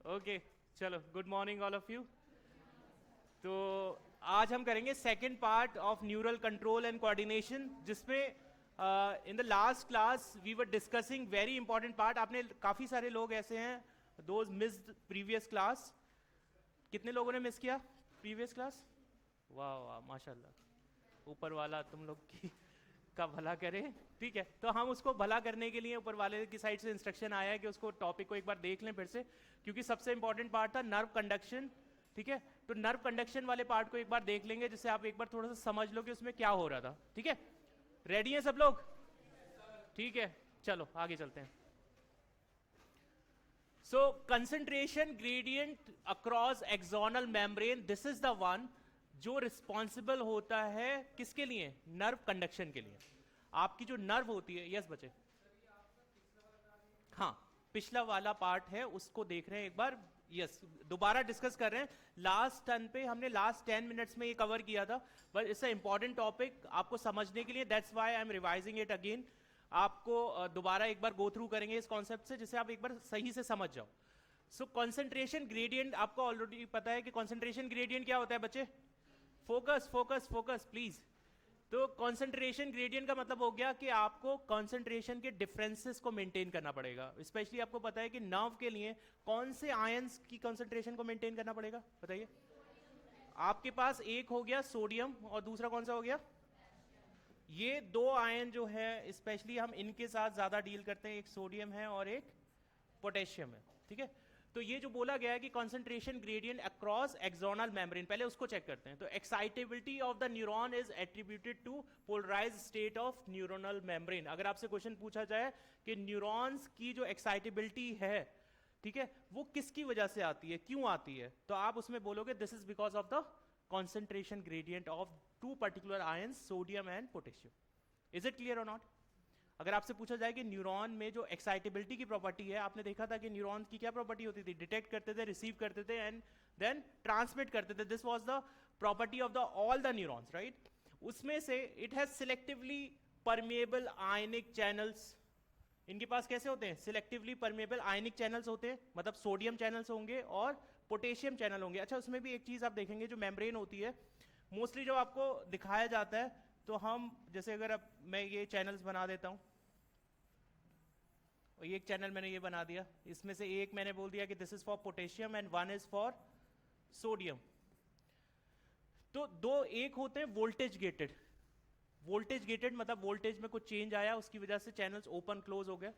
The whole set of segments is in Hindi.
ओके चलो, good morning all of you. तो आज हम करेंगे second part of neural control and coordination, जिसमें in the last class we were discussing very important part. आपने काफ़ी सारे लोग ऐसे हैं दोज मिस्ड प्रीवियस क्लास। कितने लोगों ने मिस किया प्रीवियस क्लास? वाह वाह माशाल्लाह, ऊपर वाला तुम लोग की का भला करे। ठीक है, तो हम उसको भला करने के लिए ऊपर वाले की साइड से इंस्ट्रक्शन आया है कि उसको टॉपिक को एक बार देख लें फिर से, क्योंकि सबसे इंपॉर्टेंट पार्ट था नर्व कंडक्शन। ठीक है, तो नर्व कंडक्शन वाले पार्ट को एक बार देख लेंगे, जिससे आप एक बार थोड़ा सा समझ लो कि उसमें क्या हो रहा था। ठीक है, रेडी हैं सब लोग? ठीक है, चलो आगे चलते हैं। So concentration gradient across axonal membrane, this is the one जो रिस्पॉन्सिबल होता है किसके लिए? नर्व कंडक्शन के लिए। आपकी जो नर्व होती है, यस बच्चे, हाँ पिछला वाला पार्ट है उसको देख रहे हैं एक बार। यस, दोबारा डिस्कस कर रहे हैं। लास्ट टर्न पे हमने लास्ट 10 मिनट्स में ये कवर किया था, but it's a important topic आपको समझने के लिए, that's why I am revising it again. आपको दोबारा एक बार गो थ्रू करेंगे इस कॉन्सेप्ट से, जिससे आप एक बार सही से समझ जाओ। सो कंसंट्रेशन ग्रेडियंट, आपको ऑलरेडी पता है कि कंसंट्रेशन ग्रेडियंट क्या होता है बच्चे? Focus focus focus please. तो कंसंट्रेशन ग्रेडियंट का मतलब हो गया कि आपको कंसंट्रेशन के डिफरेंसेस को मेंटेन करना पड़ेगा। स्पेशली आपको पता है कि नर्व के लिए कौन से आयंस की कंसंट्रेशन को मेंटेन करना पड़ेगा, बताइए। आपके पास एक हो गया सोडियम और दूसरा कौन सा हो गया? ये दो आयन जो है स्पेशली हम इनके साथ ज्यादा डील करते हैं, एक सोडियम है और एक पोटेशियम है। ठीक है, तो ये जो बोला गया है कि concentration gradient across axonal membrane, पहले उसको चेक करते हैं। तो excitability of the neuron is attributed to polarised state of neuronal membrane. अगर आपसे क्वेश्चन पूछा जाए कि न्यूरॉन्स की जो एक्साइटेबिलिटी है, ठीक है, वो किसकी वजह से आती है, क्यों आती है, तो आप उसमें बोलोगे this is because of the concentration gradient of two particular ions, sodium and potassium. Is it clear or not? अगर आपसे पूछा जाए कि न्यूरॉन में जो एक्साइटेबिलिटी की प्रॉपर्टी है, आपने देखा था कि न्यूरॉन की क्या प्रॉपर्टी होती थी? डिटेक्ट करते थे, रिसीव करते थे एंड देन ट्रांसमिट करते थे। This was the property of the all the neurons, right? उसमें से it has selectively permeable ionic channels. इनके पास कैसे होते हैं? सिलेक्टिवली परमेएबल आयनिक चैनल्स होते हैं, मतलब सोडियम चैनल्स होंगे और पोटेशियम चैनल होंगे। अच्छा, उसमें भी एक चीज आप देखेंगे, जो मेम्ब्रेन होती है मोस्टली जब आपको दिखाया जाता है, तो हम जैसे अगर अब मैं ये चैनल्स बना देता हूं, और ये एक चैनल मैंने ये बना दिया, इसमें से एक मैंने बोल दिया कि this is for potassium and one is for sodium. तो दो एक होते हैं वोल्टेज गेटेड। वोल्टेज गेटेड मतलब वोल्टेज में कुछ चेंज आया, उसकी वजह से चैनल्स ओपन क्लोज हो गए।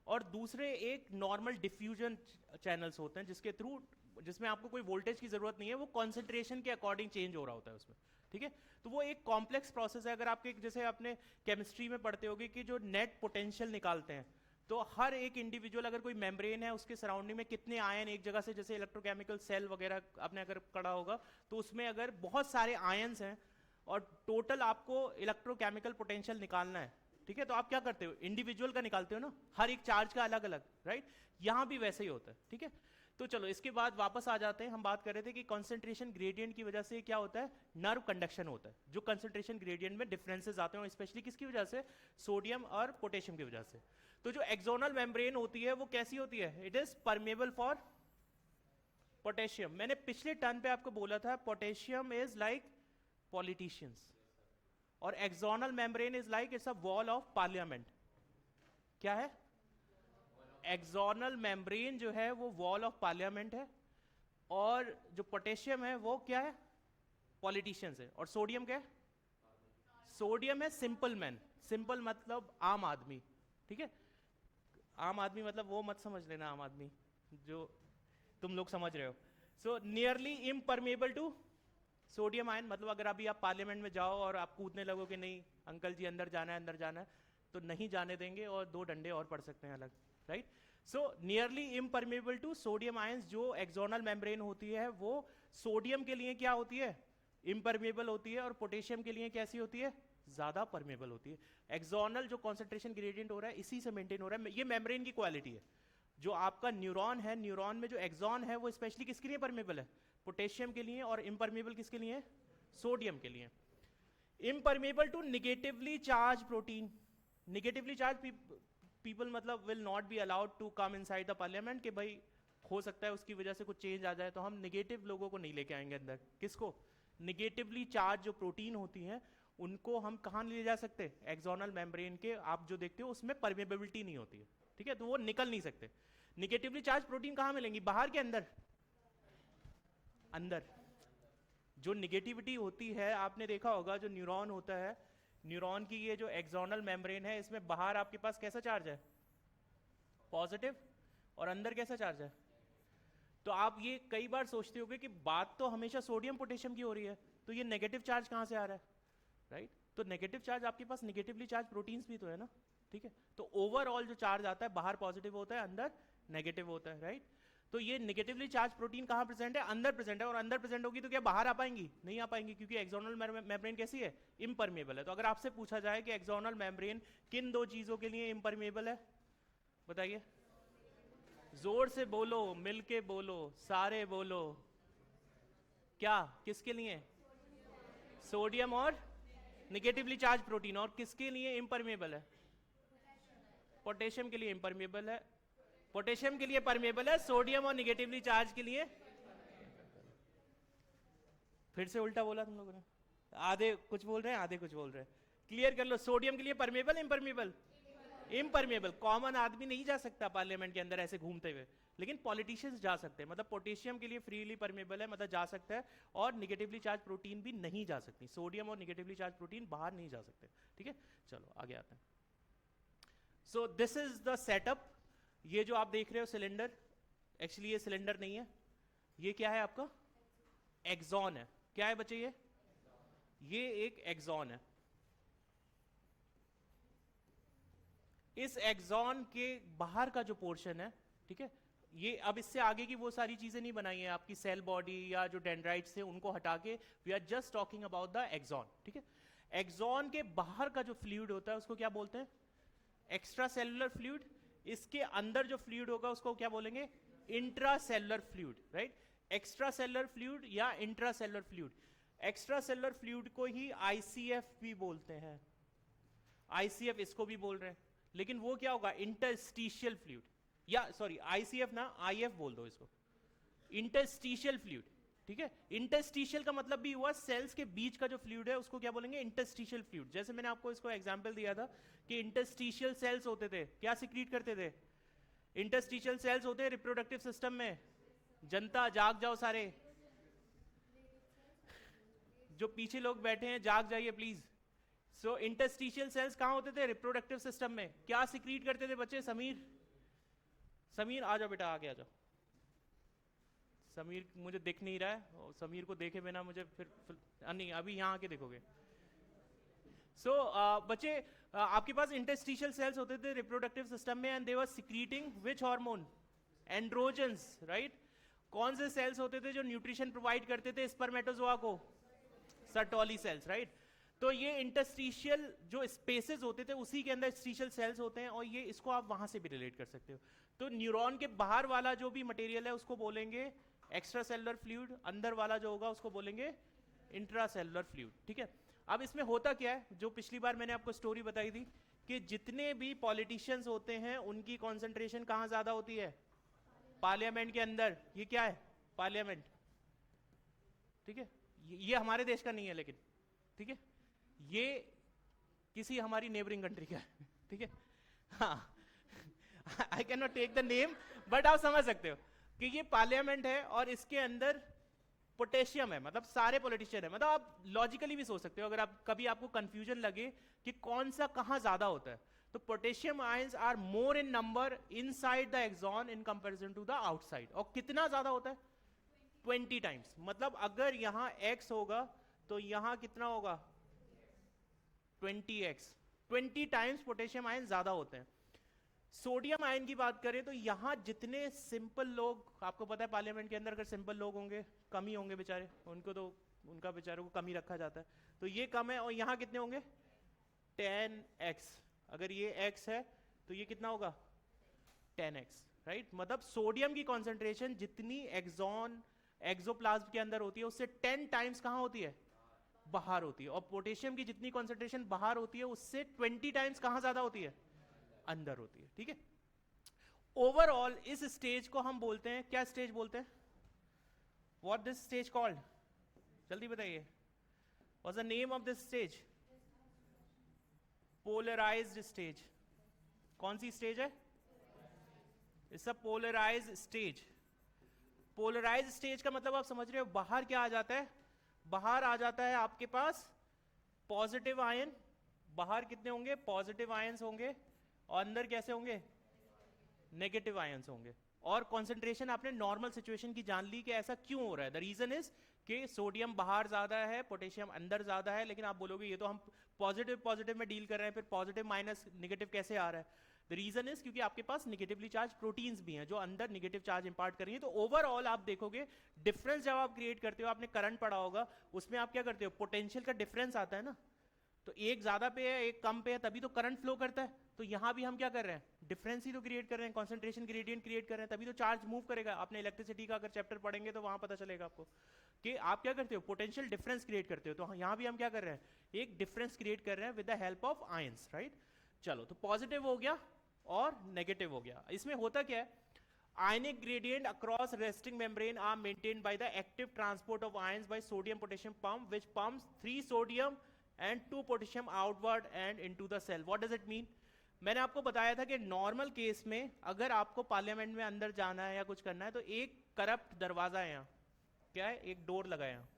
और दूसरे एक नॉर्मल डिफ्यूजन चैनल्स होते हैं, जिसके थ्रू, जिसमें आपको कोई वोल्टेज की जरूरत नहीं है, वो कॉन्सेंट्रेशन के अकॉर्डिंग चेंज हो रहा होता है उसमें। ठीक है, तो वो एक कॉम्प्लेक्स प्रोसेस है। अगर आपके जैसे आपने केमिस्ट्री में पढ़ते होगे कि जो नेट पोटेंशियल निकालते हैं, तो हर एक इंडिविजुअल, अगर कोई मेम्ब्रेन है, उसके सराउंडिंग में कितने आयन एक जगह से, जैसे इलेक्ट्रोकेमिकल सेल वगैरह आपने अगर पढ़ा होगा, तो उसमें अगर बहुत सारे आयन्स हैं और टोटल आपको इलेक्ट्रोकेमिकल पोटेंशियल निकालना है, ठीक है, तो आप क्या करते हो? इंडिविजुअल का निकालते हो ना, हर एक चार्ज का अलग अलग, राइट? यहां भी वैसे ही होता है। ठीक है, तो चलो इसके बाद वापस आ जाते हैं। हम बात कर रहे थे कि कंसंट्रेशन ग्रेडियंट की वजह से क्या होता है? नर्व कंडक्शन होता है। जो कंसंट्रेशन ग्रेडियंट में डिफरेंसेस आते हैं, स्पेशली किसकी वजह से? सोडियम और पोटेशियम की वजह से। तो जो एक्सोनल मेम्ब्रेन होती है वो कैसी होती है? It is permeable for potassium. मैंने पिछले टर्न पे आपको बोला था पोटेशियम इज लाइक पॉलिटिशियंस और axonal membrane is like it's a wall of parliament. क्या है? एक्सोनल मेम्ब्रेन जो है वो वॉल ऑफ पार्लियामेंट है, और जो पोटेशियम है वो क्या है? पॉलिटिशियंस है। और सोडियम क्या है? सोडियम है सिंपल मैन। सिंपल मतलब आम आदमी। ठीक है, आम आदमी मतलब वो मत समझ लेना आम आदमी जो तुम लोग समझ रहे हो। So nearly impermeable to sodium ion, मतलब अगर अभी आप पार्लियामेंट में जाओ और आप कूदने लगो कि नहीं अंकल जी अंदर जाना है, अंदर जाना है, तो नहीं जाने देंगे और दो डंडे और पड़ सकते हैं अलग, right? So nearly impermeable to sodium ions. जो एक्सोनल मेम्ब्रेन होती है वो सोडियम के लिए क्या होती है? इम्परमेबल होती है, और पोटेशियम के लिए कैसी होती है? ज्यादा परमेबल होती है। एक्सोनल जो कॉन्सेंट्रेशन ग्रेडियंट हो रहा है इसी से मेंटेन हो रहा है। ये मेम्ब्रेन की क्वालिटी है। जो आपका न्यूरॉन है, न्यूरॉन में जो एक्सॉन है वो स्पेशली किसके लिए परमेबल है? पोटेशियम के लिए। और इम्परमेबल किसके लिए है? सोडियम के लिए। Impermeable to negatively charge protein. Negatively charge people मतलब will not be allowed to come inside the parliament, कि भाई हो सकता है उसकी वजह से कुछ चेंज आ जाए, तो हम निगेटिव लोगों को नहीं लेके आएंगे अंदर। किसको? निगेटिवली चार्ज जो प्रोटीन होती हैं उनको हम कहाँ ले जा सकते? एक्सोनल मेम्ब्रेन के, आप जो देखते हो उसमें परमेबिलिटी नहीं होती है, ठीक है, तो वो निकल नहीं सकते। निगेटिवली चार्ज प्रोटीन कहाँ मिलेंगी? बाहर के अंदर? अंदर। जो निगेटिविटी होती है, आपने देखा होगा जो न्यूरॉन होता है, न्यूरॉन की ये जो एक्सोनल मेम्ब्रेन है, इसमें बाहर आपके पास कैसा चार्ज है? पॉजिटिव। और अंदर कैसा चार्ज है? तो आप ये कई बार सोचते होगे कि बात तो हमेशा सोडियम पोटेशियम की हो रही है, तो ये नेगेटिव चार्ज कहाँ से आ रहा है, राइट? तो नेगेटिव चार्ज आपके पास निगेटिवली चार्ज प्रोटीन्स भी तो है ना, ठीक है। तो ओवरऑल जो चार्ज आता है बाहर पॉजिटिव होता है, अंदर नेगेटिव होता है, राइट? तो ये नेगेटिवली चार्ज प्रोटीन कहाँ प्रेजेंट है? अंदर प्रेजेंट है। और अंदर प्रेजेंट होगी तो क्या बाहर आ पाएंगी? नहीं आ पाएंगी, क्योंकि एक्सोनल मेम्ब्रेन कैसी है? इम्परमेबल है। तो अगर आपसे पूछा जाए कि एक्सोनल मेम्ब्रेन किन दो चीजों के लिए इम्परमेबल है, बताइए। जोर से बोलो, मिलके बोलो, सारे बोलो। क्या? किसके लिए? सोडियम और निगेटिवली चार्ज प्रोटीन। और किसके लिए इम्परमेबल है? पोटेशियम के लिए इम्परमेबल है। पोटेशियम के लिए परमेबल है, सोडियम और निगेटिवली चार्ज के लिए। फिर से उल्टा बोला तुम लोगों ने, आधे कुछ बोल रहे हैं आधे कुछ बोल रहे हैं। क्लियर कर लो, सोडियम के लिए परमेबल इम्परमेबल? इम्परमेबल। कॉमन आदमी नहीं जा सकता पार्लियामेंट के अंदर ऐसे घूमते हुए, लेकिन पॉलिटिशियंस जा सकते हैं। मतलब पोटेशियम के लिए फ्रीली परमेबल है, मतलब जा सकता है, और निगेटिवली चार्ज प्रोटीन भी नहीं जा सकती। सोडियम और निगेटिवली चार्ज प्रोटीन बाहर नहीं जा सकते, ठीक है। चलो आगे आते हैं। सो दिस इज द सेटअप। ये जो आप देख रहे हो सिलेंडर, एक्चुअली ये सिलेंडर नहीं है, ये क्या है आपका? एक्सॉन है। क्या है बच्चे? ये एक एक्सॉन है। इस एक्सॉन के बाहर का जो पोर्शन है, ठीक है, ये अब इससे आगे की वो सारी चीजें नहीं बनाई है आपकी सेल बॉडी या जो डेंड्राइट्स थे उनको हटा के, we are just talking about the axon, ठीक है। एक्सॉन के बाहर का जो फ्लूइड होता है उसको क्या बोलते हैं? Extra cellular fluid. इसके अंदर जो फ्लूइड होगा उसको क्या बोलेंगे? Intra cellular fluid, right? Extra cellular fluid या intra cellular fluid. Extra cellular fluid को ही आईसीएफ भी बोलते हैं, आईसीएफ इसको भी बोल रहे हैं, लेकिन वो क्या होगा? इंटरस्टिशियल फ्लूइड, या सॉरी आईसीएफ ना, आईएफ बोल दो इसको, इंटरस्टिशियल फ्लूइड, ठीक है। इंटरस्टिशियल का मतलब भी हुआ सेल्स के बीच का जो फ्लूइड है उसको क्या बोलेंगे? Interstitial fluid. जैसे मैंने आपको इसको एग्जांपल दिया था कि इंटरस्टिशियल सेल्स होते थे, क्या सिक्रीट करते थे? इंटरस्टिशियल सेल्स होते हैं रिप्रोडक्टिव सिस्टम में। जनता जाग जाओ सारे, जो पीछे लोग बैठे हैं जाग जाइए प्लीज। सो इंटरस्टिशियल सेल्स कहां होते थे? रिप्रोडक्टिव सिस्टम में। क्या सिक्रीट करते थे बच्चे? समीर, समीर आ जाओ बेटा, आगे आ जाओ। समीर मुझे दिख नहीं रहा है, और समीर को देखे बिना मुझे फिर नहीं, अभी यहाँ आके देखोगे। सो बच्चे आपके पास इंटरस्टिशियल सेल्स होते थे रिप्रोडक्टिव सिस्टम में, and they were secreting which hormone? Androgens, right? कौन से सेल्स होते थे जो न्यूट्रिशन प्रोवाइड करते थे स्पर्मेटोजोआ को? Sertoli cells, right? तो ये इंटरस्टिशियल जो स्पेसेस होते थे उसी के अंदर इंटरस्टिशियल सेल्स होते हैं, और ये इसको आप वहां से भी रिलेट कर सकते हो। तो न्यूरॉन के बाहर वाला जो भी मटेरियल है उसको बोलेंगे एक्स्ट्रा सेलुलर फ्लूइड, अंदर वाला जो होगा उसको बोलेंगे इंट्रा सेलुलर फ्लूइड, ठीक है। अब इसमें होता क्या है, जो पिछली बार मैंने आपको स्टोरी बताई थी कि जितने भी पॉलिटिशियंस होते हैं उनकी कॉन्सेंट्रेशन कहां ज्यादा होती है? पार्लियामेंट के अंदर। ये क्या है? पार्लियामेंट, ठीक है। ये हमारे देश का नहीं है लेकिन, ठीक है, ये किसी हमारी नेबरिंग कंट्री का है, ठीक है। हाँ, I can not take the name, but आप समझ सकते हो कि ये पार्लियामेंट है और इसके अंदर पोटेशियम है, मतलब सारे पॉलिटिशियन है। मतलब आप लॉजिकली भी सोच सकते हो, अगर आप कभी आपको कंफ्यूजन लगे कि कौन सा कहां ज्यादा होता है, तो potassium ions are more in number inside the axon in comparison to the outside. और कितना ज्यादा होता है? 20 टाइम्स। मतलब अगर यहां x होगा तो यहां कितना होगा? 20x, 20 टाइम्स पोटेशियम आयन ज्यादा होते हैं। सोडियम आयन की बात करें तो यहां जितने सिंपल लोग, आपको पता है पार्लियामेंट के अंदर अगर सिंपल लोग होंगे कम ही होंगे बेचारे, उनको तो उनका बेचारों को कम ही रखा जाता है, तो ये कम है। और यहां कितने होंगे? 10x। अगर ये x है तो ये कितना होगा? 10x, right? मतलब सोडियम की कॉन्सेंट्रेशन जितनी एक्सॉन एक्सोप्लाज्म के अंदर होती है उससे 10 टाइम्स कहां होती है? बाहर होती है। और पोटेशियम की जितनी कॉन्सेंट्रेशन बाहर होती है उससे 20 टाइम्स कहां ज्यादा होती है? अंदर होती है, ठीक है। ओवरऑल इस स्टेज को हम बोलते हैं, क्या स्टेज बोलते हैं? What this stage called? जल्दी बताइए, what's the name of this stage? Polarised stage. कौन सी स्टेज है? It's a polarised stage. Polarised stage का मतलब आप समझ रहे हो, बाहर क्या आ जाता है? बाहर आ जाता है आपके पास पॉजिटिव आयन। बाहर कितने होंगे? पॉजिटिव आयंस होंगे, और अंदर कैसे होंगे? नेगेटिव आयंस होंगे। और कंसंट्रेशन आपने नॉर्मल सिचुएशन की जान ली कि ऐसा क्यों हो रहा है। द रीजन इज कि सोडियम बाहर ज्यादा है, पोटेशियम अंदर ज्यादा है। लेकिन आप बोलोगे ये तो हम पॉजिटिव पॉजिटिव में डील कर रहे हैं, फिर पॉजिटिव माइनस नेगेटिव कैसे आ रहा है? द रीजन इज क्योंकि आपके पास निगेटिवली चार्ज प्रोटीन्स भी हैं जो अंदर निगेटिव चार्ज इंपार्ट कर रही है। तो ओवरऑल आप देखोगे डिफरेंस जब आप क्रिएट करते हो, आपने करंट पढ़ा होगा, उसमें आप क्या करते हो? पोटेंशियल का डिफरेंस आता है ना। तो एक ज्यादा पे है, एक कम पे है, तभी तो करंट फ्लो करता है। तो यहां भी हम क्या कर रहे हैं? डिफरेंस ही तो क्रिएट कर रहे हैं, कंसंट्रेशन ग्रेडियंट क्रिएट कर रहे हैं, तभी तो चार्ज मूव करेगा। आपने इलेक्ट्रिसिटी का अगर चैप्टर पढ़ेंगे तो वहां पता चलेगा आपको कि आप क्या करते हो? पोटेंशियल डिफरेंस क्रिएट करते हो। तो यहां भी हम क्या कर रहे हैं? एक डिफरेंस क्रिएट कर रहे हैं with the help of ions, right? चलो, तो पॉजिटिव हो गया और नेगेटिव हो गया। इसमें होता क्या है? Ionic gradient across resting membrane are maintained by the active transport of ions by sodium potassium pump, which pumps 3 sodium and 2 potassium outward and into the cell. What does it mean? मैंने आपको बताया था कि नॉर्मल केस में अगर आपको पार्लियामेंट में अंदर जाना है या कुछ करना है तो एक करप्ट दरवाजा है यहाँ, क्या है? एक डोर लगा है यहाँ।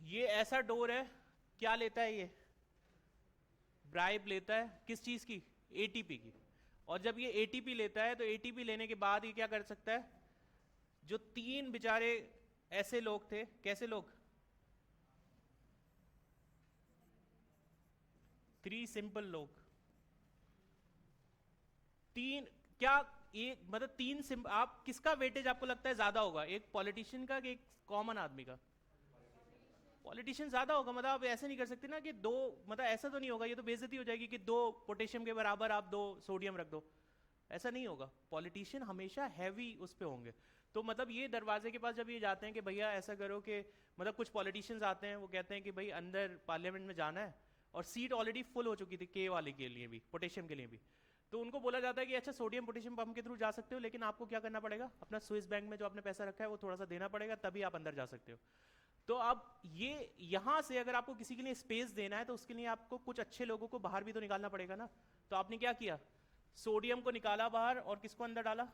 ये ऐसा डोर है, क्या लेता है ये? ब्राइब लेता है, किस चीज की? एटीपी की। और जब ये एटीपी लेता है तो एटीपी लेने के बाद ये क्या कर सकता है? जो 3 बेचारे ऐसे लोग थे, कैसे लोग? 3 सिंपल लोग। 3 क्या? एक मतलब 3 आप किसका वेटेज आपको लगता है ज्यादा होगा? एक पॉलिटिशियन का कि एक कॉमन आदमी का? पॉलिटिशियन ज्यादा होगा। मतलब आप ऐसे नहीं कर सकते ना कि दो, मतलब ऐसा तो नहीं होगा, ये तो बेइज्जती हो जाएगी कि 2 पोटेशियम के बराबर आप 2 सोडियम रख दो। ऐसा नहीं होगा। पॉलिटिशियन हमेशा हैवी उस पे होंगे। तो मतलब ये दरवाजे के पास जब ये जाते हैं कि भैया ऐसा करो कि, मतलब कुछ पॉलिटिशियंस आते हैं, वो कहते हैं कि भाई अंदर पार्लियामेंट में जाना है, और सीट ऑलरेडी फुल हो चुकी थी के वाले के लिए भी, पोटेशियम के लिए भी। तो उनको बोला जाता है कि अच्छा सोडियम पोटेशियम पंप के थ्रू जा सकते हो, लेकिन आपको क्या करना पड़ेगा? अपना स्विस बैंक में जो आपने पैसा रखा है वो थोड़ा सा देना पड़ेगा, तभी आप अंदर जा सकते हो। तो अब ये यहां से अगर आपको किसी के लिए स्पेस देना है तो उसके लिए आपको कुछ अच्छे लोगों को बाहर भी तो निकालना पड़ेगा ना। तो आपने क्या किया? सोडियम को निकाला बाहर और किसको अंदर डाला?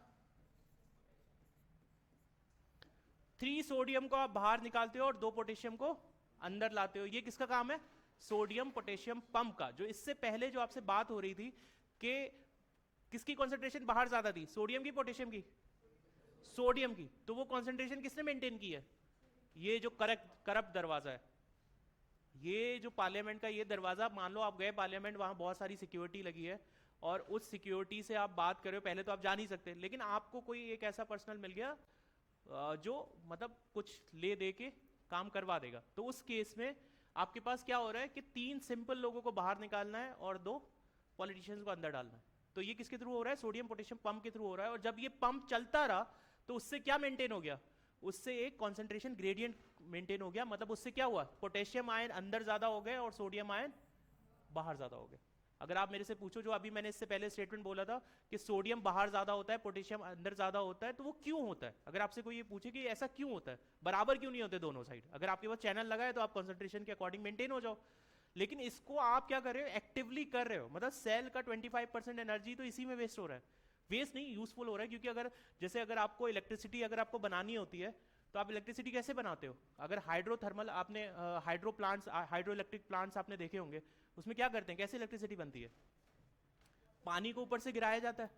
3 सोडियम को आप बाहर निकालते हो और 2 पोटेशियम को अंदर लाते हो। ये किसका काम है? सोडियम पोटेशियम पंप का। जो इससे पहले जो आपसे बात हो रही थी कि किसकी कॉन्सेंट्रेशन बाहर ज्यादा थी, सोडियम की पोटेशियम की? सोडियम की। तो वो कॉन्सेंट्रेशन किसने मेंटेन की है? ये जो करप्ट दरवाजा है, ये जो पार्लियामेंट का ये दरवाजा, मान लो आप गए पार्लियामेंट, वहां बहुत सारी सिक्योरिटी लगी है, और उस सिक्योरिटी से आप बात कर रहे हो, पहले तो आप जा नहीं सकते, लेकिन आपको कोई एक ऐसा पर्सनल मिल गया जो मतलब कुछ ले दे के काम करवा देगा। तो उस केस में आपके पास क्या हो रहा है कि 3 सिंपल लोगों को बाहर निकालना है और 2 पॉलिटिशियंस को अंदर डालना है। तो ये किसके थ्रू हो रहा है? सोडियम पोटेशियम पंप के थ्रू हो रहा है। और जब ये पंप चलता रहा तो उससे क्या मेंटेन हो गया? उससे एक कॉन्सेंट्रेशन ग्रेडियंट मेंटेन हो गया। मतलब उससे क्या हुआ? पोटेशियम आयन अंदर ज्यादा हो गए और सोडियम आयन बाहर ज्यादा हो गए। अगर आप मेरे से पूछो, जो अभी मैंने इससे पहले स्टेटमेंट बोला था कि सोडियम बाहर ज्यादा होता है, पोटेशियम अंदर ज्यादा होता है, तो वो क्यों होता है? अगर आपसे कोई ये पूछे कि ऐसा क्यों होता है, बराबर क्यों नहीं होते दोनों साइड? अगर आपके पास चैनल लगा है तो आप कॉन्सेंट्रेशन के अकॉर्डिंग मेंटेन हो जाओ। लेकिन इसको आप क्या कर रहे हो? एक्टिवली कर रहे हो। मतलब सेल का 25% एनर्जी तो इसी में वेस्ट हो रहा है। वेस्ट नहीं, यूजफुल हो रहा है। क्योंकि अगर जैसे अगर आपको इलेक्ट्रिसिटी अगर आपको बनानी होती है तो आप इलेक्ट्रिसिटी कैसे बनाते हो? अगर हाइड्रोथर्मल आपने hydro plants, hydro electric plants आपने देखे होंगे, उसमें क्या करते हैं? कैसे इलेक्ट्रिसिटी बनती है? पानी को ऊपर से गिराया जाता है।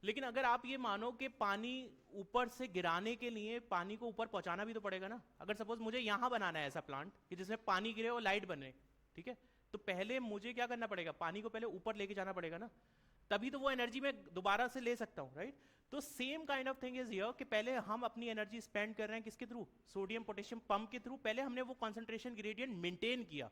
लेकिन अगर आप ये मानो कि पानी ऊपर से गिराने के लिए पानी को ऊपर पहुंचाना भी तो पड़ेगा ना। अगर सपोज मुझे यहां बनाना है ऐसा प्लांट कि जिसमें पानी गिरे और लाइट बने, ठीक है, तो पहले मुझे क्या करना पड़ेगा? पानी को पहले ऊपर लेके जाना पड़ेगा ना, तभी तो वो एनर्जी मैं दोबारा से ले सकता हूं, राइट? तो same kind of thing is here कि पहले हम अपनी एनर्जी स्पेंड कर रहे हैं किसके थ्रू? सोडियम पोटेशियम पंप के थ्रू। पहले हमने वो कॉन्सेंट्रेशन ग्रेडियंट मेंटेन किया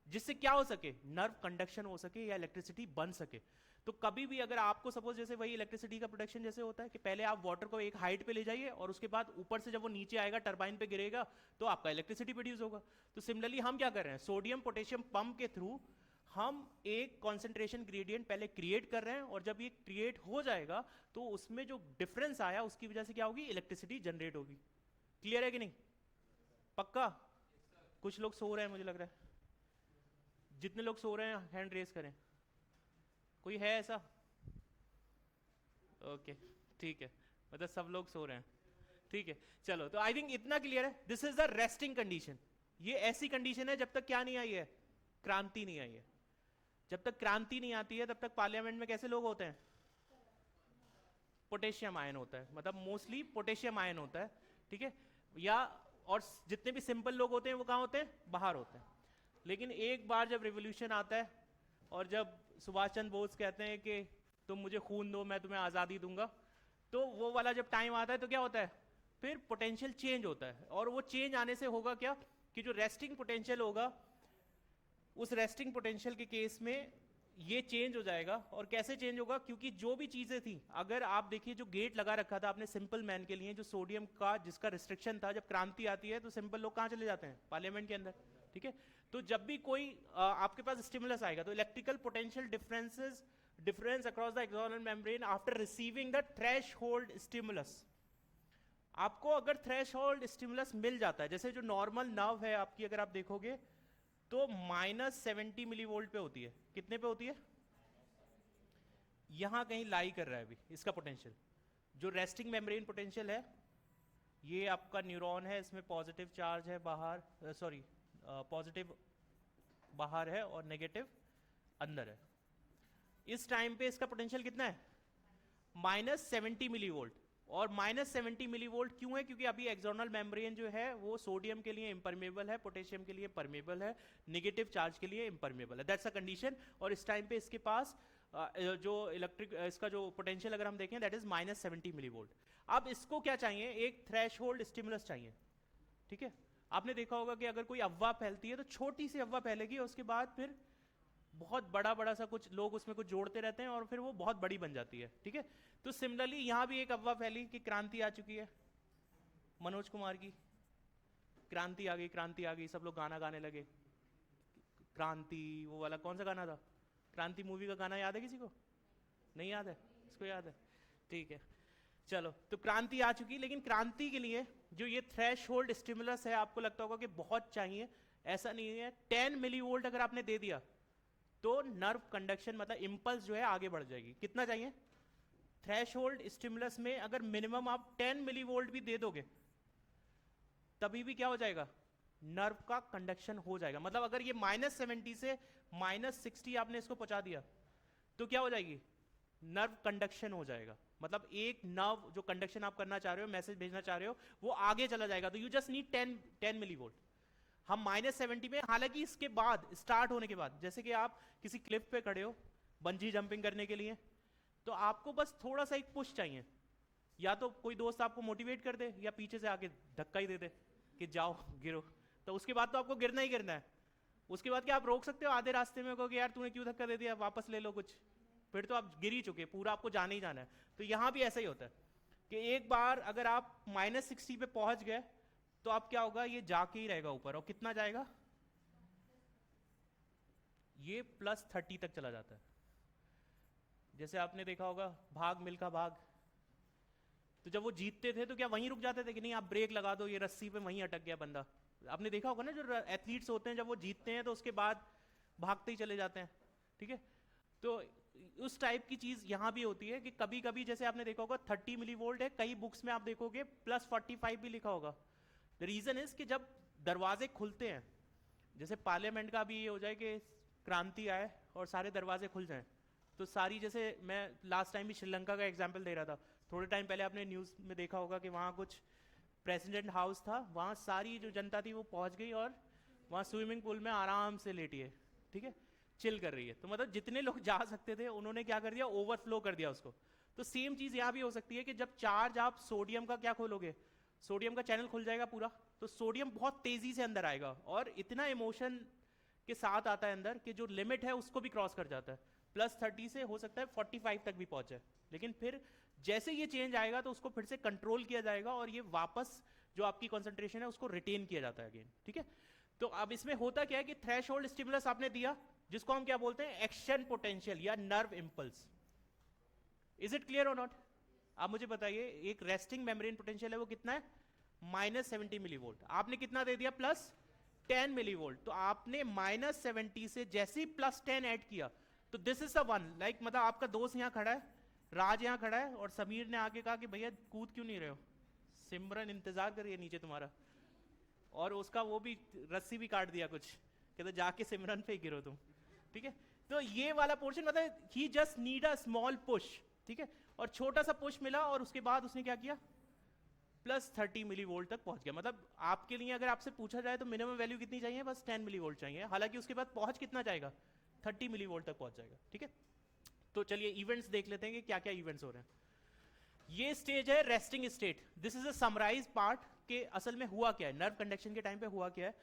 जिससे क्या हो सके? नर्व कंडक्शन हो सके या इलेक्ट्रिसिटी बन सके। तो कभी भी अगर आपको सपोज जैसे वही इलेक्ट्रिसिटी का प्रोडक्शन जैसे होता है कि पहले आप वाटर को एक हाइट पे ले जाइए और उसके बाद ऊपर से जब वो नीचे आएगा टरबाइन पे गिरेगा तो आपका इलेक्ट्रिसिटी प्रोड्यूस होगा। तो सिमिलरली हम क्या कर रहे हैं? सोडियम पोटेशियम पंप के थ्रू हम एक कॉन्सेंट्रेशन ग्रेडियंट पहले क्रिएट कर रहे हैं, और जब ये क्रिएट हो जाएगा तो उसमें जो डिफरेंस आया उसकी वजह से क्या होगी, इलेक्ट्रिसिटी जनरेट होगी। क्लियर है कि नहीं? पक्का? कुछ लोग सो रहे हैं मुझे लग रहा है। जितने लोग सो रहे हैं हैंड रेस करें। कोई है ऐसा? ओके ठीक है, मतलब सब लोग सो रहे हैं। ठीक है चलो, तो आई थिंक इतना क्लियर है। This is the resting condition. ये ऐसी कंडीशन है जब तक क्या नहीं आई है, क्रांति नहीं आई है। जब तक क्रांति नहीं आती है तब तक पार्लियामेंट में कैसे लोग होते हैं? पोटेशियम आयन होता है, मतलब मोस्टली पोटेशियम आयन होता है। ठीक है, या और जितने भी सिंपल लोग होते हैं वो कहाँ होते हैं? बाहर होते हैं। लेकिन एक बार जब रिवोल्यूशन आता है और जब सुभाष चंद्र बोस कहते हैं कि तुम मुझे खून दो मैं तुम्हें आज़ादी दूंगा, तो वो वाला जब टाइम आता है तो क्या होता है, फिर पोटेंशियल चेंज होता है। और वो चेंज आने से होगा क्या कि जो रेस्टिंग पोटेंशियल होगा, उस रेस्टिंग पोटेंशियल के केस में ये चेंज हो जाएगा। और कैसे चेंज होगा? क्योंकि जो भी चीजें थी, अगर आप देखिए जो गेट लगा रखा था आपने सिंपल मैन के लिए, जो सोडियम का जिसका रिस्ट्रिक्शन था, जब क्रांति आती है तो सिंपल लोग कहाँ चले जाते हैं? पार्लियामेंट के अंदर। ठीक है, तो जब भी कोई आपके पास स्टिमुलस आएगा तो electrical potential difference across the external membrane after receiving the threshold stimulus. आपको अगर थ्रेशहोल्ड स्टिमुलस मिल जाता है, जैसे जो नॉर्मल नर्व है आपकी, अगर आप देखोगे तो -70 मिलीवोल्ट पे होती है। कितने पे होती है? यहां कहीं लाई कर रहा है अभी इसका पोटेंशियल। जो रेस्टिंग मेम्ब्रेन पोटेंशियल है, ये आपका न्यूरॉन है, इसमें पॉजिटिव चार्ज है बाहर, सॉरी पॉजिटिव बाहर है और नेगेटिव अंदर है। इस टाइम पे इसका पोटेंशियल कितना है? -70 मिलीवोल्ट। और -70 मिलीवोल्ट क्यों है? क्योंकि अभी एक्सटर्नल मेम्ब्रेन जो है वो सोडियम के लिए इम्परमेबल है, पोटेशियम के लिए परमेबल है, नेगेटिव चार्ज के लिए इम्परमेबल है। That's a condition. और इस टाइम पे इसके पास जो इलेक्ट्रिक इसका जो पोटेंशियल अगर हम देखें दैट इज -70 मिलीवोल्ट। अब इसको क्या चाहिए? एक थ्रेशहोल्ड स्टिमुलस चाहिए। ठीक है, आपने देखा होगा कि अगर कोई अफवाह फैलती है तो छोटी सी अफवाह फैलेगी, उसके बाद फिर बहुत बड़ा बड़ा सा कुछ लोग उसमें कुछ जोड़ते रहते हैं और फिर वो बहुत बड़ी बन जाती है। ठीक है, तो सिमिलरली यहां भी एक अफवाह फैली कि क्रांति आ चुकी है, मनोज कुमार की क्रांति आ गई, क्रांति आ गई, सब लोग गाना गाने लगे। क्रांति, वो वाला कौन सा गाना था? क्रांति मूवी का गाना याद है किसी को? नहीं याद है? इसको याद है? ठीक है चलो, तो क्रांति आ चुकी। लेकिन क्रांति के लिए जो ये थ्रेशहोल्ड स्टिमुलस है, आपको लगता होगा कि बहुत चाहिए, ऐसा नहीं है। 10 मिलीवोल्ट अगर आपने दे दिया तो नर्व कंडक्शन मतलब इंपल्स जो है आगे बढ़ जाएगी। कितना चाहिए? थ्रेशहोल्ड स्टिमुलस में अगर मिनिमम आप 10 मिलीवोल्ट भी दे दोगे तभी भी क्या हो जाएगा? नर्व का कंडक्शन हो जाएगा। मतलब अगर ये -70 से -60 आपने इसको पहुंचा दिया तो क्या हो जाएगी? नर्व कंडक्शन हो जाएगा। मतलब एक नर्व जो कंडक्शन आप करना चाह रहे हो, मैसेज भेजना चाह रहे हो, वो आगे चला जाएगा। तो यू जस्ट नीड 10 मिलीवोल्ट। हम -70 में, हालांकि इसके बाद स्टार्ट होने के बाद, जैसे कि आप किसी क्लिफ पे खड़े हो बंजी जंपिंग करने के लिए, तो आपको बस थोड़ा सा एक पुश चाहिए। या तो कोई दोस्त आपको मोटिवेट कर दे या पीछे से आके धक्का ही दे दे कि जाओ गिरो, तो उसके बाद तो आपको गिरना ही गिरना है। उसके बाद क्या आप रोक सकते हो आधे रास्ते में? कहोगे यार तूने क्यों धक्का दे दिया, वापस ले लो कुछ, फिर तो आप गिर ही चुके, पूरा आपको जाना ही जाना है। तो यहां भी ऐसा ही होता है कि एक बार अगर आप -60 पे पहुंच गए तो आप क्या होगा, ये जाके ही रहेगा ऊपर। और कितना जाएगा? ये +30 तक चला जाता है। जैसे आपने देखा होगा भाग मिल्खा भाग, तो जब वो जीतते थे तो क्या वहीं रुक जाते थे कि नहीं आप ब्रेक लगा दो, ये रस्सी पे वहीं अटक गया बंदा? आपने देखा होगा ना, जो एथलीट्स होते हैं जब वो जीतते हैं तो उसके बाद भागते ही चले जाते हैं। ठीक है, तो उस टाइप की चीज यहां भी होती है कि कभी कभी जैसे आपने देखा होगा 30 मिलीवोल्ट है, कई बुक्स में आप देखोगे +45 भी लिखा होगा। द रीजन इज कि जब दरवाजे खुलते हैं, जैसे पार्लियामेंट का भी ये हो जाए कि क्रांति आए और सारे दरवाजे खुल जाएं, तो सारी, जैसे मैं लास्ट टाइम भी श्रीलंका का एग्जाम्पल दे रहा था, थोड़े टाइम पहले आपने न्यूज़ में देखा होगा कि वहाँ कुछ प्रेसिडेंट हाउस था, वहाँ सारी जो जनता थी वो पहुँच गई और वहाँ स्विमिंग पूल में आराम से लेटी है। ठीक है, चिल कर रही है। तो मतलब जितने लोग जा सकते थे उन्होंने क्या कर दिया, ओवरफ्लो कर दिया उसको। तो सेम चीज़ यहाँ भी हो सकती है कि जब चार्ज आप सोडियम का क्या खोलोगे, सोडियम का चैनल खुल जाएगा पूरा, तो सोडियम बहुत तेजी से अंदर आएगा और इतना इमोशन के साथ आता है अंदर कि जो लिमिट है उसको भी क्रॉस कर जाता है। +30 से हो सकता है 45 तक भी पहुंचे, लेकिन फिर जैसे ये चेंज आएगा तो उसको फिर से कंट्रोल किया जाएगा और ये वापस जो आपकी कंसंट्रेशन है उसको रिटेन किया जाता है अगेन। ठीक है, तो अब इसमें होता क्या है कि थ्रेशहोल्ड स्टिमुलस आपने दिया, जिसको हम क्या बोलते हैं, एक्शन पोटेंशियल या nerve impulse. Is it clear और नॉट? आप मुझे बताइए, एक रेस्टिंग मेम्ब्रेन पोटेंशियल है वो कितना है, -70 मिलीवोल्ट। आपने कितना दे दिया, +10 मिलीवोल्ट। तो आपने -70 से जैसे ही +10 ऐड किया तो this is the one, like मतलब आपका दोस्त यहाँ खड़ा है, राज यहाँ खड़ा है, और समीर ने आके कहा कि भैया कूद क्यों नहीं रहे हो, सिमरन इंतजार कर रही है नीचे तुम्हारा, और उसका वो भी रस्सी भी काट दिया कुछ, कहते जाके सिमरन पे गिरो तुम, ठीक है। तो ये वाला पोर्शन मतलब ही just need a small push, ठीक है, और छोटा सा पुश मिला और उसके बाद उसने क्या किया, +30 मिलीवोल्ट तक पहुंच गया। मतलब आपके लिए अगर आपसे पूछा जाए तो मिनिमम वैल्यू कितनी चाहिए, बस 10 मिलीवोल्ट चाहिए, हालांकि उसके बाद पहुंच कितना जाएगा, 30 मिलीवोल्ट तक पहुंच जाएगा, ठीक है। तो चलिए इवेंट्स देख लेते हैं कि क्या क्या इवेंट्स हो रहे हैं। ये स्टेज है resting state, this is a summarise part के असल में हुआ क्या है, नर्व कंडक्शन के टाइम पे हुआ क्या है।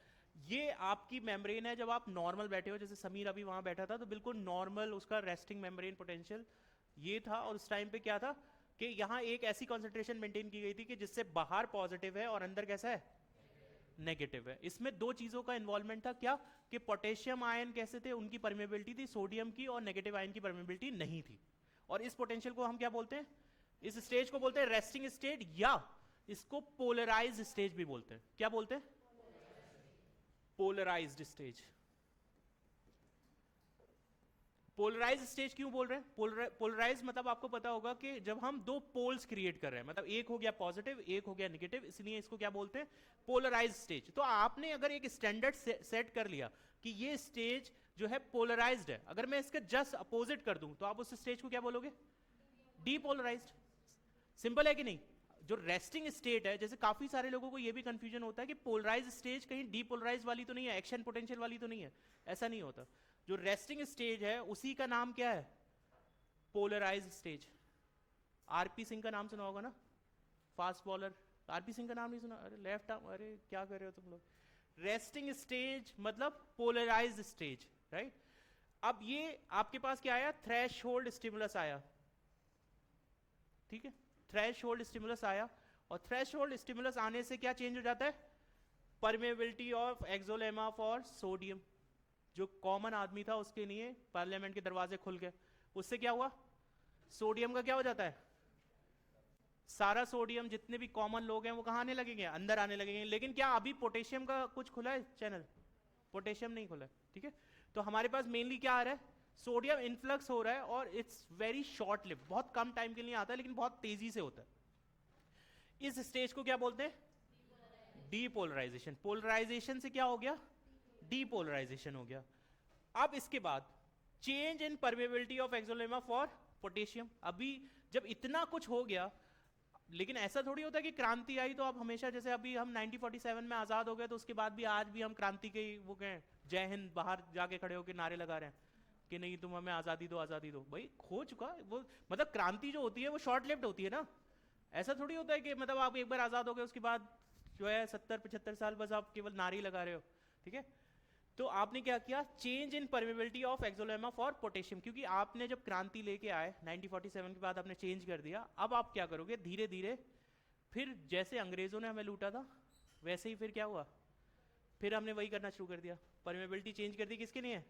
ये आपकी मेम्ब्रेन है, जब आप नॉर्मल बैठे हो, जैसे समीर अभी वहां बैठा था, तो बिल्कुल नॉर्मल उसका रेस्टिंग मेम्ब्रेन पोटेंशियल ये था, और उस टाइम पे क्या था कि यहाँ एक ऐसी कॉन्सेंट्रेशन मेंटेन की गई थी कि जिससे बाहर पॉजिटिव है और अंदर कैसा है, नेगेटिव है। इसमें दो चीजों का इन्वॉल्वमेंट था, क्या कि पोटेशियम आयन कैसे थे, उनकी परमेबिलिटी थी, सोडियम की और नेगेटिव आयन की परमेबिलिटी नहीं थी। और इस पोटेंशियल को हम क्या बोलते हैं, इस स्टेज को बोलते हैं रेस्टिंग स्टेट, या इसको पोलराइज्ड स्टेज भी बोलते हैं। क्या बोलते हैं, पोलराइज्ड स्टेज। पोलराइज स्टेज क्यों बोल रहे हैं, पोलराइज मतलब आपको पता होगा कि जब हम दो पोल्स क्रिएट कर रहे हैं, मतलब एक हो गया पॉजिटिव एक हो गया नेगेटिव, इसलिए इसको क्या बोलते हैं, पोलराइज स्टेज। तो आपने अगर एक स्टैंडर्ड सेट कर लिया कि ये स्टेज जो है पोलराइज्ड है, अगर मैं इसका जस्ट अपोजिट कर दूं तो आप उस स्टेज को क्या बोलोगे, डीपोलराइज्ड। सिंपल है कि नहीं। जो रेस्टिंग स्टेट है, जैसे काफी सारे लोगों को ये भी कंफ्यूजन होता है कि पोलराइज स्टेज कहीं डीपोलराइज वाली तो नहीं है, एक्शन पोटेंशियल वाली तो नहीं है, ऐसा नहीं होता। जो रेस्टिंग स्टेज है उसी का नाम क्या है, पोलराइज स्टेज। आरपी सिंह का नाम सुना होगा ना, फास्ट बॉलर, आरपी सिंह का नाम नहीं सुना, अरे लेफ्ट आर्म, अरे क्या कर रहे हो तुम लोग। रेस्टिंग स्टेज मतलब पोलराइज स्टेज, राइट। अब ये आपके पास क्या आया, थ्रेशोल्ड स्टिमुलस आया, ठीक है, थ्रेशोल्ड स्टिमुलस आया, और थ्रेशोल्ड स्टिमुलस आने से क्या चेंज हो जाता है, permeability of axolemma for sodium. जो कॉमन आदमी था उसके लिए पार्लियामेंट के दरवाजे खुल गए, उससे क्या हुआ, सोडियम का क्या हो जाता है, सारा सोडियम, जितने भी कॉमन लोग हैं वो कहां आने लगेंगे, अंदर आने लगेंगे। लेकिन क्या अभी पोटेशियम का कुछ खुला है चैनल, पोटेशियम नहीं खुला है, ठीक है। तो हमारे पास मेनली क्या आ रहा है, सोडियम इनफ्लक्स हो रहा है, और इट्स वेरी शॉर्ट लिव, बहुत कम टाइम के लिए आता है, लेकिन बहुत तेजी से होता है। इस स्टेज को क्या बोलते हैं, डीपोलराइजेशन। पोलराइजेशन से क्या हो गया, डीपोलराइजेशन हो गया। अब इसके बाद change in permeability of axolemma for potassium. अभी जब इतना कुछ हो गया, लेकिन ऐसा थोड़ी होता है कि क्रांति आई तो आप हमेशा, जैसे अभी हम 1947 में आजाद हो गए तो उसके बाद भी आज भी हम क्रांति के वो गए जय हिंद बाहर जाके खड़े होकर नारे लगा रहे हैं कि नहीं तुम हमें आजादी दो, आजादी दो। भाई खो चुका वो, मतलब क्रांति जो होती है वो शॉर्ट लिव्ड होती है ना। ऐसा थोड़ी होता है कि मतलब आप एक बार आजाद हो गए उसके बाद जो है 70-75 साल बस आप केवल नारे लगा रहे हो, ठीक है। तो आपने क्या किया, change in permeability of axolemma for potassium, क्योंकि आपने जब क्रांति लेके आए 1947 के बाद आपने चेंज कर दिया। अब आप क्या करोगे, धीरे धीरे फिर जैसे अंग्रेजों ने हमें लूटा था वैसे ही फिर क्या हुआ, फिर हमने वही करना शुरू कर दिया, परमेबिलिटी चेंज कर दी किसके लिए,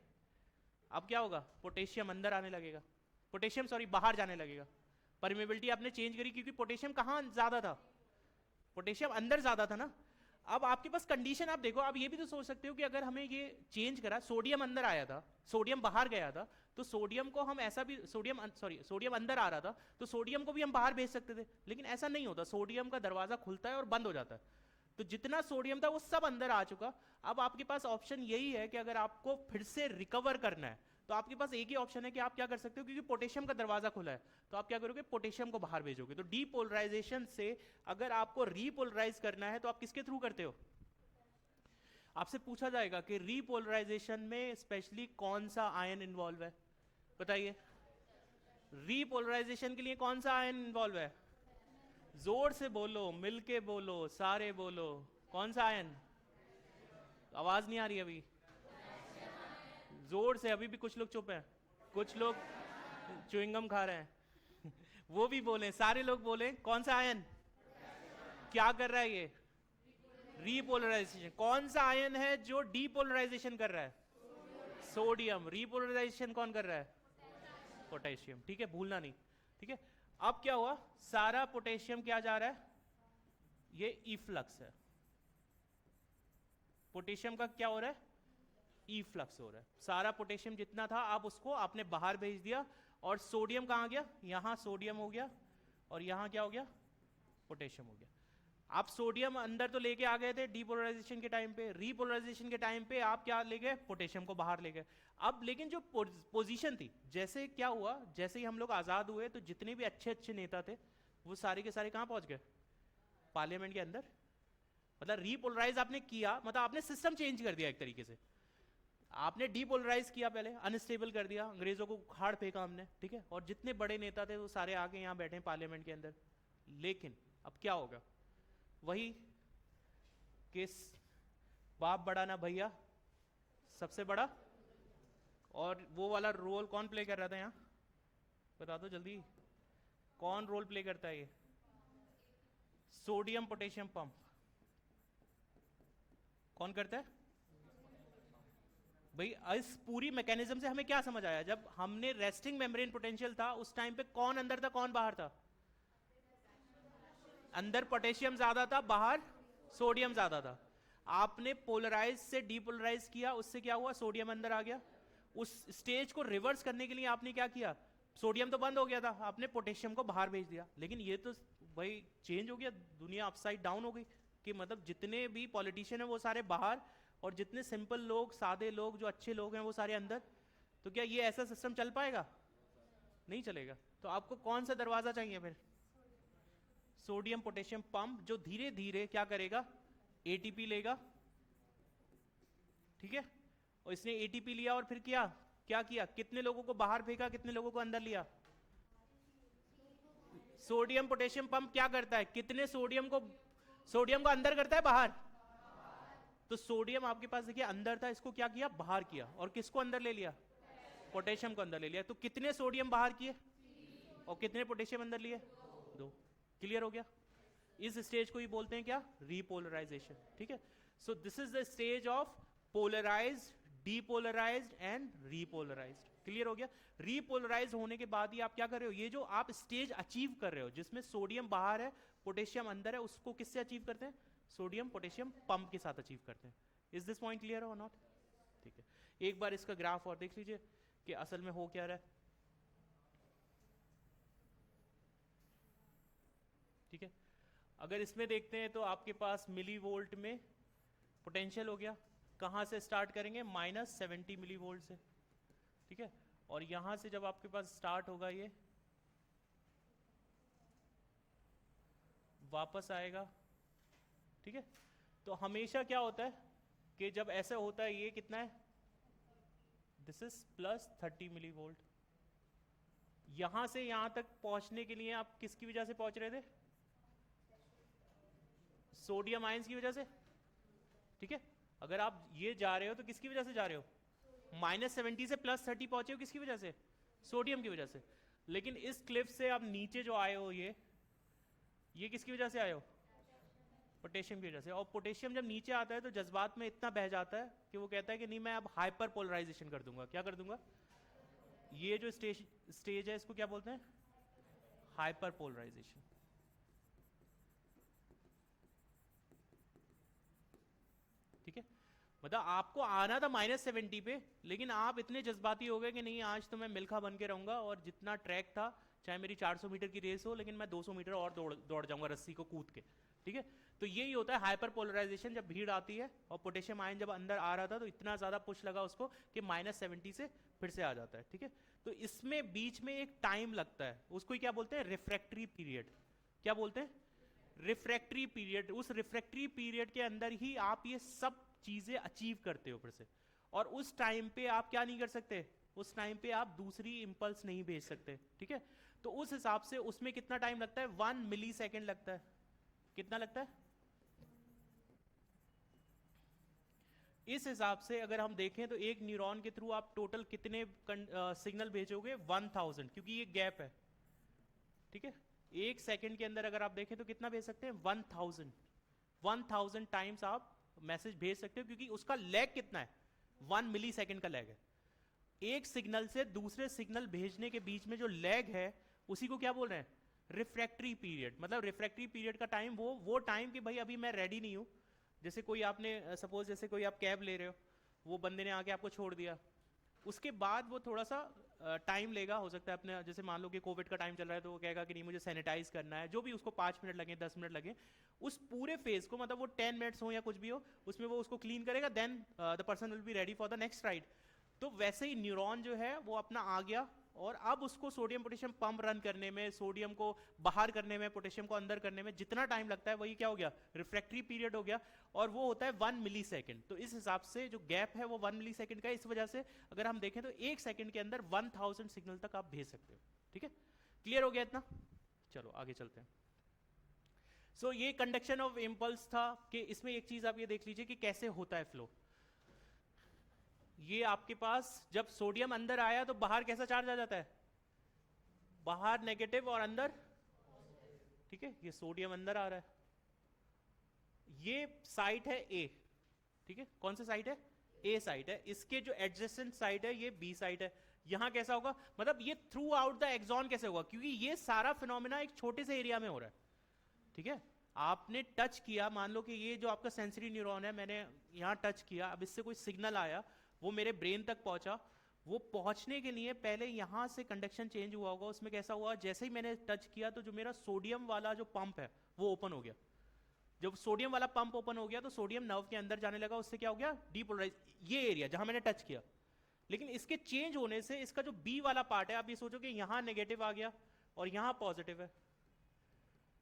अब क्या होगा, पोटेशियम अंदर आने लगेगा, पोटेशियम सॉरी बाहर जाने लगेगा। परमेबिलिटी आपने चेंज करी क्योंकि पोटेशियम कहाँ ज्यादा था, पोटेशियम अंदर ज्यादा था ना। अब आपके पास कंडीशन आप देखो, आप ये भी तो सोच सकते हो कि अगर हमें ये चेंज करा, सोडियम अंदर आया था, सोडियम बाहर गया था, तो सोडियम को हम ऐसा भी, सोडियम अंदर आ रहा था तो सोडियम को भी हम बाहर भेज सकते थे, लेकिन ऐसा नहीं होता। सोडियम का दरवाजा खुलता है और बंद हो जाता है, तो जितना सोडियम था वो सब अंदर आ चुका। अब आपके पास ऑप्शन यही है कि अगर आपको फिर से रिकवर करना है तो आपके पास एक ही ऑप्शन है कि आप क्या कर सकते हो, क्योंकि पोटेशियम का दरवाजा खुला है, तो आप क्या करोगे, पोटेशियम को बाहर भेजोगे। तो डीपोलराइजेशन से अगर आपको रीपोलराइज करना है तो आप किसके थ्रू करते हो, आपसे पूछा जाएगा कि रीपोलराइजेशन में स्पेशली कौन सा आयन इन्वॉल्व है, बताइए। रीपोलराइजेशन के लिए कौन सा आयन इन्वॉल्व है, जोर से बोलो, मिलके बोलो, सारे बोलो, कौन सा आयन, आवाज नहीं आ रही अभी, जोर से, अभी भी कुछ लोग चुप हैं, कुछ लोग च्युइंगम खा रहे हैं वो भी बोले, सारे लोग बोले, कौन सा आयन क्या कर रहा है, ये रीपोलराइजेशन। कौन सा आयन है जो डीपोलराइजेशन कर रहा है, सोडियम, रीपोलराइजेशन कौन कर रहा है? पोटेशियम, ठीक है, भूलना नहीं, ठीक है। अब क्या हुआ, सारा पोटेशियम क्या जा रहा है, ये इफ्लक्स है, पोटेशियम का क्या हो रहा है, इफ्लक्स हो रहा है। सारा पोटेशियम जितना था आप उसको आपने बाहर भेज दिया, और सोडियम कहां गया, यहां सोडियम हो गया, और यहां क्या हो गया, पोटेशियम हो गया। आप सोडियम अंदर तो लेके आ गए थे डीपोलराइजेशन के टाइम पे, रीपोलराइजेशन के टाइम पे आप क्या ले गए, पोटेशियम को बाहर ले गए। अब लेकिन जो पोजीशन थी, जैसे क्या हुआ, जैसे ही हम लोग आजाद हुए तो जितने भी अच्छे अच्छे नेता थे वो सारे के सारे कहां पहुंच गए, पार्लियामेंट के अंदर। मतलब रीपोलराइज आपने किया, मतलब आपने सिस्टम चेंज कर दिया एक तरीके से। आपने डीपोलराइज किया, पहले अनस्टेबल कर दिया, अंग्रेजों को उखाड़ फेंका हमने, ठीक है, और जितने बड़े नेता थे वो सारे आके यहाँ बैठे हैं पार्लियामेंट के अंदर। लेकिन अब क्या होगा, वही किस बाप बड़ा ना भैया सबसे बड़ा, और वो वाला रोल कौन प्ले कर रहा था यहाँ, बता दो जल्दी, कौन रोल प्ले करता है ये, सोडियम पोटेशियम पंप कौन करता है भाई। इस पूरी मैकेनिज्म से हमें क्या समझ आया, जब हमने रेस्टिंग मेम्ब्रेन पोटेंशियल था उस टाइम पे कौन अंदर था कौन बाहर था, अंदर पोटेशियम ज्यादा था, बाहर सोडियम ज्यादा था। आपने पोलराइज से डीपोलराइज किया, उससे क्या हुआ, सोडियम अंदर आ गया। उस स्टेज को रिवर्स करने के लिए आपने क्या किया, सोडियम तो बंद हो गया था, आपने पोटेशियम को बाहर भेज दिया। लेकिन ये तो भाई चेंज हो गया, दुनिया अपसाइड डाउन हो गई, कि मतलब जितने भी पॉलिटिशियन है वो सारे बाहर, और जितने सिंपल लोग, सादे लोग, जो अच्छे लोग हैं वो सारे अंदर। तो क्या ये ऐसा सिस्टम चल पाएगा, नहीं चलेगा। तो आपको कौन सा दरवाजा चाहिए फिर, सोडियम पोटेशियम पंप, जो धीरे धीरे क्या करेगा, एटीपी लेगा, ठीक है। और इसने एटीपी लिया और फिर क्या क्या किया, कितने लोगों को बाहर फेंका, कितने लोगों को अंदर लिया। सोडियम पोटेशियम पंप क्या करता है, कितने सोडियम को अंदर करता है बाहर। तो सोडियम आपके पास देखिए अंदर था, इसको क्या किया, बाहर किया, और किसको अंदर ले लिया, पोटेशियम को अंदर ले लिया। तो कितने सोडियम बाहर किए और कितने पोटेशियम अंदर लिए, 2। क्लियर हो गया। इस स्टेज को ही बोलते हैं क्या, रीपोलराइजेशन, ठीक है। So this is the stage of polarized, depolarized and repolarized. Clear हो गया। रीपोलराइज होने के बाद ही आप क्या कर रहे हो, ये जो आप स्टेज अचीव कर रहे हो जिसमें सोडियम बाहर है पोटेशियम अंदर है, उसको किससे अचीव करते हैं, सोडियम पोटेशियम पंप के साथ अचीव करते हैं। इज दिस पॉइंट क्लियर और नॉट, ठीक है। एक बार इसका ग्राफ और देख लीजिए कि असल में हो क्या रहा है, ठीक है। अगर इसमें देखते हैं तो आपके पास मिली वोल्ट में पोटेंशियल हो गया, कहां से स्टार्ट करेंगे, -70 मिली वोल्ट से, ठीक है। और यहां से जब आपके पास स्टार्ट होगा ये वापस आएगा, ठीक है। तो हमेशा क्या होता है कि जब ऐसा होता है, ये कितना है, दिस इज +30 मिली वोल्ट। यहां से यहां तक पहुंचने के लिए आप किसकी वजह से पहुंच रहे थे, सोडियम आयंस की वजह से, ठीक है। अगर आप ये जा रहे हो तो किसकी वजह से जा रहे हो, -70 से +30 पहुंचे हो, किसकी वजह से, सोडियम की वजह से। लेकिन इस क्लिफ से आप नीचे जो आए हो, ये किसकी वजह से आए हो, पोटेशियम की वजह से। और पोटेशियम जब नीचे आता है तो जज्बात में इतना बह जाता है कि वो कहता है कि नहीं मैं अब हाइपर पोलराइजेशन कर दूंगा। क्या कर दूंगा, ये जो स्टेज है इसको क्या बोलते हैं, हाइपर पोलराइजेशन, ठीक है। मतलब आपको आना था -70 पे, लेकिन आप इतने जज्बाती हो गए कि नहीं आज तो मैं मिल्खा बन के रहूंगा, और जितना ट्रैक था चाहे मेरी 400 मीटर की रेस हो, लेकिन मैं 200 मीटर और दौड़ जाऊंगा रस्सी को कूद के, ठीक है। तो यही होता है हाइपर पोलराइजेशन, जब भीड़ आती है। और पोटेशियम आयन जब अंदर आ रहा था तो इतना ज्यादा पुश लगा उसको कि -70 से फिर से आ जाता है, ठीक है। तो इसमें बीच में एक टाइम लगता है, उसको क्या बोलते हैं, रिफ्रैक्टरी पीरियड। क्या बोलते हैं, रिफ्रैक्टरी पीरियड। उस रिफ्रैक्टरी पीरियड के अंदर ही आप ये सब चीजें अचीव करते हो फिर से। और उस टाइम पे आप क्या नहीं कर सकते, उस टाइम पे आप दूसरी इंपल्स नहीं भेज सकते, ठीक है। तो उस हिसाब से उसमें कितना टाइम लगता है, 1 मिली सेकेंड लगता है। कितना लगता है, इस हिसाब से अगर हम देखें तो एक न्यूरॉन के थ्रू आप टोटल कितने सिग्नल भेजोगे, 1000, क्योंकि ये गैप है, ठीक है। एक सेकंड के अंदर अगर आप देखें तो कितना भेज सकते हैं, 1000 टाइम्स आप मैसेज भेज सकते हो, क्योंकि उसका लैग कितना है, 1 मिली सेकेंड का लैग है। एक सिग्नल से दूसरे सिग्नल भेजने के बीच में जो लैग है उसी को क्या बोल रहे हैं, रिफ्रैक्टरी पीरियड। मतलब रिफ्रैक्टरी पीरियड का टाइम वो टाइम कि भाई अभी मैं रेडी नहीं हूँ। जैसे कोई आपने सपोज जैसे कोई आप कैब ले रहे हो, वो बंदे ने आके आपको छोड़ दिया, उसके बाद वो थोड़ा सा टाइम लेगा, हो सकता है अपने जैसे मान लो कि कोविड का टाइम चल रहा है तो वो कहेगा कि नहीं मुझे सैनिटाइज करना है, जो भी उसको 5 मिनट लगे 10 मिनट लगे, उस पूरे फेज को मतलब वो 10 मिनट्स हो या कुछ भी हो उसमें वो उसको क्लीन करेगा, then the person will be ready for the next ride. तो वैसे ही न्यूरॉन जो है वो अपना आ गया और अब उसको सोडियम पोटेशियम पंप रन करने में, सोडियम को बाहर करने में, पोटेशियम को अंदर करने में जितना टाइम लगता है वही क्या हो गया, रिफ्रैक्टरी पीरियड हो गया। और वो होता है 1 मिली सेकेंड। तो इस हिसाब से जो गैप है वो 1 मिली सेकेंड का है। इस वजह से अगर हम देखें तो 1 सेकेंड के अंदर 1000 सिग्नल तक आप भेज सकते हो। ठीक है, क्लियर हो गया इतना? चलो आगे चलते हैं। सो ये कंडक्शन ऑफ इम्पल्स था कि इसमें एक चीज आप ये देख लीजिए कि कैसे होता है फ्लो। ये आपके पास जब सोडियम अंदर आया तो बाहर कैसा चार्ज आ जाता है, बाहर नेगेटिव और अंदर, ठीक है, ये सोडियम अंदर आ रहा है, ये साइट है ए, ठीक है, कौन सा साइट है, ए साइट है, इसके जो एडजेसेंट साइट है ये बी साइट है। यहां कैसा होगा, मतलब ये थ्रू आउट द एक्सॉन कैसे होगा, क्योंकि ये सारा फिनोमेना एक छोटे से एरिया में हो रहा है। ठीक है, आपने टच किया, मान लो कि ये जो आपका सेंसरी न्यूरॉन है, मैंने यहां टच किया, अब इससे कोई सिग्नल आया, वो मेरे ब्रेन तक पहुंचा, वो पहुंचने के लिए पहले यहां से कंडक्शन चेंज हुआ होगा। उसमें कैसा हुआ, जैसे ही मैंने टच किया तो जो मेरा सोडियम वाला जो पंप है वो ओपन हो गया। जब सोडियम वाला पंप ओपन हो गया तो सोडियम नर्व के अंदर जाने लगा, उससे क्या हो गया, डीपोलराइज, ये एरिया जहां मैंने टच किया। लेकिन इसके चेंज होने से इसका जो बी वाला पार्ट है, आप ये सोचो कि यहां नेगेटिव आ गया और यहां पॉजिटिव है,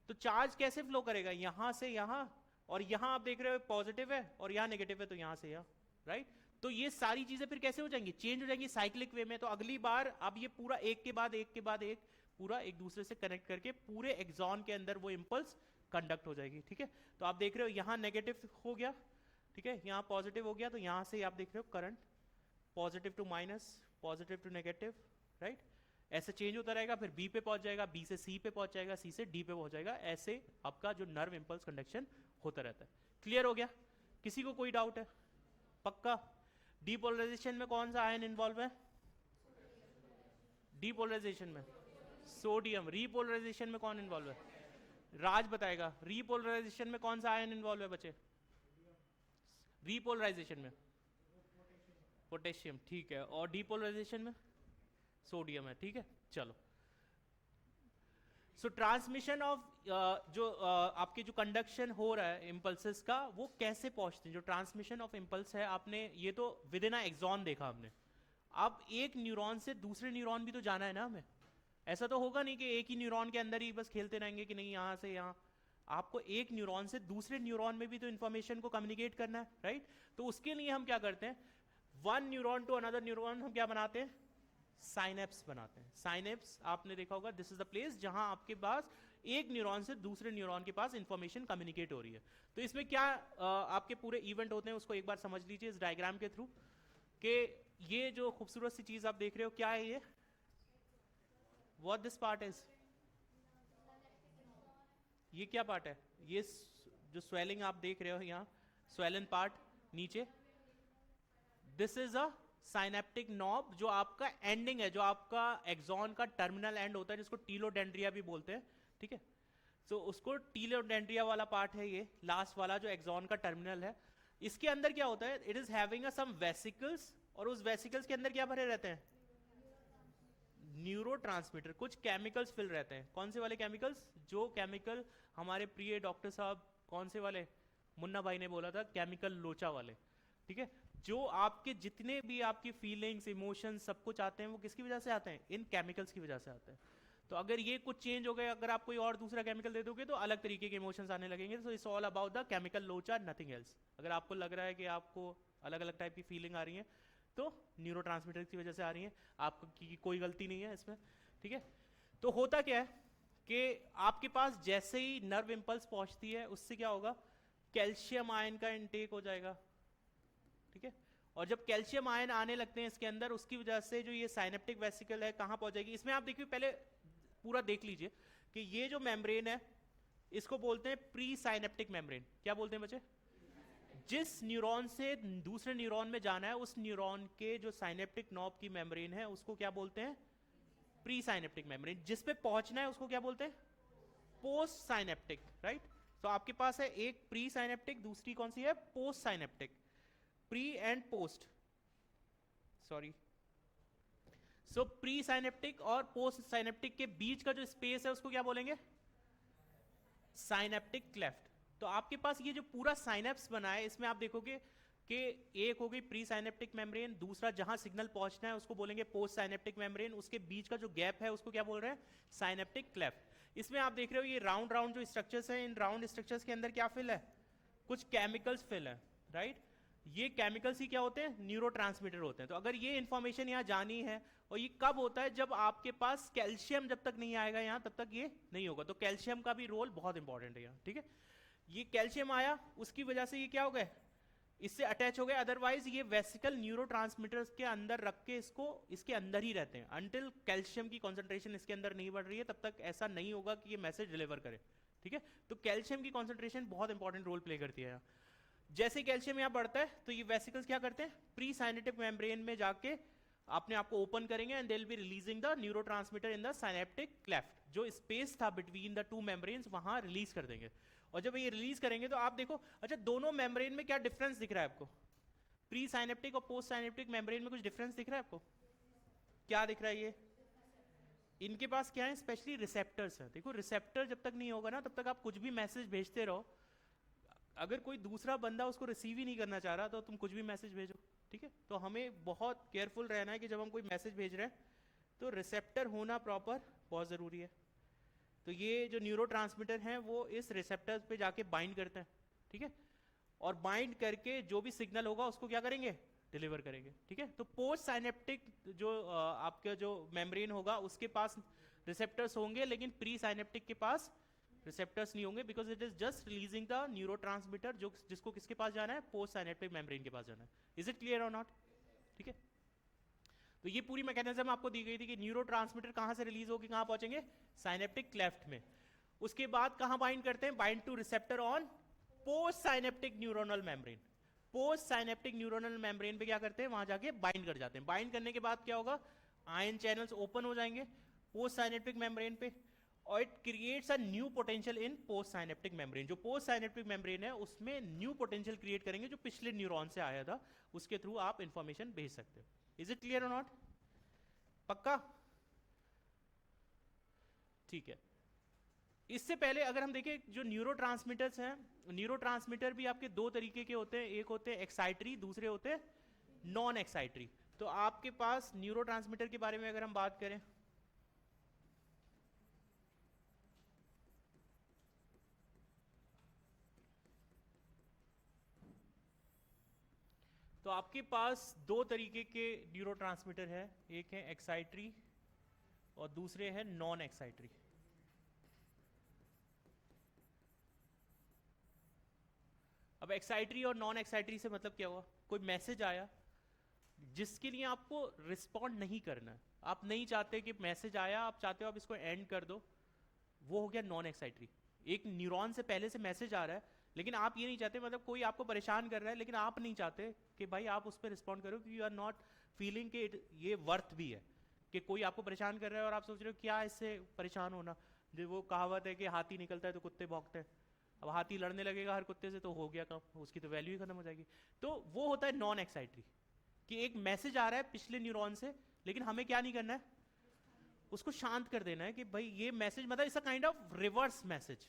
तो चार्ज कैसे फ्लो करेगा, यहां से यहां, और यहां आप देख रहे हो पॉजिटिव है और यहां नेगेटिव है, तो यहां से यहां, राइट। तो ये सारी चीजें फिर कैसे हो जाएंगी, चेंज हो जाएंगी साइक्लिक वे में। तो अगली बार अब ये पूरा एक के बाद एक के बाद एक पूरा एक दूसरे से कनेक्ट करके पूरे एक्सॉन के अंदर वो इंपल्स कंडक्ट हो जाएगी। ठीक है, तो आप देख रहे हो यहां नेगेटिव हो गया, ठीक है, यहां पॉजिटिव हो गया, तो यहां से आप देख रहे हो current positive to minus, positive to negative, right, ऐसे चेंज होता रहेगा, फिर बी पे पहुंच जाएगा, बी से सी पे पहुंच जाएगा, सी से डी पे पहुंच जाएगा, ऐसे आपका जो नर्व इंपल्स कंडक्शन होता रहता है। क्लियर हो गया, किसी को कोई डाउट है? पक्का। डीपोलराइजेशन में कौन सा आयन इन्वॉल्व है, डीपोलराइजेशन में सोडियम। रीपोलराइजेशन में कौन इन्वॉल्व है, राज बताएगा। रीपोलराइजेशन में कौन सा आयन इन्वॉल्व है बच्चे, रीपोलराइजेशन में पोटेशियम, ठीक है, और डीपोलराइजेशन में सोडियम है। ठीक है, चलो। सो ट्रांसमिशन ऑफ जो आपके जो कंडक्शन हो रहा है इम्पल्सेस का, वो कैसे पहुंचते हैं, जो ट्रांसमिशन ऑफ इम्पल्स है, आपने ये तो विद इन एक्सॉन देखा हमने। अब एक न्यूरॉन से दूसरे न्यूरॉन भी तो जाना है ना हमें, ऐसा तो होगा नहीं कि एक ही न्यूरॉन के अंदर ही बस खेलते रहेंगे कि नहीं यहाँ से यहाँ, आपको एक न्यूरॉन से दूसरे न्यूरॉन में भी तो इन्फॉर्मेशन को कम्युनिकेट करना है, राइट। तो उसके लिए हम क्या करते हैं, one neuron to another neuron हम क्या बनाते हैं, साइनेप्स बनाते हैं। साइनेप्स आपने देखा होगा, दिस इज द प्लेस जहां आपके पास एक न्यूरॉन से दूसरे न्यूरॉन के पास इंफॉर्मेशन कम्युनिकेट हो रही है। तो इसमें क्या आपके पूरे इवेंट होते हैं उसको एक बार समझ लीजिए इस डायग्राम के थ्रू, कि ये जो खूबसूरत सी चीज आप देख रहे हो क्या है ये, व्हाट दिस पार्ट इज, ये क्या पार्ट है, ये जो स्वेलिंग आप देख रहे हो यहाँ, स्वेलन पार्ट नीचे, this is a synaptic knob, जो आपका एंडिंग है, जो आपका एक्सॉन का टर्मिनल एंड होता है, जिसको टीलोडेंड्रिया भी बोलते हैं। ठीक है, तो उसको टीलोडेंड्रिया वाला पार्ट है, ये लास्ट वाला जो एक्सॉन का टर्मिनल है। इसके अंदर क्या होता है, it is having some vesicles, और उस वेसिकल्स के अंदर क्या भरे रहते हैं, न्यूरोट्रांसमीटर, कुछ केमिकल्स फिल रहते हैं। कौन से वाले केमिकल्स, जो केमिकल हमारे प्रिय डॉक्टर साहब, कौन से वाले, मुन्ना भाई ने बोला था, केमिकल लोचा वाले। ठीक है, जो आपके जितने भी आपकी फीलिंग्स, इमोशंस, सब कुछ आते हैं वो किसकी वजह से आते हैं, इन केमिकल्स की वजह से आते हैं। तो अगर ये कुछ चेंज हो गए, अगर आप कोई और दूसरा केमिकल दे दोगे तो अलग तरीके के इमोशंस आने लगेंगे। So it's all about the chemical लोचा, नथिंग एल्स। अगर आपको लग रहा है कि आपको अलग अलग टाइप की फीलिंग आ रही है तो न्यूरोट्रांसमीटर की वजह से आ रही है, आपकी कोई गलती नहीं है इसमें। ठीक है, तो होता क्या है कि आपके पास जैसे ही नर्व इंपल्स पहुंचती है उससे क्या होगा, कैल्शियम आयन का इनटेक हो जाएगा। ठीक है, और जब कैल्शियम आयन आने लगते हैं इसके अंदर, उसकी वजह से जो ये साइनेप्टिक वेसिकल है कहां पहुंच जाएगी, इसमें आप देखिए पहले पूरा देख लीजिए कि ये जो मेम्ब्रेन है इसको बोलते हैं प्री साइनेप्टिक मेम्ब्रेन। क्या बोलते हैं बच्चे, जिस न्यूरॉन से दूसरे न्यूरॉन में जाना है उस न्यूरॉन के जो साइनेप्टिक नॉब की मेम्ब्रेन है उसको क्या बोलते हैं? Pre synaptic membrane. जिस पे पहुंचना है उसको क्या बोलते हैं? Post synaptic, right? तो आपके पास है एक प्री साइनेप्टिक, दूसरी कौन सी है? Post synaptic. Pre and post, sorry. So pre synaptic और पोस्ट साइनेप्टिक के बीच का जो स्पेस है उसको क्या बोलेंगे? Synaptic cleft. तो आपके पास ये जो पूरा साइनेप्स बना है इसमें आप देखोगे कि एक हो गई प्री साइनेप्टिक मेम्ब्रेन, दूसरा जहां सिग्नल पहुंचना है उसको बोलेंगे पोस्ट साइनेप्टिक मेम्ब्रेन, उसके बीच का जो गैप है उसको क्या बोल रहे हैं? Synaptic cleft. इसमें आप देख रहे हो ये राउंड राउंड जो स्ट्रक्चर्स हैं, इन राउंड स्ट्रक्चर्स के अंदर क्या फिल है? कुछ केमिकल्स फिल है, राइट? ये केमिकल्स ही क्या होते हैं? न्यूरोट्रांसमीटर होते हैं। तो अगर ये इंफॉर्मेशन यहाँ जानी है, और ये कब होता है? जब आपके पास कैल्शियम जब तक नहीं आएगा यहाँ तब तक ये नहीं होगा। तो कैल्शियम का भी रोल बहुत इंपॉर्टेंट है यहाँ, ठीक है? ये कैल्शियम आया, उसकी वजह से ये क्या हो गए? इससे अटैच हो गए। अदरवाइज ये वेसिकल न्यूरोट्रांसमीटर्स के अंदर रख के इसको इसके अंदर ही रहते हैं। अनटिल कैल्शियम की कॉन्सेंट्रेशन इसके अंदर नहीं बढ़ रही है तब तक ऐसा नहीं होगा कि ये मैसेज डिलीवर करे, ठीक है? तो कैल्शियम की कॉन्सेंट्रेशन बहुत इंपॉर्टेंट रोल प्ले करती है यहाँ। जैसे कैल्शियम यहाँ बढ़ता है तो ये वेसिकल्स क्या करते हैं? प्री साइनेप्टिक मेम्ब्रेन में जाके अपने आप को ओपन करेंगे and they will be releasing the neurotransmitter in the synaptic cleft. जो स्पेस था बिटवीन द टू मेम्ब्रेन्स वहां रिलीज कर देंगे। और जब ये रिलीज करेंगे तो आप देखो, अच्छा दोनों मेम्ब्रेन में क्या डिफरेंस दिख रहा है आपको? प्री साइनेप्टिक और पोस्ट साइनेप्टिक मेम्ब्रेन में कुछ डिफरेंस दिख रहा है आपको? क्या दिख रहा है? ये इनके पास क्या है? स्पेशली रिसेप्टर्स है। देखो रिसेप्टर जब तक नहीं होगा ना तब तक आप कुछ भी मैसेज भेजते रहो, अगर कोई दूसरा बंदा उसको रिसीव ही नहीं करना चाह रहा तो तुम कुछ भी मैसेज भेजो, ठीक है? तो हमें बहुत केयरफुल रहना है कि जब हम कोई मैसेज भेज रहे हैं तो रिसेप्टर होना प्रॉपर बहुत ज़रूरी है। तो ये जो न्यूरोट्रांसमीटर हैं वो इस रिसेप्टर पे जाके बाइंड करते हैं, ठीक है? और बाइंड करके जो भी सिग्नल होगा उसको क्या करेंगे? डिलीवर करेंगे, ठीक है? तो पोस्ट साइनेप्टिक जो आपका जो मेम्ब्रेन होगा उसके पास रिसेप्टर्स होंगे, लेकिन प्री साइनेप्टिक के पास रिसेप्टर्स नहीं होंगे, because it is just releasing the neurotransmitter जो जिसको किसके पास जाना है? पोस्ट साइनेप्टिक मेम्ब्रेन के पास जाना है। इज इट क्लियर और नॉट? ठीक है? तो ये पूरी मैकेनिज्म आपको दी गई थी कि न्यूरोट्रांसमीटर कहां से रिलीज होगी, कहां पहुंचेंगे? साइनेप्टिक क्लेफ्ट में। उसके बाद कहां बाइंड करते हैं? Bind two receptor on post synaptic neuronal membrane. Post synaptic neuronal membrane पे क्या करते हैं? वहां जाके बाइंड कर जाते हैं। बाइंड करने के बाद क्या होगा? आयन चैनल्स ओपन हो जाएंगे पोस्ट साइनेप्टिक मेम्ब्रेन पे, और it creates a new potential in post synaptic membrane. जो पोस्ट साइनेप्टिक मेम्ब्रेन है उसमें न्यू पोटेंशियल क्रिएट करेंगे जो पिछले न्यूरॉन से आया था, उसके थ्रू आप इंफॉर्मेशन भेज सकते हो। इज इट क्लियर और नॉट? पक्का? ठीक है। इससे पहले अगर हम देखें जो न्यूरोट्रांसमीटर्स हैं, न्यूरोट्रांसमीटर भी आपके दो तरीके के होते हैं, एक होते हैं एक्साइटरी, दूसरे होते हैं नॉन एक्साइटरी। तो आपके पास न्यूरोट्रांसमीटर के बारे में अगर हम बात करें तो आपके पास दो तरीके के न्यूरोट्रांसमीटर है, एक है एक्साइटरी और दूसरे हैं नॉन एक्साइटरी। अब एक्साइटरी और नॉन एक्साइटरी से मतलब क्या हुआ? कोई मैसेज आया जिसके लिए आपको रिस्पॉन्ड नहीं करना है, आप नहीं चाहते कि मैसेज आया, आप चाहते हो आप इसको एंड कर दो, वो हो गया नॉन एक्साइटरी। एक न्यूरॉन से पहले से मैसेज आ रहा है लेकिन आप ये नहीं चाहते, मतलब कोई आपको परेशान कर रहा है लेकिन आप नहीं चाहते कि भाई आप उस पर रिस्पॉन्ड करो, क्योंकि यू आर नॉट फीलिंग कि ये वर्थ भी है कि कोई आपको परेशान कर रहा है और आप सोच रहे हो क्या इससे परेशान होना। जो वो कहावत है कि हाथी निकलता है तो कुत्ते भौंकते हैं, अब हाथी लड़ने लगेगा हर कुत्ते से तो हो गया काम, उसकी तो वैल्यू ही खत्म हो जाएगी। तो वो होता है नॉन एक्साइटरी, कि एक मैसेज आ रहा है पिछले न्यूरॉन से लेकिन हमें क्या नहीं करना है? उसको शांत कर देना है कि भाई ये मैसेज मतलब it's a kind of reverse message.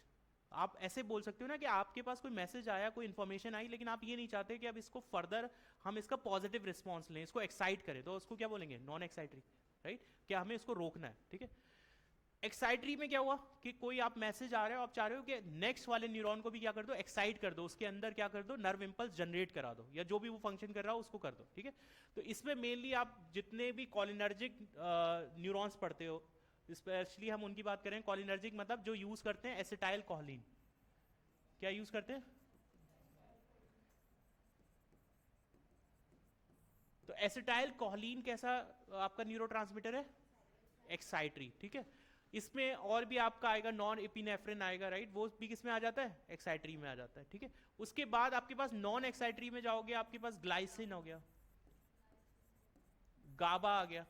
आप ऐसे बोल सकते हो ना कि आपके पास कोई मैसेज आया, कोई इंफॉर्मेशन आई, लेकिन आप ये नहीं चाहते कि अब इसको फर्दर हम इसका पॉजिटिव रिस्पॉन्स लें, इसको एक्साइट करें, तो उसको क्या बोलेंगे? Non excitatory, right? क्या हमें इसको रोकना है, ठीक है? एक्साइटरी में क्या हुआ कि कोई आप मैसेज आ रहे हो, आप चाह रहे हो कि नेक्स्ट वाले न्यूरॉन को भी क्या कर दो? एक्साइट कर दो, उसके अंदर क्या कर दो? नर्व इंपल्स जनरेट करा दो, या जो भी वो फंक्शन कर रहा हो उसको कर दो, ठीक है? तो इसमें मेनली आप जितने भी कॉलिनर्जिक न्यूरॉन्स पढ़ते हो, स्पेशली हम उनकी बात करें, कॉलिनर्जिक मतलब जो यूज करते हैं एसिटाइल कोलिन। क्या यूज करते हैं? तो एसिटाइल कोलिन कैसा आपका न्यूरोट्रांसमीटर है? एक्साइटरी, ठीक है? इसमें और भी आपका आएगा नॉन एपिनेफ्रिन आएगा, राइट, वो भी किस में आ जाता है, एक्साइटरी में आ जाता है, ठीक है। उसके बाद आपके पास नॉन एक्साइटरी में जाओगे, आपके पास ग्लाइसिन हो गया, गाबा आ गया,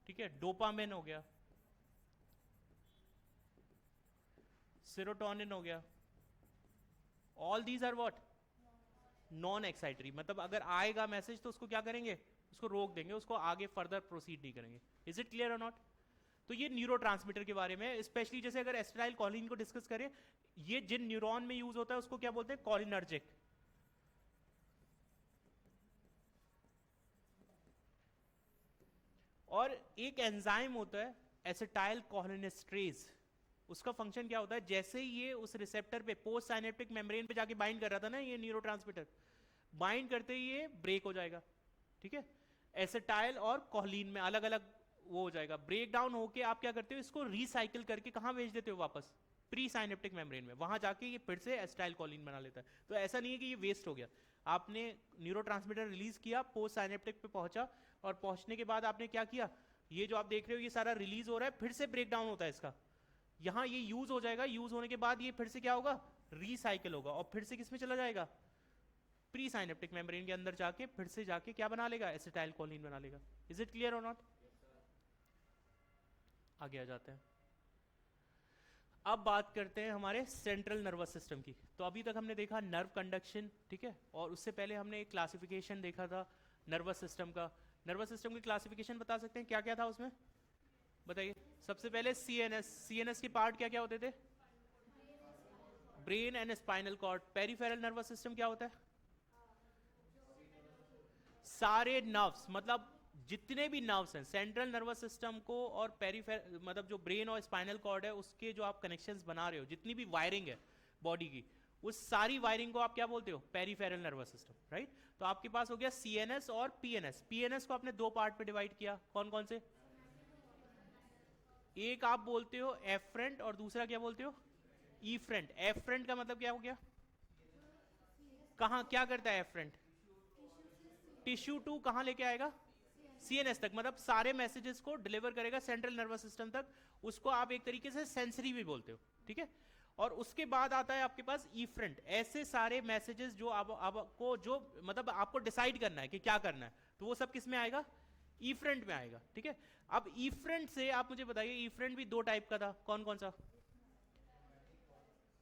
ठीक है, डोपामिन हो गया, सेरोटोनिन हो गया, all these are what, non excitatory. मतलब अगर आएगा मैसेज तो उसको क्या करेंगे, उसको रोक देंगे, उसको आगे फर्दर प्रोसीड नहीं करेंगे। इज इट क्लियर और नॉट? तो ये न्यूरोट्रांसमीटर के बारे में, स्पेशली जैसे अगर एस्ट्राइल कॉलिन को डिस्कस करें, ये जिन न्यूरॉन में यूज होता है उसको क्या बोलते हैं, कॉलिनर्जिक। और एक एंजाइम होता है एसिटाइल कोलिनेस्ट्रेज, उसका फंक्शन क्या होता है, जैसे ही ये उस रिसेप्टर पे पोस्ट साइनेप्टिक मेम्ब्रेन पे जाके बाइंड कर रहा था ना ये न्यूरोट्रांसमीटर, बाइंड करते ही ये ब्रेक हो जाएगा, ठीक है, एसिटाइल और कोलिन में अलग अलग वो हो जाएगा, ब्रेक डाउन होके आप क्या करते हो, इसको रिसाइकिल करके कहाँ भेज देते हो, वापस प्री साइनेप्टिक मेम्ब्रेन में, वहां जाके ये फिर से एसिटाइल कोलिन बना लेता है। तो ऐसा नहीं है कि ये वेस्ट हो गया, आपने न्यूरोट्रांसमीटर रिलीज किया, पोस्ट साइनेप्टिक पे पहुंचा, और पहुंचने के बाद आपने क्या किया, ये जो आप देख रहे हो ये सारा रिलीज हो रहा है, फिर से ब्रेक डाउन होता है इसका, यहां ये यूज हो जाएगा, यूज होने के बाद ये फिर से क्या होगा, रिसाइकिल होगा, और फिर से किस में चला जाएगा, प्री साइनेप्टिक मेम्ब्रेन के अंदर जाके फिर से जाके क्या बना लेगा, एसिटाइल कोलिन बना लेगा। इज इट क्लियर और नॉट? आगे आ जाते हैं, अब बात करते हैं हमारे सेंट्रल नर्वस सिस्टम की। तो अभी तक हमने देखा नर्व कंडक्शन, ठीक है, और उससे पहले हमने एक क्लासिफिकेशन देखा था नर्वस सिस्टम का। नर्वस सिस्टम की क्लासिफिकेशन बता सकते हैं क्या क्या था उसमें, बताइए। सबसे पहले सीएनएस, सीएनएस के पार्ट क्या क्या होते थे, brain and spinal cord. Peripheral nervous system क्या होता है, सारे नर्व्स, मतलब जितने भी नर्व्स हैं सेंट्रल नर्वस सिस्टम को और पेरिफेरल, मतलब जो ब्रेन और स्पाइनल कॉर्ड है उसके जो आप कनेक्शंस बना रहे हो, जितनी भी वायरिंग है बॉडी की, उस सारी वायरिंग को आप क्या बोलते हो, पेरिफेरल नर्वस सिस्टम, राइट। तो आपके पास हो गया सीएनएस और पीएनएस। पीएनएस को आपने दो पार्ट पे डिवाइड किया, कौन कौन से, एक आप बोलते हो एफरेंट और दूसरा क्या बोलते हो, ईफ्रेंट। एफरेंट का मतलब क्या हो गया, कहां क्या करता है एफरेंट, टिश्यू टू कहां लेके आएगा, सीएनएस तक, मतलब सारे मैसेजेस को डिलीवर करेगा सेंट्रल नर्वस सिस्टम तक, उसको आप एक तरीके से सेंसरी भी बोलते हो, ठीक है। और उसके बाद आता है आपके पास ईफ्रंट, ऐसे सारे मैसेजेस जो आपको जो मतलब आपको डिसाइड करना है कि क्या करना है, तो वो सब किस में आएगा, ईफ्रंट में आएगा, ठीक है। अब ईफ्रंट से आप मुझे बताइए, ईफ्रंट भी दो टाइप का था, कौन कौन सा।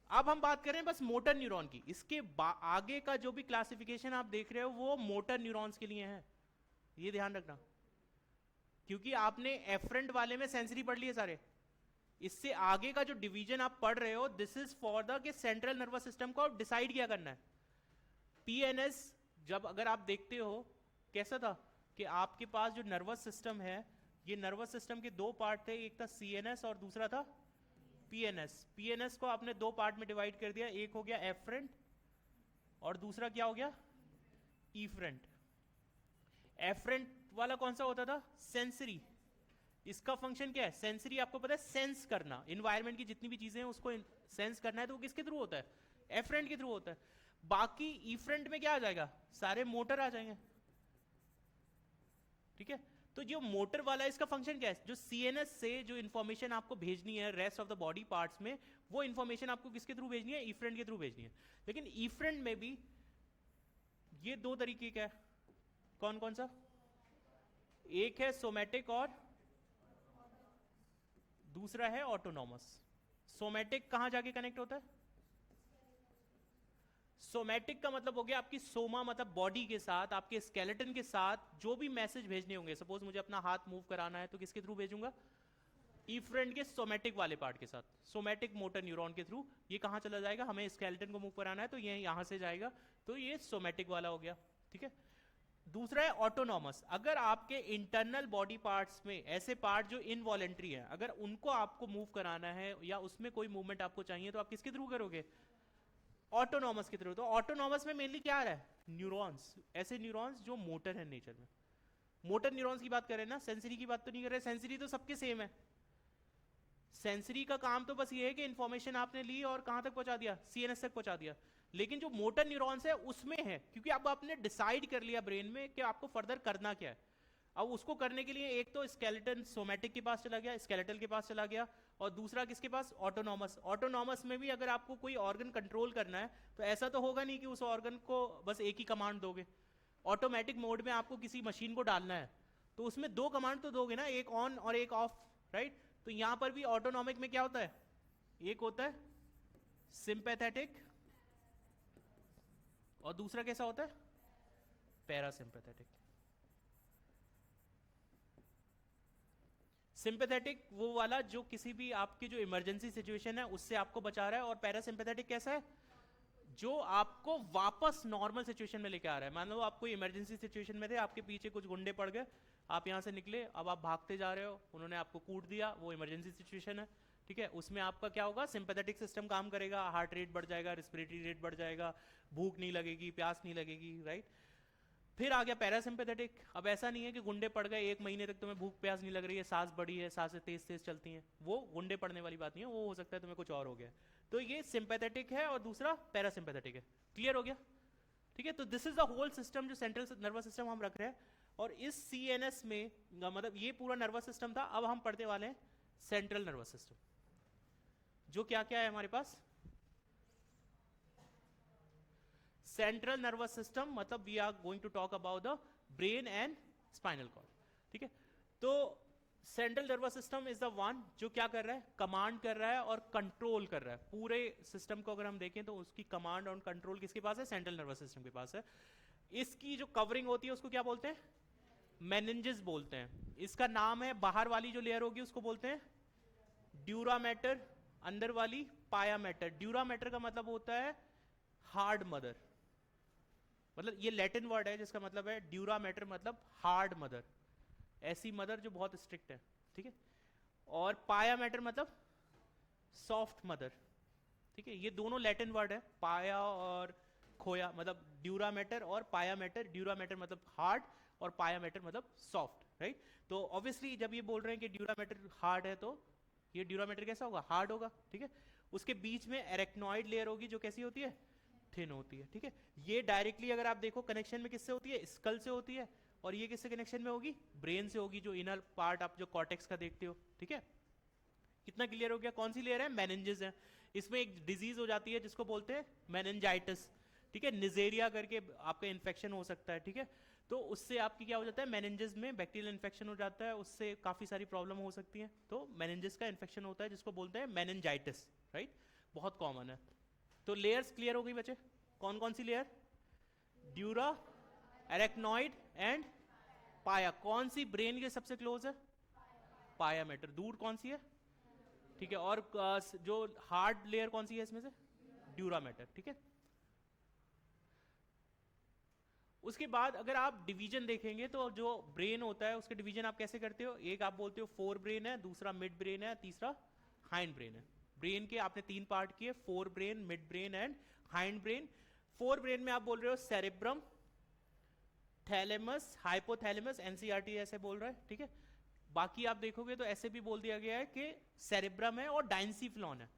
अब हम बात करें बस मोटर न्यूरॉन की, इसके आगे का जो भी क्लासिफिकेशन आप देख रहे हो वो मोटर न्यूरॉन्स के लिए है, ये ध्यान रखना, क्योंकि आपने एफरेंट वाले में सेंसरी पढ़ लिए सारे, इससे आगे का जो डिवीजन आप पढ़ रहे हो दिस इज फॉर द कि सेंट्रल नर्वस सिस्टम को डिसाइड क्या करना है। पीएनएस जब अगर आप देखते हो कैसा था कि आपके पास जो नर्वस सिस्टम है, ये नर्वस सिस्टम के दो पार्ट थे, एक था सीएनएस और दूसरा था पीएनएस। पीएनएस को आपने दो पार्ट में डिवाइड कर दिया, एक हो गया एफरेंट और दूसरा क्या हो गया, ईफ्रंट। एफरेंट वाला कौन सा होता था, सेंसरी। इसका फंक्शन क्या है, सेंसरी आपको पता है, सेंस करना, इन्वायरमेंट की जितनी भी चीजें हैं उसको सेंस करना है, तो वो किसके थ्रू होता है, एफरेंट के थ्रू होता है। बाकी ईफ्रंट में क्या आ जाएगा, सारे मोटर आ जाएंगे, ठीक है। तो जो मोटर वाला है इसका फंक्शन क्या है, जो सीएनएस से जो इंफॉर्मेशन आपको भेजनी है rest of the body parts में, वो इंफॉर्मेशन आपको किसके थ्रू भेजनी है, ईफ्रंट के थ्रू भेजनी है। लेकिन ईफ्रंट में भी ये दो तरीके का है, कौन कौन सा, एक है सोमैटिक और दूसरा है ऑटोनॉमस। सोमैटिक कहां जाके कनेक्ट होता है, सोमैटिक का मतलब हो गया आपकी सोमा, मतलब बॉडी के साथ, आपके स्केलेटन के साथ जो भी मैसेज भेजने होंगे, सपोज मुझे अपना हाथ मूव कराना है तो किसके थ्रू भेजूंगा, ईफ्रंट के सोमैटिक वाले पार्ट के साथ, सोमैटिक मोटर न्यूरॉन के थ्रू। ये कहां चला जाएगा, हमें स्केलेटन को मूव कराना है तो ये यहां से जाएगा, तो ये सोमैटिक वाला हो गया, ठीक है। दूसरा है ऑटोनॉमस, अगर आपके इंटरनल बॉडी पार्ट्स में ऐसे पार्ट जो इनवॉलेंट्री है, अगर उनको आपको मूव कराना है या उसमें कोई मूवमेंट आपको चाहिए तो आप किसके थ्रू करोगे, ऑटोनॉमस के थ्रू। तो ऑटोनॉमस में मेनली क्या आ रहा है, न्यूरॉन्स, ऐसे न्यूरॉन्स जो मोटर है नेचर में। मोटर न्यूरॉन्स की बात करें ना, सेंसरी की बात तो नहीं कर रहे, सेंसरी तो सबके सेम है। सेंसरी का काम तो बस ये है कि इंफॉर्मेशन आपने ली और कहां तक पहुंचा दिया, सीएनएस तक पहुंचा दिया। लेकिन जो मोटर न्यूरॉन्स है उसमें है, क्योंकि अब आपने डिसाइड कर लिया ब्रेन में कि आपको फर्दर करना क्या है, अब उसको करने के लिए एक तो स्केलेटन सोमैटिक के पास चला गया, स्केलेटल के पास चला गया, और दूसरा किसके पास, ऑटोनॉमस। ऑटोनॉमस में भी अगर आपको कोई ऑर्गन कंट्रोल करना है तो ऐसा तो होगा नहीं कि उस ऑर्गन को बस एक ही कमांड दोगे। ऑटोमेटिक मोड में आपको किसी मशीन को डालना है तो उसमें दो कमांड तो दोगे ना, एक ऑन और एक ऑफ, राइट। तो यहां पर भी ऑटोनॉमिक में क्या होता है, एक होता है सिंपैथेटिक और दूसरा कैसा होता है, पैरासिम्पैथेटिक। सिंपैथेटिक वो वाला जो किसी भी आपकी जो इमरजेंसी सिचुएशन है उससे आपको बचा रहा है, और पैरासिम्पैथेटिक कैसा है, जो आपको वापस नॉर्मल सिचुएशन में लेके आ रहा है। मान लो आप कोई इमरजेंसी सिचुएशन में थे, आपके पीछे कुछ गुंडे पड़ गए, आप यहां से निकले, अब आप भागते जा रहे हो, उन्होंने आपको कूट दिया, वो इमरजेंसी सिचुएशन है, ठीक है। उसमें आपका क्या होगा, सिंपैथेटिक सिस्टम काम करेगा, हार्ट रेट बढ़ जाएगा, रेस्पिरेटरी रेट बढ़ जाएगा, भूख नहीं लगेगी, प्यास नहीं लगेगी, राइट। फिर आ गया पैरासिम्पैथेटिक। अब ऐसा नहीं है कि गुंडे पड़ गए, एक महीने तक तुम्हें भूख प्यास नहीं लग रही है, सांस बढ़ी है, सांसें तेज तेज चलती हैं, वो गुंडे पड़ने वाली बात नहीं है, वो हो सकता है तुम्हें कुछ और हो गया। तो ये सिंपैथेटिक है और दूसरा पैरासिम्पैथेटिक है। क्लियर हो गया, ठीक है। तो this is the whole system जो सेंट्रल नर्वस सिस्टम हम रख रहे हैं, और इस सीएनएस में मतलब ये पूरा नर्वस सिस्टम था। अब हम पढ़ने वाले हैं सेंट्रल नर्वस सिस्टम, जो क्या क्या है हमारे पास। सेंट्रल नर्वस सिस्टम मतलब we are going to talk about the brain and spinal cord, ठीक है। तो central nervous system is the one जो क्या कर रहा है, कमांड कर रहा है और कंट्रोल कर रहा है पूरे सिस्टम को। अगर हम देखें तो उसकी कमांड और कंट्रोल किसके पास है, सेंट्रल नर्वस सिस्टम के पास है। इसकी जो कवरिंग होती है उसको क्या बोलते हैं, मेनिंजेस बोलते हैं। इसका नाम है, बाहर वाली जो लेयर होगी उसको बोलते हैं ड्यूरा मैटर, अंदर वाली पाया मैटर। ड्यूरा मैटर का मतलब होता है हार्ड मदर, मतलब ये लैटिन वर्ड है जिसका मतलब है ड्यूरा मैटर, मतलब हार्ड मदर, ऐसी मदर जो बहुत स्ट्रिक्ट है, ठीक है। और पाया मैटर मतलब सॉफ्ट मदर, ठीक है। ये दोनों लैटिन वर्ड है, पाया और खोया, मतलब ड्यूरा मैटर और पाया मैटर। ड्यूरा मैटर मतलब हार्ड और पाया मैटर मतलब सॉफ्ट, राइट। तो ऑब्वियसली जब ये बोल रहे हैं कि ड्यूरा मैटर हार्ड है तो ये ड्यूरा मैटर कैसा होगा, हार्ड होगा, ठीक है। उसके बीच में एरेक्नॉइड लेयर होगी जो कैसी होती है, थिन होती है, ठीक है। ये डायरेक्टली अगर आप देखो कनेक्शन में किससे होती है, स्कल से होती है, और ये किससे कनेक्शन में होगी, ब्रेन से होगी, जो इनर पार्ट आप जो कॉर्टेक्स का देखते हो, ठीक है। कितना क्लियर हो गया, कौन सी लेयर है, मेनिंजेस है। इसमें एक डिजीज हो जाती है जिसको बोलते हैं मेनिंजाइटिस, ठीक है। निजेरिया करके आपका इन्फेक्शन हो सकता है, ठीक है। तो उससे आपकी क्या हो जाता है, मेनिंजेस में बैक्टीरियल इन्फेक्शन हो जाता है, उससे काफी सारी प्रॉब्लम हो सकती है। तो मेनिंजेस का इन्फेक्शन होता है जिसको बोलते हैं मेनिंजाइटिस, राइट, बहुत कॉमन है। तो लेयर्स क्लियर हो गई बच्चे, कौन कौन सी लेयर, ड्यूरा, एरेक्नॉइड एंड पाया। कौन सी ब्रेन के सबसे क्लोज है, पाया मैटर। दूर कौन सी है, ठीक है। और जो हार्ड लेयर कौन सी है इसमें से, ड्यूरा मैटर, ठीक है। उसके बाद अगर आप डिवीजन देखेंगे तो जो ब्रेन होता है उसके डिवीजन आप कैसे करते हो, एक आप बोलते हो फोर ब्रेन है, दूसरा मिड ब्रेन है, तीसरा हाइंड ब्रेन है। ब्रेन के आपने तीन पार्ट किए, fore brain, mid brain and hind brain. Fore brain में आप बोल रहे हो सेरेब्रम, थैलेमस, हाइपोथैलेमस, एनसीईआरटी ऐसे बोल रहा है, ठीक है। बाकी आप देखोगे तो ऐसे भी बोल दिया गया है कि सेरेब्रम है और डाइंसीफ्लॉन है,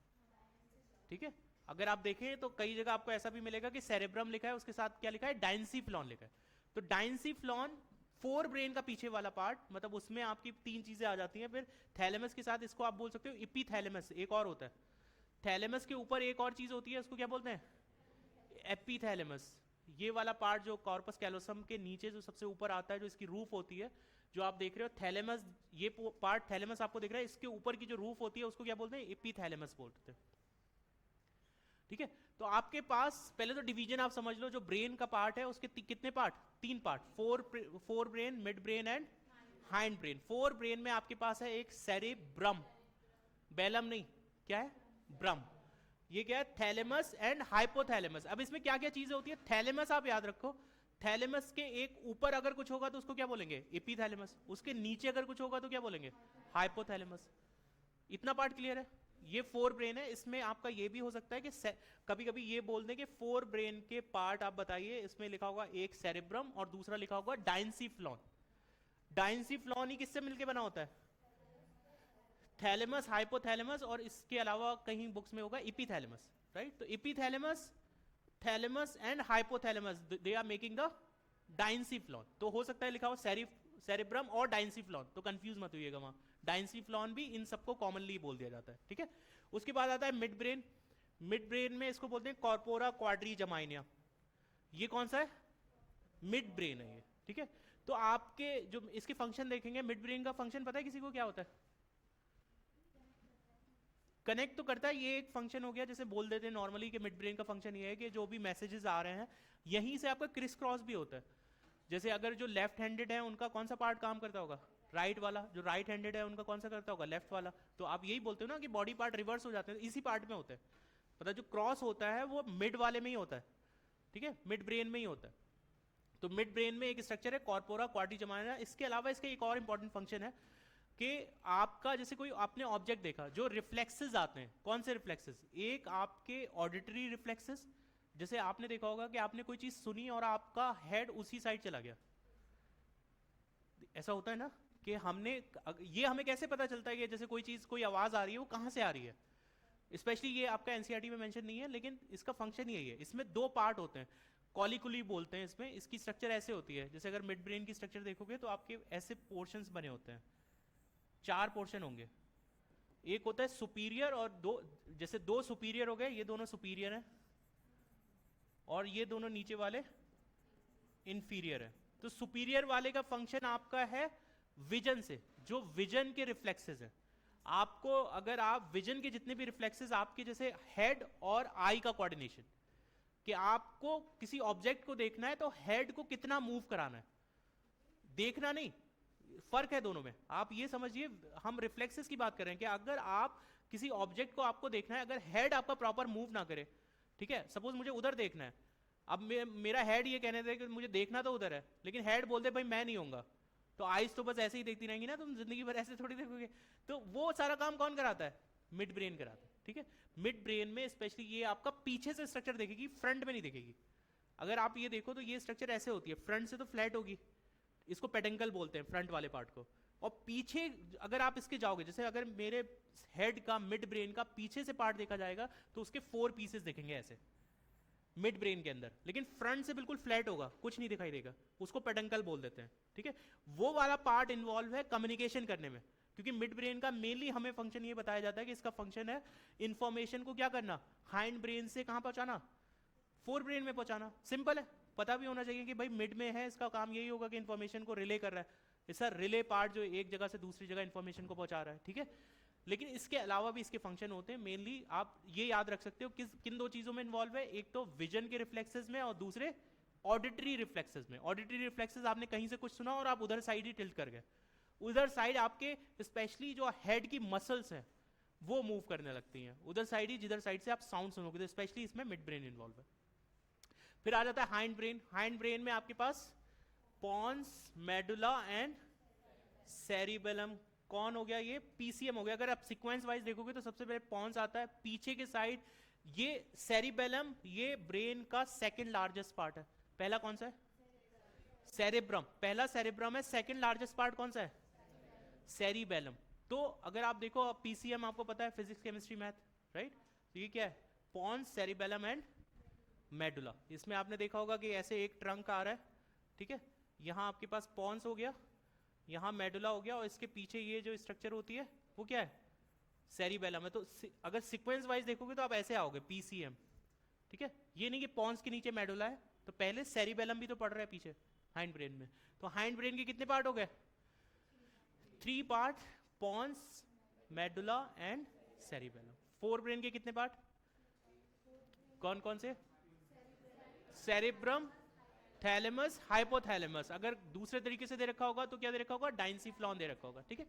ठीक है। अगर आप देखें तो कई जगह आपको ऐसा भी मिलेगा कि सेरेब्रम लिखा है, उसके साथ क्या लिखा है, डाइंसीफ्लॉन लिखा है। तो डाइंसीफ्लॉन फोर ब्रेन का पीछे वाला पार्ट, मतलब उसमें आपकी तीन चीजें आ जाती हैं। फिर थैलेमस के साथ इसको आप बोल सकते हो इपीथैलेमस, एक और होता है। थैलेमस के ऊपर एक और चीज होती है, उसको क्या बोलते हैं, एपीथैलेमस। ये वाला पार्ट जो कॉर्पस कैलोसम के नीचे जो सबसे ऊपर आता है, जो इसकी रूफ होती है, जो आप देख रहे हो थैलेमस, ये पार्ट थैलेमस आपको दिख रहा है, इसके ऊपर की जो रूफ होती है उसको क्या बोलते हैं, एपीथैलेमस बोलते हैं, ठीक है। तो आपके पास पहले तो डिवीजन आप समझ लो, जो ब्रेन का पार्ट है उसके कितने पार्ट, तीन part, fore brain, mid brain and hind brain. Fore brain में आपके पास है एक सेरेब्रम, बेलम नहीं, क्या है, ब्रम। ये क्या है, थैलेमस एंड हाइपोथैलेमस। अब इसमें क्या क्या चीजें होती है, थैलेमस आप याद रखो, थैलेमस के एक ऊपर अगर कुछ होगा तो उसको क्या बोलेंगे, एपीथैलेमस। उसके नीचे अगर कुछ होगा तो क्या बोलेंगे, हाइपोथैलेमस। इतना पार्ट क्लियर है। ये फोर ब्रेन है। इसमें आपका ये भी हो सकता है कि कभी कभी ये बोल दें कि फोर ब्रेन के पार्ट आप बताइए, इसमें लिखा होगा एक सेरेब्रम और दूसरा लिखा होगा डाइंसीफ्लॉन। डाइंसीफ्लॉन ही किससे मिलके बना होता है, थैलेमस, हाइपोथैलेमस, और इसके अलावा कहीं बुक्स में होगा एपीथैलेमस, राइट। तो epithalamus, thalamus and hypothalamus, they are making the diencephalon. तो हो सकता है लिखा हो सेरेब्रम और डाइंसिफ्लॉन, तो कंफ्यूज मत होइएगा वहां, डाइंसिफ्लॉन भी इन सबको कॉमनली बोल दिया जाता है, ठीक है। उसके बाद आता है मिड ब्रेन। मिड ब्रेन में इसको बोलते हैं कॉर्पोरा क्वाड्रीजमाइनिया, ये कौन सा है, मिड ब्रेन है ये, ठीक है। तो आपके जो इसके फंक्शन देखेंगे, मिड ब्रेन का फंक्शन पता है किसी को क्या होता है, कनेक्ट तो करता है, ये एक फंक्शन हो गया, जैसे बोल देते हैं नॉर्मली कि मिड ब्रेन का फंक्शन ये है कि जो भी मैसेजेस आ रहे हैं यहीं से आपका क्रिस क्रॉस भी होता है। जैसे अगर जो लेफ्ट हैंडेड है उनका कौन सा पार्ट काम करता होगा, राइट वाला, जो राइट हैंडेड है उनका कौन सा करता होगा, लेफ्ट वाला। तो आप यही बोलते हो ना कि बॉडी पार्ट रिवर्स हो जाते हैं, इसी पार्ट में होता है, मतलब जो क्रॉस होता है वो मिड वाले में ही होता है, ठीक है, मिड ब्रेन में ही होता है। तो मिड ब्रेन में एक स्ट्रक्चर है कॉर्पोरा क्वाड्रीजमाइनिया। इसके अलावा इसका एक और इंपॉर्टेंट फंक्शन है कि आपका जैसे कोई आपने ऑब्जेक्ट देखा, जो रिफ्लेक्सेस आते हैं, कौन से रिफ्लेक्सेस, एक आपके ऑडिटरी रिफ्लेक्सेस, जैसे आपने देखा होगा कि आपने कोई चीज सुनी और आपका हेड उसी साइड चला गया, ऐसा होता है ना कि हमने, ये हमें कैसे पता चलता है कि जैसे कोई चीज, कोई आवाज आ रही है वो कहां से आ रही है, स्पेशली ये आपका एनसीईआरटी में मेंशन नहीं है लेकिन इसका फंक्शन यही है। इसमें दो पार्ट होते हैं, कॉलिकुली बोलते हैं इसमें, इसकी स्ट्रक्चर ऐसे होती है, जैसे अगर मिड ब्रेन की स्ट्रक्चर देखोगे तो आपके ऐसे पोर्शंस बने होते हैं, 4 पोर्शन होंगे, एक होता है सुपीरियर और दो, जैसे दो सुपीरियर हो गए, ये दोनों सुपीरियर हैं और ये दोनों नीचे वाले इंफीरियर है। तो सुपीरियर वाले का फंक्शन आपका है विजन से, जो विजन के रिफ्लेक्सेस हैं, आपको अगर आप विजन के जितने भी रिफ्लेक्सेस आपके, जैसे हेड और आई का कोऑर्डिनेशन, कि आपको किसी ऑब्जेक्ट को देखना है तो हेड को कितना मूव कराना है, देखना नहीं, फर्क है दोनों में। आप ये समझिए, हम रिफ्लेक्सेस की बात कर रहे हैं कि अगर आप किसी ऑब्जेक्ट को आपको देखना है, अगर हेड आपका प्रॉपर मूव ना करे, ठीक है, सपोज मुझे उधर देखना है, अब मेरा हेड ये कहने दे कि मुझे देखना तो उधर है, लेकिन हेड बोल दे भाई मैं नहीं होऊंगा, तो आइज तो बस ऐसे ही देखती रहेंगी ना, तुम जिंदगी भर ऐसे थोड़ी देखोगे। तो वो सारा काम कौन कराता है, मिड ब्रेन कराता है, ठीक है। मिड ब्रेन में स्पेशली ये आपका पीछे से स्ट्रक्चर देखेगी, फ्रंट में नहीं देखेगी। अगर आप ये देखो तो ये स्ट्रक्चर ऐसे होती है, फ्रंट से तो फ्लैट होगी, इसको पेडेंकल बोलते हैं फ्रंट वाले पार्ट को, और पीछे अगर आप इसके जाओगे, जैसे अगर मेरे हेड का, मिड ब्रेन का पीछे से पार्ट देखा जाएगा तो उसके 4 पीसेस दिखेंगे ऐसे मिड ब्रेन के अंदर, लेकिन फ्रंट से बिल्कुल फ्लैट होगा, कुछ नहीं दिखाई देगा, उसको पेडंकल बोल देते हैं, ठीक है। वो वाला पार्ट इन्वॉल्व है कम्युनिकेशन करने में, क्योंकि मिड ब्रेन का मेनली हमें फंक्शन ये बताया जाता है कि इसका फंक्शन है इंफॉर्मेशन को क्या करना, हाइंड ब्रेन से कहां पहुंचाना, फोर ब्रेन में पहुंचाना। सिंपल है, पता भी होना चाहिए कि भाई मिड में है, इसका काम यही होगा कि इंफॉर्मेशन को रिले कर रहा है, सर रिले पार्ट जो एक जगह से दूसरी जगह इंफॉर्मेशन को पहुंचा रहा है, ठीक है। लेकिन इसके अलावा भी इसके फंक्शन होते हैं, मेनली आप ये याद रख सकते हो किन दो चीजों में इन्वॉल्व है, एक तो विजन के रिफ्लेक्सेस में और दूसरे ऑडिटरी रिफ्लेक्सेस में। ऑडिटरी रिफ्लेक्सेस आपने कहीं से कुछ सुना और आप उधर साइड ही टिल्ट कर गए, उधर साइड आपके स्पेशली जो हेड की मसल्स हैं वो मूव करने लगती हैं, उधर साइड ही जिधर साइड से आप साउंड सुनोगे, तो स्पेशली इसमें मिड ब्रेन इन्वॉल्व है। फिर आ जाता है हाइंड ब्रेन। हाइंड ब्रेन में आपके पास पॉन्स, मेडुला एंड सेरिबेलम। कौन हो गया ये, पीसीएम हो गया। अगर आप सीक्वेंस वाइज देखोगे तो सबसे पहले पॉन्स आता है, पीछे के साइड ये सेरिबेलम, ये ब्रेन का सेकंड लार्जेस्ट पार्ट है। पहला कौन सा है, सेरेब्रम, पहला सेरेब्रम है। सेकंड लार्जेस्ट पार्ट कौन सा है, सेरिबेलम। तो अगर आप देखो पीसीएम आपको पता है, फिजिक्स केमिस्ट्री मैथ, राइट। तो ये क्या है, पॉन्स, सेरिबेलम एंड मेडुला। इसमें आपने देखा होगा कि ऐसे एक ट्रंक आ रहा है, ठीक है, यहां आपके पास पॉन्स हो गया, यहां मेडुला हो गया, और इसके पीछे ये जो स्ट्रक्चर होती है वो क्या है, सेरिबेलम है। तो अगर सीक्वेंस वाइज देखोगे तो आप ऐसे आओगे, पीसीएम, ठीक है। ये नहीं कि पॉन्स के नीचे मेडुला है, तो पहले सेरिबेलम भी तो पड़ रहा है पीछे हाइंड ब्रेन में। तो हाइंड ब्रेन के कितने पार्ट हो गए, 3 part, pons, medulla and cerebellum. 4 brain के कितने पार्ट, कौन कौन से, सेरेब्रम, थैलेमस, हाइपोथैलेमस। अगर दूसरे तरीके से दे रखा होगा तो क्या दे रखा होगा, डाइंसिफ्लॉन दे रखा होगा, ठीक है।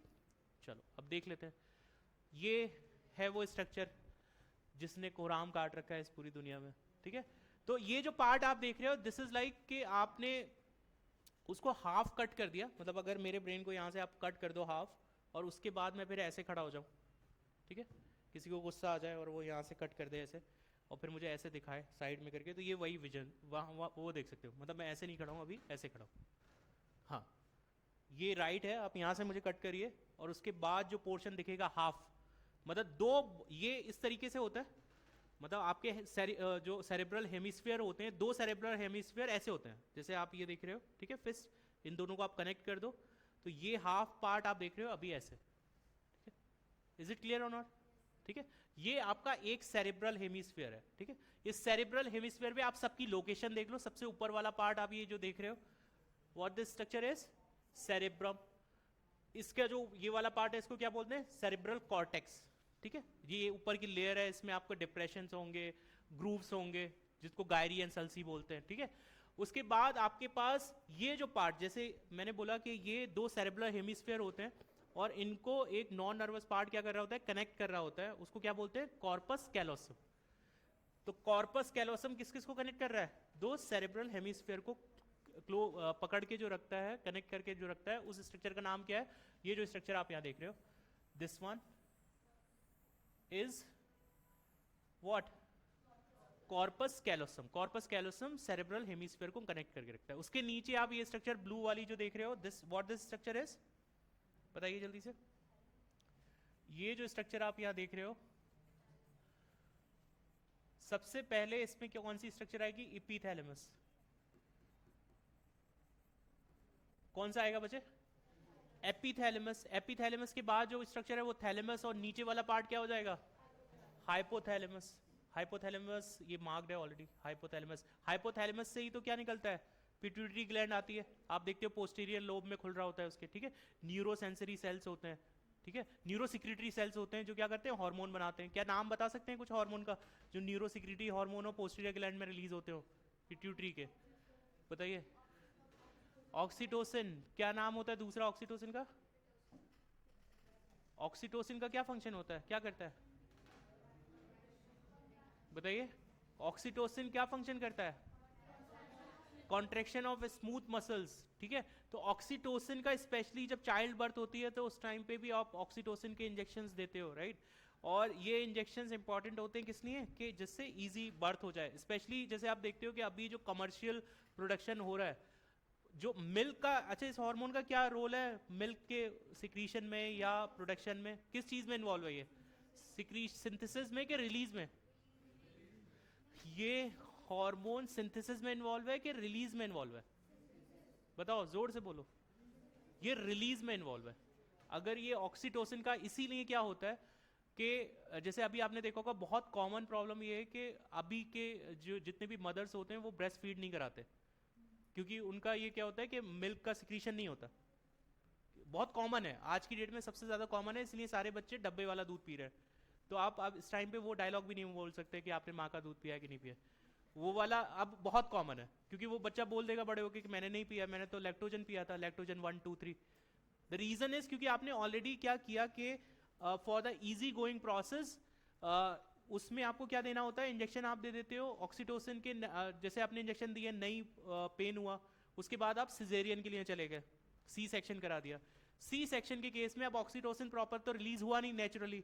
चलो अब देख लेते हैं, ये है वो स्ट्रक्चर जिसने कोराम काट रखा है इस पूरी दुनिया में, ठीक है। तो ये जो पार्ट आप देख रहे हो, दिस इज लाइक कि आपने उसको हाफ कट कर दिया, मतलब अगर मेरे ब्रेन को यहाँ से आप कट कर दो हाफ, और उसके बाद मैं फिर ऐसे खड़ा हो जाऊँ, ठीक है, किसी को गुस्सा आ जाए और वो यहाँ से कट कर दे ऐसे, और फिर मुझे ऐसे दिखाए साइड में करके, तो ये वही विजन वहाँ वो देख सकते हो। मतलब मैं ऐसे नहीं खड़ा हूँ अभी, ऐसे खड़ा हूँ, हाँ ये राइट है, आप यहाँ से मुझे कट करिए, और उसके बाद जो पोर्शन दिखेगा हाफ, मतलब दो, ये इस तरीके से होता है, मतलब आपके जो सेरेब्रल हेमिस्फीयर होते हैं, 2 सेरेब्रल हेमिस्फीयर ऐसे होते हैं, जैसे आप ये देख रहे हो, ठीक है, फिस्ट, इन दोनों को आप कनेक्ट कर दो, तो ये हाफ पार्ट आप देख रहे हो अभी ऐसे, ठीक है, इज इट क्लियर और नॉट? ठीक है, ये आपका एक सेरेब्रल हेमिस्फीयर है, ठीक है। इस सेरेब्रल हेमिस्फीयर में आप सबकी लोकेशन देख लो, सबसे ऊपर वाला पार्ट आप ये जो देख रहे हो, what this structure is cerebrum. इसका जो ये वाला पार्ट है इसको क्या बोलते हैं? सेरेब्रल कॉर्टेक्स, ठीक है। ये ऊपर की लेयर है, इसमें आपको डिप्रेशन होंगे, ग्रूव्स होंगे, जिसको गायरी एंड सल्सी बोलते हैं, ठीक है। उसके बाद आपके पास ये जो पार्ट, जैसे मैंने बोला कि ये दो सेरेब्रल हेमिस्फीयर होते हैं और इनको एक नॉन नर्वस पार्ट क्या कर रहा होता है? कनेक्ट कर रहा होता है। उसको क्या बोलते हैं? Corpus callosum. तो कॉर्पस कैलोसम किस किस को कनेक्ट कर रहा है? दो सेरेब्रल हेमिस्फीयर को पकड़ के जो रखता है, कनेक्ट करके जो रखता है, उस स्ट्रक्चर का नाम क्या है? ये जो स्ट्रक्चर आप यहां देख रहे हो, this one is what? Corpus callosum. Corpus callosum cerebral hemisphere को कनेक्ट करके रखता है। उसके नीचे आप ये स्ट्रक्चर ब्लू वाली जो देख रहे हो, this what this structure is? बताइए जल्दी से। ये जो स्ट्रक्चर आप यहां देख रहे हो, सबसे पहले इसमें कौन सी स्ट्रक्चर आएगी? एपिथैलेमस। कौन सा आएगा बच्चे? एपिथैलेमस। एपिथैलेमस के बाद जो स्ट्रक्चर है वो थैलेमस, और नीचे वाला पार्ट क्या हो जाएगा? हाइपोथैलेमस। हाइपोथैलेमस ये मार्क्ड है ऑलरेडी, हाइपोथैलेमस। हाइपोथैलेमस से ही तो क्या निकलता है? पिट्यूटरी ग्लैंड आती है, आप देखते हो पोस्टीरियर लोब में खुल रहा होता है उसके, ठीक है। न्यूरोसेंसरी सेल्स होते हैं, ठीक है। न्यूरोसिक्रिटरी सेल्स होते हैं जो क्या करते हैं? हार्मोन बनाते हैं। क्या नाम बता सकते हैं कुछ हार्मोन का जो न्यूरोसिक्रिटरी हार्मोन हो, पोस्टीरियर ग्लैंड में रिलीज होते हो पिट्यूटरी के? बताइए। ऑक्सीटोसिन। क्या नाम होता है दूसरा ऑक्सीटोसिन का? ऑक्सीटोसिन का क्या फंक्शन होता है, क्या करता है? बताइए। ऑक्सीटोसिन क्या फंक्शन करता है? कॉन्ट्रेक्शन ऑफ स्मूथ मसल्स, ठीक है। तो ऑक्सीटोसिन का स्पेशली जब चाइल्ड बर्थ होती है तो उस टाइम पे भी आप ऑक्सीटोसिन के इंजेक्शंस देते हो, राइट। और ये इंजेक्शंस इंपॉर्टेंट होते हैं किस लिए? कि जिससे इजी बर्थ हो जाए। स्पेशली जैसे आप देखते हो कि अभी जो कमर्शियल प्रोडक्शन हो रहा है, जो मिल्क का, अच्छा इस हार्मोन का क्या रोल है मिल्क के सिक्रीशन में या प्रोडक्शन में? किस चीज में इन्वॉल्व है ये? सिंथेसिस में कि रिलीज में? ये हार्मोन सिंथेसिस में इन्वॉल्व है कि रिलीज में इन्वॉल्व है? बताओ, जोर से बोलो। ये रिलीज में इन्वॉल्व है। अगर ये ऑक्सीटोसिन का, इसीलिए क्या होता है कि जैसे अभी आपने देखा होगा, बहुत कॉमन प्रॉब्लम ये है कि अभी के जो जितने भी मदर्स होते हैं वो ब्रेस्ट फीड नहीं कराते, क्योंकि उनका ये क्या होता है कि मिल्क का सिक्रीशन नहीं होता। बहुत कॉमन है, आज की डेट में सबसे ज्यादा कॉमन है, इसलिए सारे बच्चे डब्बे वाला दूध पी रहे हैं। तो आप इस टाइम पे वो डायलॉग भी नहीं बोल सकते कि आपने माँ का दूध पिया है कि नहीं पिया। वो वाला अब बहुत कॉमन है, क्योंकि वो बच्चा बोल देगा बड़े होके कि मैंने नहीं पिया, मैंने तो लैक्टोजन पिया था, लैक्टोजन 1 2 3। द रीजन इज क्योंकि आपने ऑलरेडी क्या किया कि for the easy going process उसमें आपको क्या देना होता है? इंजेक्शन आप दे देते हो ऑक्सीटोसिन के। जैसे आपने इंजेक्शन दिए, नहीं पेन हुआ, उसके बाद आप सिजेरियन के लिए चले गए, सी सेक्शन करा दिया। सी सेक्शन के केस में अब ऑक्सीटोसिन प्रॉपर तो रिलीज हुआ नहीं नेचुरली।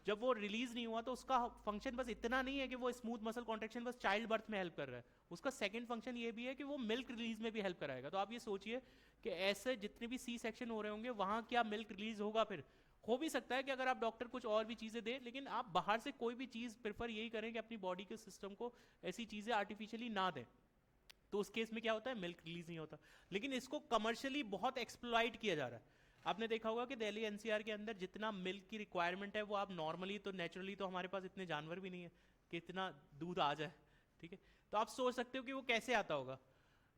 जब वो रिलीज नहीं हुआ तो उसका फंक्शन बस इतना नहीं है कि वो स्मूथ मसल कॉन्ट्रेक्शन बस चाइल्ड बर्थ में हेल्प कर रहा है, उसका सेकंड फंक्शन ये भी है कि वो मिल्क रिलीज में भी हेल्प कराएगा। तो आप ये सोचिए कि ऐसे जितने भी सी सेक्शन हो रहे होंगे वहां क्या मिल्क रिलीज होगा? फिर हो भी सकता है कि अगर आप डॉक्टर कुछ और भी चीजें दे, लेकिन आप बाहर से कोई भी चीज प्रेफर यही करें कि अपनी बॉडी के सिस्टम को ऐसी चीजें आर्टिफिशियली ना दें। तो उस केस में क्या होता है? मिल्क रिलीज नहीं होता। लेकिन इसको कमर्शियली बहुत एक्सप्लॉइट किया जा रहा है। आपने देखा होगा कि दिल्ली एनसीआर के अंदर जितना मिल्क की रिक्वायरमेंट है वो आप नॉर्मली तो नेचुरली तो हमारे पास इतने जानवर भी नहीं है कि इतना दूध आ जाए, ठीक है। तो आप सोच सकते हो कि वो कैसे आता होगा।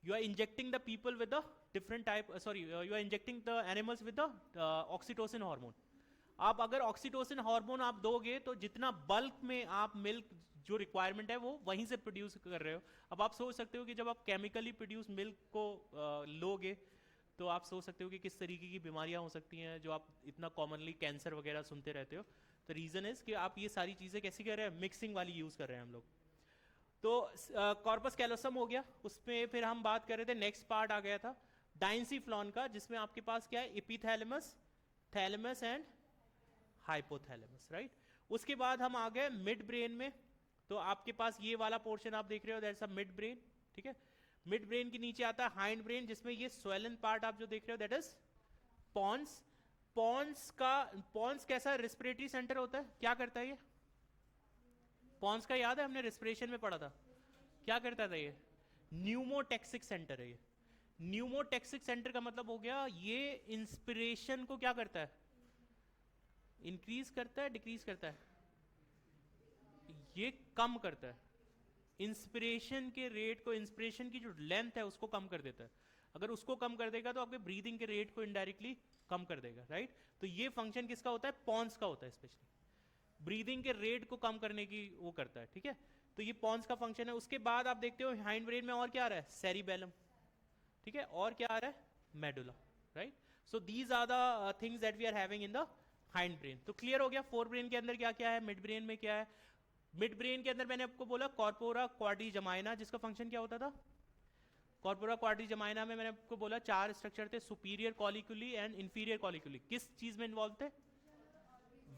You are injecting the people with the different type, sorry you are injecting the animals with the oxytocin hormone. आप अगर ऑक्सीटोसिन हार्मोन आप दोगे तो जितना बल्क में आप मिल्क जो रिक्वायरमेंट है वो वहीं से प्रोड्यूस कर रहे हो। अब आप सोच सकते हो कि जब आप केमिकली प्रोड्यूस मिल्क को लोगे तो आप सोच सकते हो कि किस तरीके की बीमारियां हो सकती हैं जो आप इतना कॉमनली कैंसर वगैरह सुनते रहते हो। तो रीजन इज कि आप ये सारी चीजें कैसी कर रहे हैं? मिक्सिंग वाली यूज कर रहे हैं हम लोग। तो कॉर्पस कैलोसम हो गया, उसमें फिर हम बात कर रहे थे, नेक्स्ट पार्ट आ गया था डाइंसिफ्लॉन का, जिसमें आपके पास क्या है? Epithalamus, thalamus and hypothalamus, right. उसके बाद हम आ गए मिड ब्रेन में। तो आपके पास ये वाला पोर्शन आप देख रहे हो, दैट्स अ मिड ब्रेन, ठीक है। मिड ब्रेन के नीचे आता है हाइंड ब्रेन, जिसमें ये स्वेलन पार्ट आप जो देख रहे हो दैट इज पॉन्स। पॉन्स कैसा रेस्पिरेटरी सेंटर होता है? क्या करता है ये? पॉन्स का याद है, हमने रेस्पिरेशन में पढ़ा था, क्या करता था ये? न्यूमोटेक्सिक सेंटर है ये। न्यूमोटेक्सिक सेंटर का मतलब हो गया ये इंस्पिरेशन को क्या करता है, इंक्रीज करता है, डिक्रीज करता है, ये कम करता है। इंस्पिरेशन के रेट को, इंस्पिरेशन की जो लेंथ है उसको कम कर देता है। अगर उसको कम कर देगा तो आपके ब्रीदिंग के रेट को इनडायरेक्टली कम कर देगा, राइट। तो ये फंक्शन किसका होता है, पॉन्स का होता है, स्पेशली ब्रीदिंग के रेट को कम करने की वो करता है, ठीक है। तो ये पॉन्स का फंक्शन है। उसके बाद आप देखते हो हाइंड ब्रेन में और क्या आ रहा है, सेरिबेलम, ठीक है, और क्या आ रहा है, medulla, right. So these are the things that we are having in the hind brain. तो क्लियर हो गया फोर ब्रेन के अंदर क्या क्या है, मिड ब्रेन में क्या है। मिड ब्रेन के अंदर मैंने आपको बोला कॉर्पोरा क्वाड्रिजमाइना, जिसका फंक्शन क्या होता था, कॉर्पोरा क्वाड्रिजमाइना में मैंने आपको बोला चार स्ट्रक्चर थे, सुपीरियर कॉलिक्यूली एंड इंफीरियर कॉलिक्यूली। किस चीज में इन्वॉल्व थे,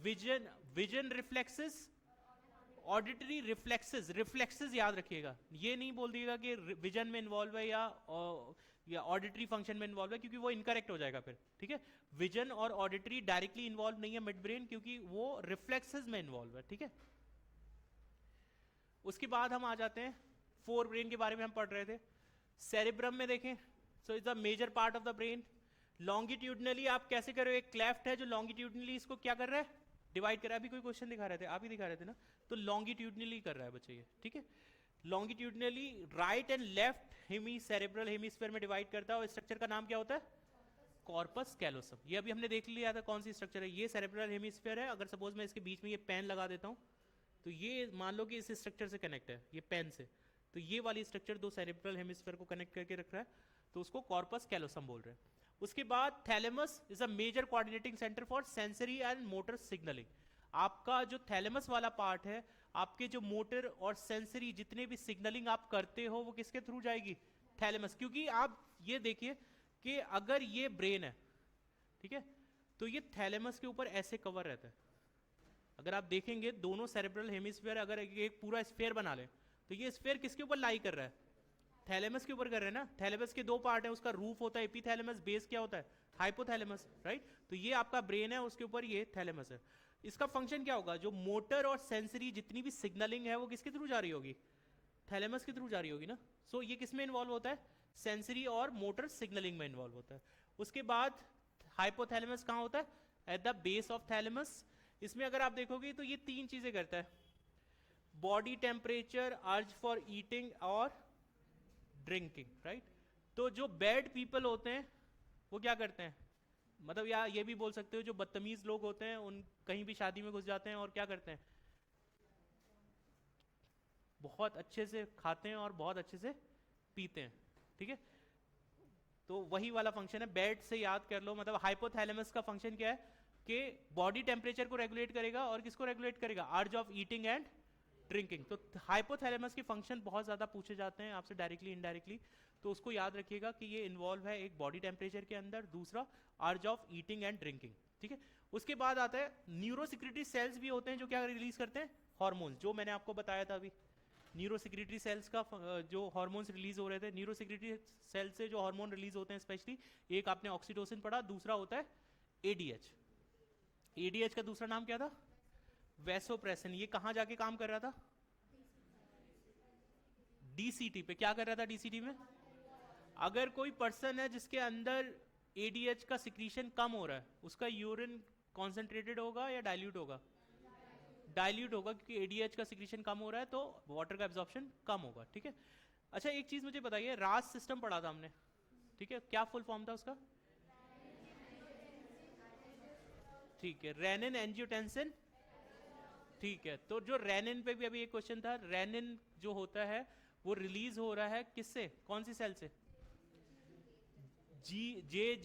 vision, vision reflexes, auditory reflexes, reflexes याद रखिएगा, ये नहीं बोल दिएगा कि विजन में इन्वॉल्व है या ऑडिटरी फंक्शन में इन्वॉल्व है, क्योंकि वो इनकरेक्ट हो जाएगा फिर, ठीक है। विजन और ऑडिटरी डायरेक्टली इन्वॉल्व नहीं है मिड ब्रेन, क्योंकि वो रिफ्लेक्सेस में इन्वॉल्व है, ठीक है। उसके बाद हम आ जाते हैं फोर ब्रेन के बारे में हम पढ़ रहे थे। सेरिब्रम में देखें, so is the major part of the brain. Longitudinally आप कैसे कर रहे हो, एक क्लेफ्ट है जो लॉन्गिट्यूडनली इसको क्या कर रहा है, डिवाइड कर रहा है। अभी कोई क्वेश्चन दिखा रहे थे, आप ही दिखा रहे थे ना, तो लॉन्गिट्यूडनली कर रहा है बच्चे ये, ठीक है। Longitudinally right and left hemi cerebral hemisphere में डिवाइड करता है, और स्ट्रक्चर का नाम क्या होता है, कॉर्पस कैलोसम। ये अभी हमने देख लिया था कौन सी स्ट्रक्चर है, ये सेरेब्रल हेमिस्फीयर है। अगर सपोज मैं इसके बीच में ये पेन लगा देता हूँ, तो ये मान लो कि इस स्ट्रक्चर से कनेक्ट है, ये पेन से, तो ये वाली स्ट्रक्चर दो सेरेब्रल हेमिस्फीयर को कनेक्ट करके रख रहा है, तो उसको कॉर्पस कैलोसम बोल रहे हैं। उसके बाद thalamus is a major coordinating centre for sensory and motor signalling. आपका जो थैलेमस वाला पार्ट है, आपके जो मोटर और सेंसरी जितने भी सिग्नलिंग आप करते हो वो किसके थ्रू जाएगी, थैलेमस। क्योंकि आप ये देखिए कि अगर ये ब्रेन है, ठीक है, तो ये थैलेमस के ऊपर ऐसे कवर रहता है। अगर आप देखेंगे दोनों सेरेब्रल हेमिस्फीयर अगर एक पूरा स्फीयर बना ले, तो ये स्फीयर किसके ऊपर लाई कर रहा है, थैलेमस के ऊपर कर रहे हैं ना। थैलेमस के दो पार्ट है, उसका रूफ होता है एपिथैलेमस, बेस क्या होता है, हाइपोथैलेमस, राइट। तो ये आपका ब्रेन है, उसके ऊपर ये थैलेमस है। इसका फंक्शन क्या होगा, जो मोटर और सेंसरी जितनी भी सिग्नलिंग है वो किसके थ्रू जा रही होगी, थैलेमस के थ्रू जा रही होगी ना। सो ये किस में इन्वॉल्व होता है, सेंसरी और मोटर सिग्नलिंग में इन्वॉल्व होता है। उसके बाद हाइपोथैलेमस कहाँ होता है, at the base of thalamus. इसमें अगर आप देखोगे तो ये तीन चीजें करता है, body temperature, urge for eating और ड्रिंकिंग, राइट। तो जो बैड पीपल होते हैं वो क्या करते हैं, मतलब या ये भी बोल सकते हो जो बदतमीज लोग होते हैं, उन कहीं भी शादी में घुस जाते हैं और क्या करते हैं, बहुत अच्छे से खाते हैं और बहुत अच्छे से पीते हैं, ठीक है। तो वही वाला फंक्शन है, बैड से याद कर लो। मतलब हाइपोथैलेमस का फंक्शन क्या है कि बॉडी टेम्परेचर को रेगुलेट करेगा और किसको रेगुलेट करेगा, अर्ज ऑफ ईटिंग एंड ड्रिंकिंग। तो हाइपोथैलेमस के फंक्शन बहुत ज्यादा पूछे जाते हैं आपसे डायरेक्टली इनडायरेक्टली, तो उसको याद रखिएगा कि ये इन्वॉल्व है एक बॉडी टेम्परेचर के अंदर, दूसरा अर्ज ऑफ ईटिंग एंड ड्रिंकिंग, ठीक है। उसके बाद आता है न्यूरोसिक्रेटरी सेल्स भी होते हैं जो क्या रिलीज करते हैं, हार्मोन, जो मैंने आपको बताया था अभी। न्यूरोसिक्रेटरी सेल्स का जो हार्मोन्स रिलीज हो रहे थे, न्यूरोसिक्रेटरी सेल से जो हार्मोन रिलीज होते हैं स्पेशली, एक आपने ऑक्सीटोसिन पढ़ा, दूसरा होता है एडीएच। एडीएच का दूसरा नाम क्या था, वैसोप्रेसिन। ये कहां जाके काम कर रहा था, डीसीटी पे। क्या कर रहा था डीसीटी में, अगर कोई पर्सन है जिसके अंदर एडीएच का सिक्रीशन कम हो रहा है, उसका यूरिन कॉन्सेंट्रेटेड होगा या डाइल्यूट होगा, डाइल्यूट होगा, क्योंकि एडीएच का सिक्रीशन कम हो रहा है तो वाटर का एब्जॉर्प्शन कम होगा, ठीक है। अच्छा एक चीज मुझे बताइए, रास सिस्टम पढ़ा था हमने, ठीक है, क्या फुल फॉर्म था उसका, ठीक है, रेनिन एंजियोटेंसिन, ठीक है। तो जो रेनिन पे भी अभी एक क्वेश्चन था, रेनिन जो होता है वो रिलीज हो रहा है किससे, कौन सी सेल से, जे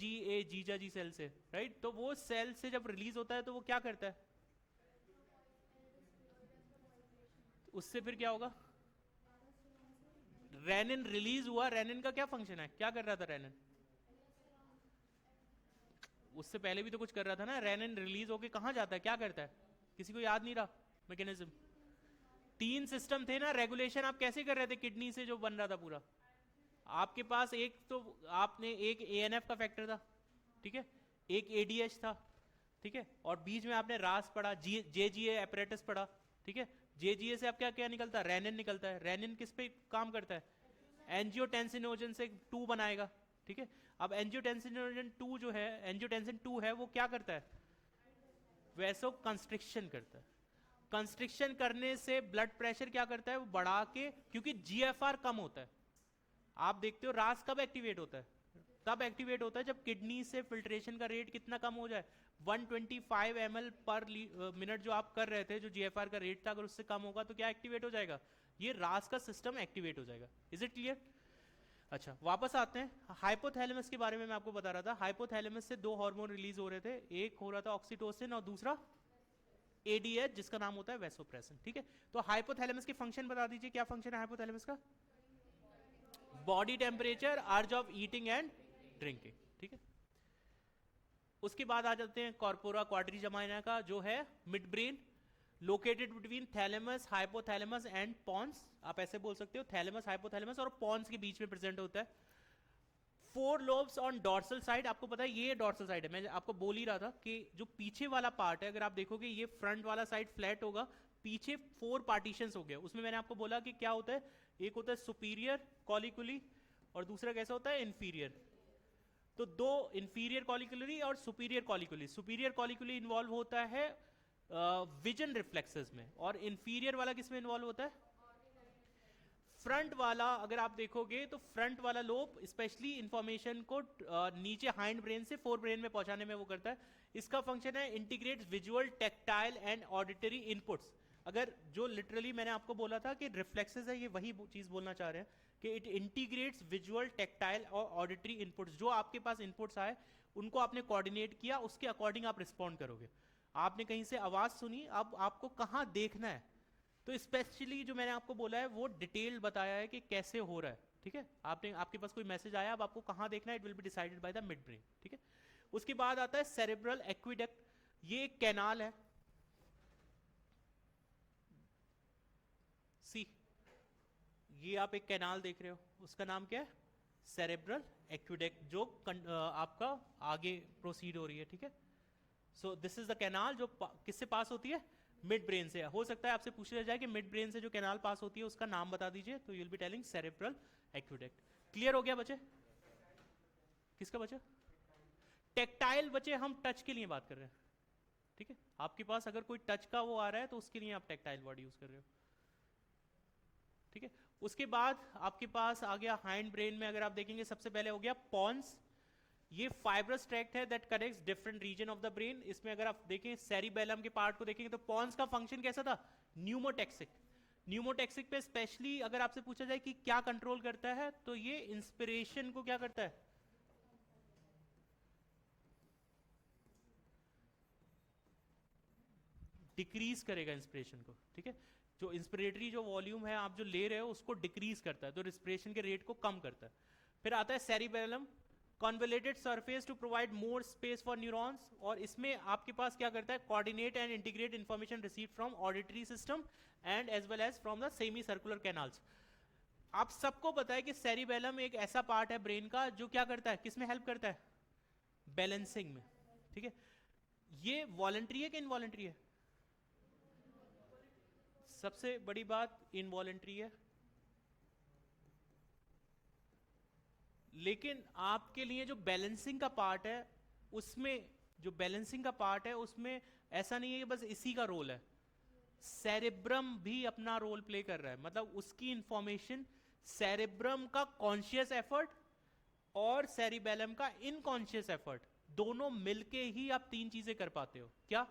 जीजा जी सेल से, राइट। तो वो सेल से जब रिलीज होता है तो वो क्या करता है, उससे फिर क्या होगा, रेनिन रिलीज हुआ, रेनिन का क्या फंक्शन है, क्या कर रहा था रेनिन, उससे पहले भी तो कुछ कर रहा था ना। रेनिन रिलीज होके कहां जाता है, क्या करता है, किसी को याद नहीं रहा मैकेनिज्म। तीन सिस्टम थे ना रेगुलेशन, आप कैसे कर रहे थे, किडनी से जो बन रहा था पूरा, आपके पास एक तो आपने एक एएनएफ का फैक्टर था, ठीक है, एक एडीएच था, ठीक है, और बीच में आपने रास पढ़ा, जेजीए एपरेटस पढ़ा, ठीक है। जेजीए से अब क्या क्या निकलता है, रेनिन निकलता है। रेनिन किस पे काम करता है, एंजियोटेंसिनोजन से 2 बनाएगा, ठीक है। अब एंजियोटेंसिन 2 जो है, एंजियोटेंसिन 2 है, वो क्या करता है, वैसो कंस्ट्रिक्शन करता है। कंस्ट्रिक्शन करने से ब्लड प्रेशर क्या करता है, वो बढ़ा के, क्योंकि जीएफआर कम होता है। आप देखते हो रास कब एक्टिवेट होता है, तब एक्टिवेट होता है जब किडनी से फिल्ट्रेशन का रेट कितना कम हो जाए, 125 ml पर मिनट जो आप कर रहे थे, जो जीएफआर का रेट था, अगर उससे कम होगा तो क्या एक्टिवेट हो जाएगा, ये रास का सिस्टम एक्टिवेट हो जाएगा। Is it clear? अच्छा, वापस आते हैं हाइपोथैलेमस के बारे में। मैं आपको बता रहा था हाइपोथैलेमस से दो हार्मोन रिलीज हो रहे थे, एक हो रहा था ऑक्सीटोसिन और दूसरा एडीएच, जिसका नाम होता है वैसोप्रेसिन। ठीक है, तो हाइपोथैलेमस के फंक्शन बता दीजिए, क्या फंक्शन है हाइपोथैलेमस का? बॉडी टेम्परेचर, अर्ज ऑफ ईटिंग एंड ड्रिंकिंग। ठीक है, उसके बाद आ जाते हैं कॉर्पोरा क्वाड्रिजमाइना का, जो है mid brain, located between thalamus, hypothalamus and pons. आप ऐसे बोल सकते हो, थैलेमस, हाइपोथैलेमस और पॉन्स के बीच में प्रेजेंट होता है। 4 लोब्स ऑन डॉर्सल साइड, आपको पता है ये डॉर्सल साइड है, मैं आपको बोल ही रहा था कि जो पीछे वाला पार्ट है, अगर आप देखोगे ये फ्रंट वाला साइड फ्लैट होगा, पीछे 4 पार्टीशंस हो गए। उसमें मैंने आपको बोला कि क्या होता है, एक होता है सुपीरियर कॉलिकुली और दूसरा कैसा होता है, इंफीरियर। तो दो, इंफीरियर कॉलिकुलरी और सुपीरियर कॉलिकुली। सुपीरियर कॉलिकुली इन्वॉल्व होता है विजन रिफ्लेक्सेस में, और इंफीरियर वाला किस में इन्वॉल्व होता है, फ्रंट वाला। अगर आप देखोगे तो फ्रंट वाला लोब स्पेशली इंफॉर्मेशन को नीचे हाइंड ब्रेन से फोर ब्रेन में पहुंचाने में वो करता है। इसका फंक्शन है integrates visual, tactile and auditory inputs. अगर जो लिटरली मैंने आपको बोला था कि रिफ्लेक्सेस है, ये वही चीज बोलना चाह रहे हैं कि इट इंटीग्रेट्स विजुअल, टेक्टाइल और ऑडिटरी इनपुट्स। जो आपके पास इनपुट्स आए उनको आपने कोऑर्डिनेट किया, उसके अकॉर्डिंग आप रिस्पॉन्ड करोगे। आपने कहीं से आवाज सुनी, अब आपको कहाँ देखना है, तो स्पेशली जो मैंने आपको बोला है वो डिटेल बताया है कि कैसे हो रहा है। ठीक है, आपने, आपके पास कोई मैसेज आया, अब आपको कहाँ देखना है, it will be decided by the mid brain. ठीक है, उसके बाद आता है सेरेब्रल एक्विडक्ट। ये एक कैनाल है, सी, ये आप एक कैनाल देख रहे हो, उसका नाम क्या है, सेरेब्रल एक्विडक्ट, जो आपका आगे प्रोसीड हो रही है। ठीक है, so this is the canal जो किससे पास होती है, मिड ब्रेन से। हो सकता है आपसे पूछ लिया जाए कि मिड ब्रेन से जो कैनाल पास होती है उसका नाम बता दीजिए, तो you will be telling cerebral aqueduct. Clear हो गया बच्चे? किसका बच्चा? टेक्टाइल बच्चे, हम टच के लिए बात कर रहे हैं। ठीक है, आपके पास अगर कोई टच का वो आ रहा है तो उसके लिए आप टेक्टाइल वर्ड यूज कर रहे हो। ठीक है, उसके बाद आपके पास आ गया हाइंड ब्रेन में। अगर आप देखेंगे सबसे पहले हो गया पॉन्स। ये फाइब्रस ट्रैक्ट है that connects different region of the brain. इसमें अगर आप देखें सेरिबेलम के पार्ट को देखेंगे तो पॉन्स का फंक्शन कैसा था, न्यूमोटेक्सिक। न्यूमोटेक्सिक पे स्पेशली अगर आपसे पूछा जाए कि क्या कंट्रोल करता है, तो ये इंस्पिरेशन को क्या करता है, डिक्रीज करेगा इंस्पिरेशन को। ठीक है, जो इंस्पिरेटरी जो वॉल्यूम है आप जो ले रहे हो उसको डिक्रीज करता है, तो रिस्पिरेशन के रेट को कम करता है। फिर आता है cerebellum, convoluted surface to provide more space for neurons, और इसमें आपके पास क्या करता है, coordinate and integrate information receive from auditory system and as well as from the semi circular canals. आप सबको पता है कि सेरिबेलम एक ऐसा पार्ट है ब्रेन का जो क्या करता है, किसमें हेल्प करता है, बैलेंसिंग में। ठीक है, ये वॉलंटरी है कि इनवॉलंटरी है? सबसे बड़ी बात इनवॉलंटरी है, लेकिन आपके लिए जो बैलेंसिंग का पार्ट है उसमें, जो बैलेंसिंग का पार्ट है उसमें ऐसा नहीं है कि बस इसी का रोल है, सेरेब्रम भी अपना रोल प्ले कर रहा है। मतलब उसकी इंफॉर्मेशन, सेरेब्रम का कॉन्शियस एफर्ट और सेरिबेलम का इनकॉन्शियस एफर्ट, दोनों मिलके ही आप 3 चीजें कर पाते हो। क्या?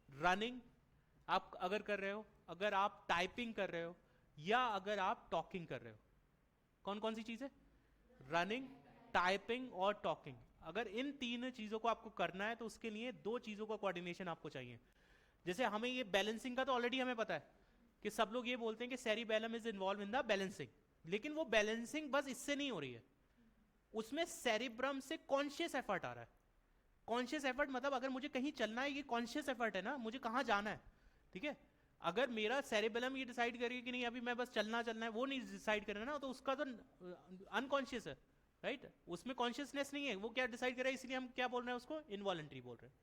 रनिंग आप अगर कर रहे हो, अगर आप टाइपिंग कर रहे हो, या अगर आप टॉकिंग कर रहे हो। कौन कौन सी चीजें? रनिंग, टाइपिंग और टॉकिंग। अगर इन 3 चीजों को आपको करना है तो उसके लिए 2 चीजों का कोऑर्डिनेशन आपको चाहिए। जैसे हमें ये बैलेंसिंग का तो ऑलरेडी हमें पता है कि सब लोग ये बोलते हैं कि cerebellum is involve in the balancing, लेकिन वो बैलेंसिंग बस इससे नहीं हो रही है, उसमें सेरिब्रम से कॉन्शियस एफर्ट आ रहा है। कॉन्शियस एफर्ट मतलब अगर मुझे कहीं चलना है, ये कॉन्शियस एफर्ट है ना, मुझे कहाँ जाना है। ठीक है, अगर मेरा सेरिबेलम ये डिसाइड करेगा कि नहीं अभी मैं बस चलना है, वो नहीं डिसाइड करे ना, तो उसका तो अनकॉन्शियस है, राइट? उसमें कॉन्शियसनेस नहीं है, वो क्या डिसाइड करे, इसलिए हम क्या बोल रहे हैं उसको, इनवॉलंटरी बोल रहे हैं।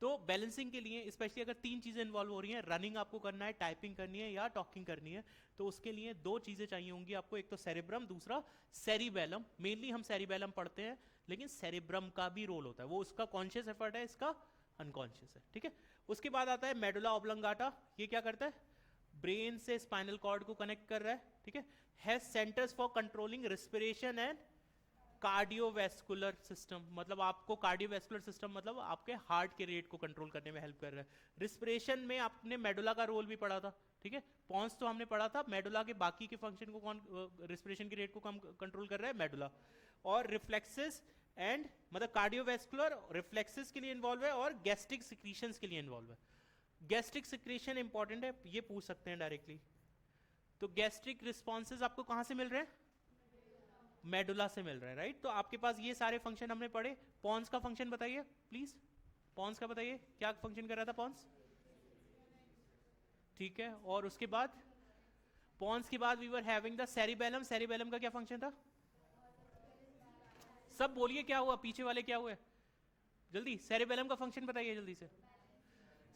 तो बैलेंसिंग के लिए स्पेशली अगर तीन चीजें इन्वॉल्व हो रही हैं, रनिंग आपको करना है, टाइपिंग करनी है या टॉकिंग करनी है, तो उसके लिए दो चीजें चाहिए होंगी आपको, एक तो सेरिब्रम, दूसरा सेरिबेलम। मेनली हम सेरिबेलम पढ़ते हैं, लेकिन सेरिब्रम का भी रोल होता है, वो उसका कॉन्शियस एफर्ट है, इसका अनकॉन्शियस है, ठीक है। उसके बाद आता है मेडुला ऑब्लंगाटा, ये क्या करता है, ब्रेन से स्पाइनल कॉर्ड को कनेक्ट कर रहा है, ठीक है। Has centres for controlling respiration and cardiovascular system, मतलब आपको कार्डियोवैस्कुलर सिस्टम मतलब आपके हार्ट के रेट को कंट्रोल करने में हेल्प कर रहा है। रिस्पिरेशन में आपने मेडुला का रोल भी पढ़ा था, ठीक है। पॉन्स तो हमने पढ़ा था, मेडुला के बाकी के फंक्शन को कौन रिस्पिरेशन की रेट को कम कंट्रोल कर रहा है, मेडुला। और रिफ्लेक्सेस एंड मतलब कार्डियोवैस्कुलर रिफ्लेक्सेस के लिए इन्वॉल्व है और गैस्ट्रिक सिक्रीशंस के लिए इन्वॉल्व है। गैस्ट्रिक सिक्रीशन इंपॉर्टेंट है, ये पूछ सकते हैं डायरेक्टली। तो गैस्ट्रिक रिस्पॉन्सेज आपको कहां से मिल रहे हैं, मेडुला से मिल रहा है, राइट। तो आपके पास ये सारे फंक्शन हमने पढ़े। पॉन्स का फंक्शन बताइए प्लीज, पॉन्स का बताइए, क्या फंक्शन कर रहा था पॉन्स, ठीक है। और उसके बाद पॉन्स के बाद we were having the cerebellum, cerebellum का क्या फंक्शन था, सब बोलिए क्या हुआ, पीछे वाले क्या हुए, जल्दी सेरिबेलम का फंक्शन बताइए जल्दी से।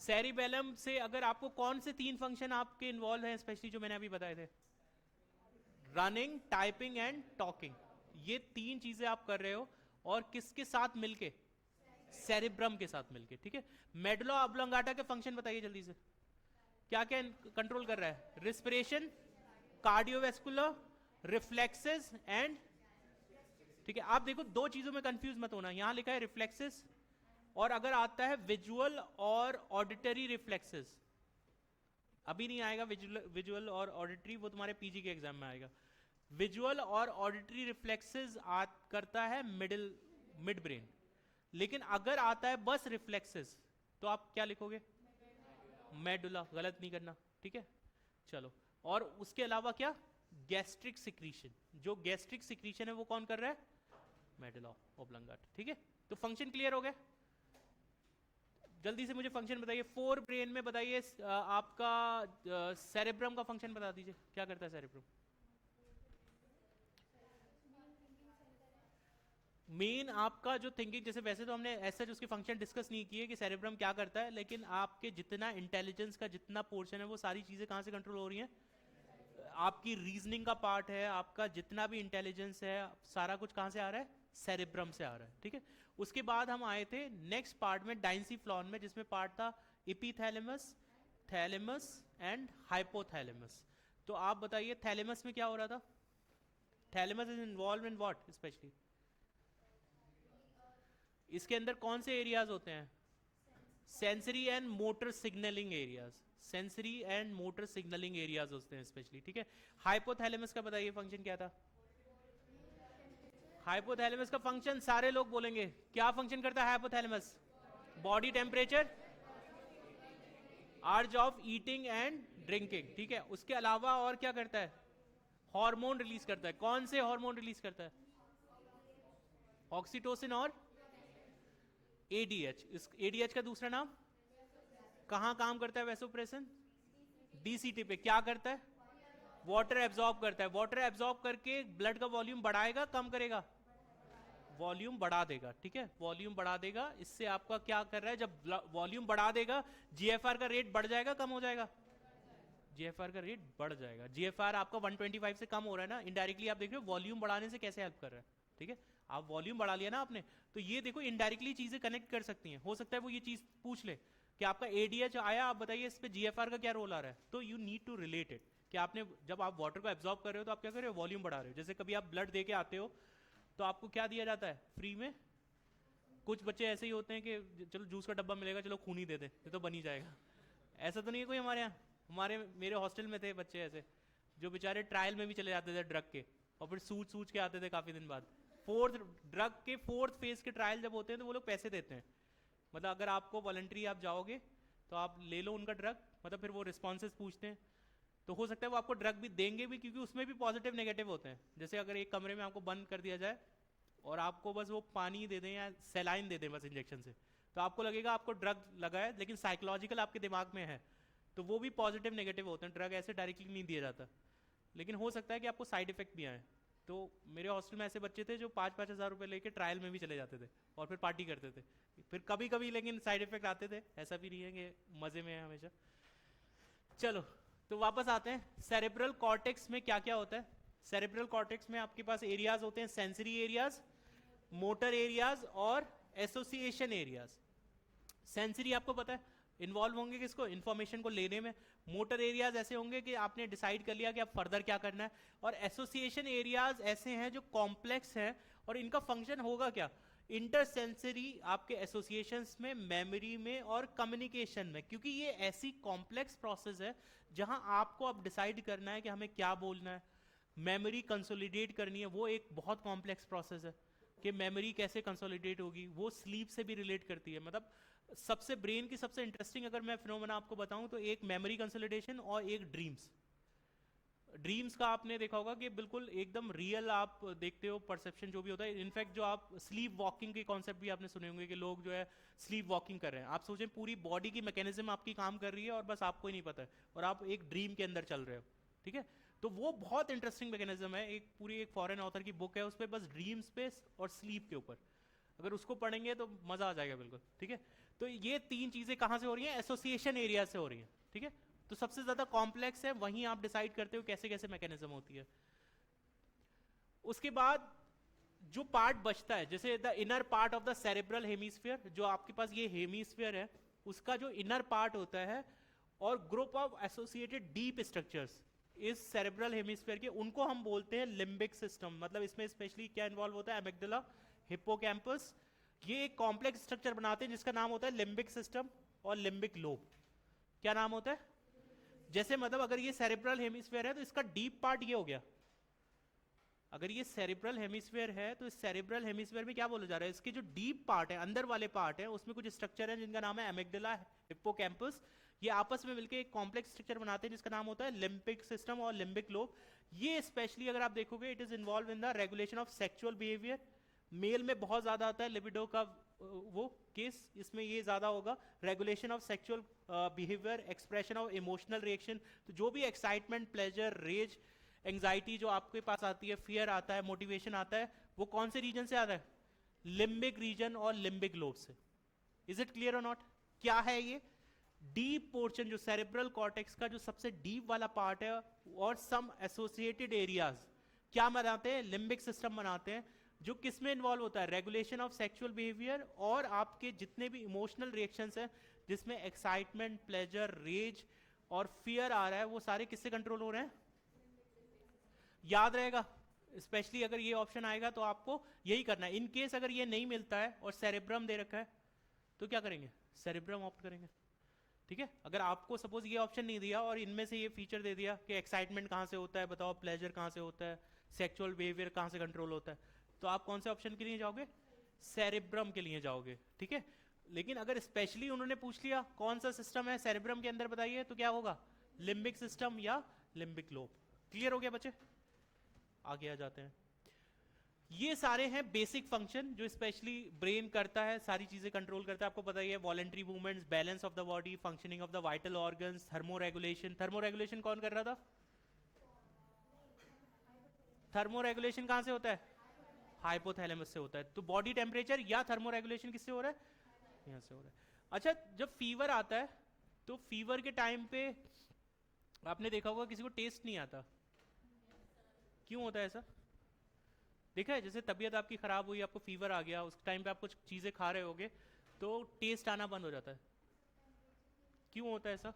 सेरिबेलम से अगर आपको कौन से तीन फंक्शन आपके इन्वॉल्व हैं स्पेशली जो मैंने अभी बताए थे, रनिंग, टाइपिंग एंड टॉकिंग, ये तीन चीजें आप कर रहे हो और किसके साथ मिलके, सेरिब्रम के साथ मिलके, ठीक है। मेडुला ऑब्लंगाटा के फंक्शन बताइए जल्दी से, क्या क्या कंट्रोल कर रहा है, रिस्पिरेशन, कार्डियोवैस्कुलर, रिफ्लेक्सेस एंड, ठीक है। आप देखो दो चीजों में कंफ्यूज मत होना, यहां लिखा है रिफ्लेक्सेस और अगर आता है विजुअल और ऑडिटरी रिफ्लेक्सेस, अभी नहीं आएगा विजुअल और ऑडिटरी, वो तुम्हारे पीजी के एग्जाम में आएगा। विजुअल और ऑडिटरी रिफ्लेक्सेस करता है मिड ब्रेन, लेकिन अगर आता है बस रिफ्लेक्सेस तो आप क्या लिखोगे, मेडुला, गलत नहीं करना, ठीक है। चलो, और उसके अलावा क्या, गैस्ट्रिक सिक्रीशन, जो गैस्ट्रिक सिक्रीशन है वो कौन कर रहा है, मेडुला ऑब्लंगाटा, ठीक है। तो फंक्शन क्लियर हो गए, जल्दी से मुझे फंक्शन बताइए। फोर ब्रेन में बताइए आपका सेरेब्रम का फंक्शन बता दीजिए, क्या करता है सेरेब्रम, मेन आपका जो थिंकिंग, जैसे वैसे तो हमने ऐसा उसके फंक्शन डिस्कस नहीं किए कि सेरेब्रम क्या करता है, लेकिन आपके जितना इंटेलिजेंस का जितना पोर्शन है वो सारी चीजें कहां से कंट्रोल हो रही हैं, आपकी रीजनिंग का पार्ट है, आपका जितना भी इंटेलिजेंस है सारा कुछ कहां से आ रहा है, सेरेब्रम से आ रहा है, ठीक है। उसके बाद हम आए थे नेक्स्ट पार्ट में डाइंसिफ्लॉन में, जिसमें पार्ट था इपीथैलेमस, थैलेमस एंड हाइपोथैलेमस। तो आप बताइए थैलेमस में क्या हो रहा था, thalamus is involve in what specially, इसके अंदर कौन से एरियाज होते हैं, sensory and motor signalling areas, sensory and motor signalling areas होते हैं स्पेशली, ठीक है। हाइपोथैलेमस का बताइए फंक्शन क्या था, हाइपोथैलेमस का फंक्शन सारे लोग बोलेंगे, क्या फंक्शन करता है हाइपोथैलेमस, बॉडी टेम्परेचर, अर्ज ऑफ ईटिंग एंड ड्रिंकिंग, ठीक है। उसके अलावा और क्या करता है, हार्मोन रिलीज करता है, कौन से हार्मोन रिलीज करता है, ऑक्सीटोसिन और एडीएच। इस एडीएच का दूसरा नाम, कहां काम करता है वैसोप्रेसन, डीसीटी पे, क्या करता है, वाटर एब्जॉर्ब करता है, वाटर एब्जॉर्ब करके ब्लड का वॉल्यूम बढ़ाएगा कम करेगा, वॉल्यूम बढ़ा देगा, ठीक है, वॉल्यूम बढ़ा देगा। इससे आपका क्या कर रहा है, जब वॉल्यूम बढ़ा देगा जीएफआर का रेट बढ़ जाएगा कम हो जाएगा, जीएफआर का रेट बढ़ जाएगा। जीएफआर आपका 125 से कम हो रहा है ना, इनडायरेक्टली आप देख रहे हो वॉल्यूम बढ़ाने से कैसे हेल्प कर रहा है, ठीक है। आप वॉल्यूम बढ़ा लिया ना आपने, तो ये देखो इनडायरेक्टली चीजें कनेक्ट कर सकती हैं, हो सकता है वो ये चीज पूछ ले कि आपका एडीएच आया, आप बताइए इस पे जीएफआर का क्या रोल आ रहा है, तो you need to relate it कि आपने जब आप वाटर को एब्जॉर्ब कर रहे हो तो आप क्या कर रहे हो, वॉल्यूम बढ़ा रहे हो। जैसे कभी आप ब्लड दे के आते हो तो आपको क्या दिया जाता है फ्री में, कुछ बच्चे ऐसे ही होते हैं कि चलो जूस का डब्बा मिलेगा, चलो खून ही दे दे, ये तो बन ही जाएगा। ऐसा तो नहीं है कोई हमारे यहाँ, मेरे हॉस्टल में थे बच्चे ऐसे जो बेचारे ट्रायल में भी चले जाते थे ड्रग के, और फिर सूझ के आते थे काफी दिन बाद। ड्रग के फोर्थ फेज के ट्रायल जब होते हैं तो वो लोग पैसे देते हैं, मतलब अगर आपको वॉलंटरी आप जाओगे तो आप ले लो उनका ड्रग, मतलब फिर वो रिस्पॉन्सेज पूछते हैं, तो हो सकता है वो आपको ड्रग भी देंगे भी, क्योंकि उसमें भी पॉजिटिव नेगेटिव होते हैं। जैसे अगर एक कमरे में आपको बंद कर दिया जाए और आपको बस वो पानी दे दें या सेलाइन दे दें बस इंजेक्शन से, तो आपको लगेगा आपको ड्रग लगा है, लेकिन साइकोलॉजिकल आपके दिमाग में है, तो वो भी पॉजिटिव नेगेटिव होते हैं। ड्रग ऐसे डायरेक्टली नहीं दिया जाता, लेकिन हो सकता है कि आपको साइड इफेक्ट भी आए, तो मेरे हॉस्टल में ऐसे बच्चे थे जो 5-5 हज़ार रुपये लेके ट्रायल में भी चले जाते थे और फिर पार्टी करते थे। फिर कभी कभी लेकिन साइड इफेक्ट आते थे, ऐसा भी नहीं है कि मज़े में है हमेशा। चलो तो वापस आते हैं, सेरेब्रल कॉर्टेक्स में क्या क्या होता है। सेरेब्रल कॉर्टेक्स में आपके पास एरियाज होते हैं, सेंसरी एरियाज, मोटर एरियाज और एसोसिएशन एरियाज। सेंसरी आपको पता है इन्वॉल्व होंगे किसको, इंफॉर्मेशन को लेने में। मोटर एरियाज ऐसे होंगे कि आपने डिसाइड कर लिया कि अब फर्दर क्या करना है। और एसोसिएशन एरियाज ऐसे हैं जो कॉम्प्लेक्स हैं और इनका फंक्शन होगा क्या, इंटरसेंसरी आपके एसोसिएशंस में, मेमोरी में और कम्युनिकेशन में। क्योंकि ये ऐसी कॉम्प्लेक्स प्रोसेस है जहां आपको अब डिसाइड करना है कि हमें क्या बोलना है, मेमोरी कंसोलिडेट करनी है, वो एक बहुत कॉम्प्लेक्स प्रोसेस है कि मेमोरी कैसे कंसोलिडेट होगी, वो स्लीप से भी रिलेट करती है। मतलब सबसे ब्रेन की सबसे इंटरेस्टिंग अगर मैं फिनोमेना आपको बताऊं तो एक मेमोरी कंसोलिडेशन और एक ड्रीम्स। ड्रीम्स का आपने देखा होगा कि बिल्कुल एकदम रियल आप देखते हो, परसेप्शन जो भी होता है। इनफैक्ट जो आप स्लीप वॉकिंग के कॉन्सेप्ट भी आपने सुने होंगे कि लोग जो है स्लीप वॉकिंग कर रहे हैं। आप सोचें पूरी बॉडी की मैकेनिज्म आपकी काम कर रही है और बस आपको ही नहीं पता है, और आप एक ड्रीम के अंदर चल रहे हो, ठीक है। तो वो बहुत इंटरेस्टिंग मैकेनिज्म है, एक पूरी एक फॉरेन ऑथर की बुक है उस पर बस ड्रीम्स पे और स्लीप के ऊपर। अगर उसको पढ़ेंगे तो मजा आ जाएगा बिल्कुल, ठीक है। तो ये तीन चीजें कहां से हो रही हैं, एसोसिएशन एरिया से हो रही हैं, ठीक है। तो सबसे ज्यादा कॉम्प्लेक्स है, वहीं आप डिसाइड करते हो कैसे कैसे मैकेनिज्म होती है। उसके बाद जो पार्ट बचता है, जैसे the inner part of the cerebral hemisphere, जो आपके पास ये हेमिस्फीयर है उसका जो इनर पार्ट होता है, और group of associated deep structures इस सेरेब्रल हेमिस्फीयर के, उनको हम बोलते हैं लिम्बिक सिस्टम। मतलब इसमें स्पेशली क्या इन्वॉल्व होता है, एमिग्डाला, हिप्पोकैम्पस, ये एक कॉम्प्लेक्स स्ट्रक्चर बनाते हैं जिसका नाम होता है लिम्बिक सिस्टम और लिम्बिक लोब। क्या नाम होता है, जैसे मतलब अगर ये सेरेब्रल हेमिस्फीयर है तो इसका डीप पार्ट ये हो गया। अगर ये सेरेब्रल हेमिस्फीयर है तो इस सेरेब्रल हेमिस्फीयर में क्या बोला जा रहा है, इसके जो डीप पार्ट है, अंदर वाले पार्ट है, उसमें कुछ स्ट्रक्चर है जिनका नाम है एमिग्डाला, हिप्पोकैम्पस। ये आपस में मिलकर एक कॉम्प्लेक्स स्ट्रक्चर बनाते हैं जिसका नाम होता है लिम्बिक सिस्टम और लिम्बिक लोब। ये स्पेशली अगर आप देखोगे it is involve in the regulation of sexual behaviour. Male में बहुत ज्यादा आता है लिबिडो का वो केस, इसमें ये ज्यादा होगा। Regulation of sexual behaviour, expression of emotional reaction, तो जो भी एक्साइटमेंट, प्लेजर, रेज, एंजाइटी जो आपके पास आती है, फियर आता है, मोटिवेशन आता है, वो कौन से रीजन से आता है, लिम्बिक रीजन और लिम्बिक लोब से। इज इट क्लियर और नॉट, क्या है ये डीप पोर्शन, जो सेरेब्रल कॉर्टेक्स का जो सबसे डीप वाला पार्ट है, और सम एसोसिएटेड एरियाज क्या बनाते हैं, लिम्बिक सिस्टम बनाते हैं, जो किस में इन्वॉल्व होता है, रेगुलेशन ऑफ सेक्सुअल बिहेवियर और आपके जितने भी इमोशनल रिएक्शंस हैं जिसमें एक्साइटमेंट, प्लेजर, रेज और फियर आ रहा है, वो सारे किससे कंट्रोल हो रहे हैं, याद रहेगा। स्पेशली अगर ये ऑप्शन आएगा तो आपको यही करना है। इन केस अगर ये नहीं मिलता है और सेरेब्रम दे रखा है तो क्या करेंगे, सेरेब्रम ऑप्ट करेंगे, ठीक है। अगर आपको सपोज ये ऑप्शन नहीं दिया और इनमें से ये फीचर दे दिया कि एक्साइटमेंट कहां से होता है बताओ, प्लेजर कहां से होता है, सेक्सुअल बिहेवियर कहां से कंट्रोल होता है, तो आप कौन से ऑप्शन के लिए जाओगे, सेरेब्रम के लिए जाओगे, ठीक है। लेकिन अगर स्पेशली उन्होंने पूछ लिया कौन सा सिस्टम है सेरेब्रम के अंदर बताइए, तो क्या होगा, लिम्बिक सिस्टम या लिम्बिक लोब। क्लियर हो गया बच्चे, आगे आ जाते हैं। ये सारे हैं बेसिक फंक्शन जो स्पेशली ब्रेन करता है, सारी चीजें कंट्रोल करता है। आपको पता ही है, voluntary movements, balance of the body, functioning of the vital organs, thermoregulation. Thermoregulation कौन कर रहा था, थर्मोरेगुलेशन कहां से होता है, हाइपोथैलेमस से होता है। तो बॉडी टेम्परेचर या थर्मोरेगुलेशन किससे हो रहा है, यहां से हो रहा है। अच्छा, जब फीवर आता है तो फीवर के टाइम पे आपने देखा होगा किसी को टेस्ट नहीं आता, क्यों होता है ऐसा, देखा है। जैसे तबीयत आपकी खराब हुई, आपको फीवर आ गया, उस टाइम पे आप कुछ चीजें खा रहे होगे तो टेस्ट आना बंद हो जाता है, क्यों होता है ऐसा,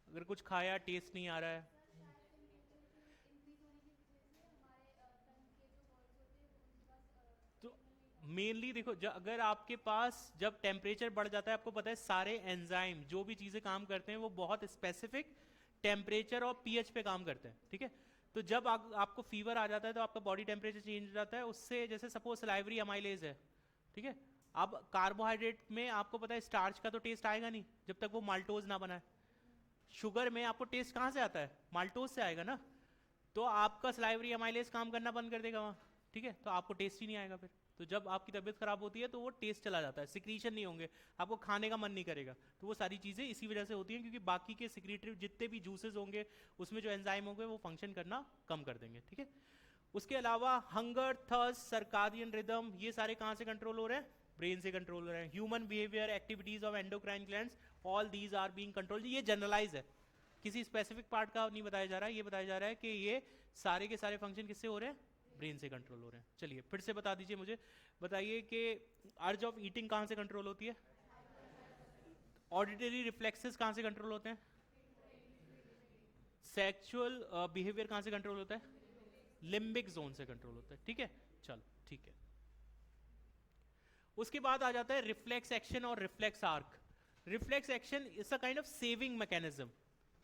अगर कुछ खाया टेस्ट नहीं आ रहा है। तो मेनली देखो, अगर आपके पास जब टेम्परेचर बढ़ जाता है, आपको पता है सारे एंजाइम जो भी चीजें काम करते हैं वो बहुत स्पेसिफिक टेम्परेचर और पीएच पे काम करते हैं, ठीक है। तो जब आपको फीवर आ जाता है तो आपका बॉडी टेम्परेचर चेंज हो जाता है, उससे जैसे सपोज सलाइवरी अमाइलेज है, ठीक है। अब कार्बोहाइड्रेट में आपको पता है स्टार्च का तो टेस्ट आएगा नहीं जब तक वो माल्टोज ना बनाए। शुगर में आपको टेस्ट कहाँ से आता है, माल्टोज से आएगा ना। तो आपका सलाइवरी अमाइलेज काम करना बंद कर देगा वहाँ, ठीक है, तो आपको टेस्ट ही नहीं आएगा फिर। तो जब आपकी तबीयत खराब होती है तो वो टेस्ट चला जाता है, सिक्रीशन नहीं होंगे, आपको खाने का मन नहीं करेगा। तो वो सारी चीज़ें इसी वजह से होती हैं, क्योंकि बाकी के सिक्रीटरी जितने भी जूसेस होंगे उसमें जो एंजाइम होंगे वो फंक्शन करना कम कर देंगे, ठीक है। उसके अलावा हंगर, थर्स्ट, सर्काडियन रिदम, ये सारे कहाँ से कंट्रोल हो रहे हैं? ब्रेन से कंट्रोल हो रहे हैं. Human behaviour, activities of endocrine glands, all these are being controlled. ये जनरलाइज है, किसी स्पेसिफिक पार्ट का नहीं बताया जा रहा है. ये बताया जा रहा है कि ये सारे के सारे फंक्शन किससे हो रहे हैं? ब्रेन से कंट्रोल हो रहे हैं. चलिए फिर से बता दीजिए मुझे, बताइए कि अर्ज ऑफ ईटिंग कहाँ से कंट्रोल होती है? ऑडिटरी रिफ्लेक्सेस कहाँ से कंट्रोल होते हैं? सेक्सुअल बिहेवियर कहाँ से कंट्रोल होता है? लिम्बिक जोन से कंट्रोल होता है. ठीक है, चलो ठीक है. उसके बाद आ जाता है रिफ्लेक्स एक्शन और reflex arc. Reflex action is a kind of saving mechanism.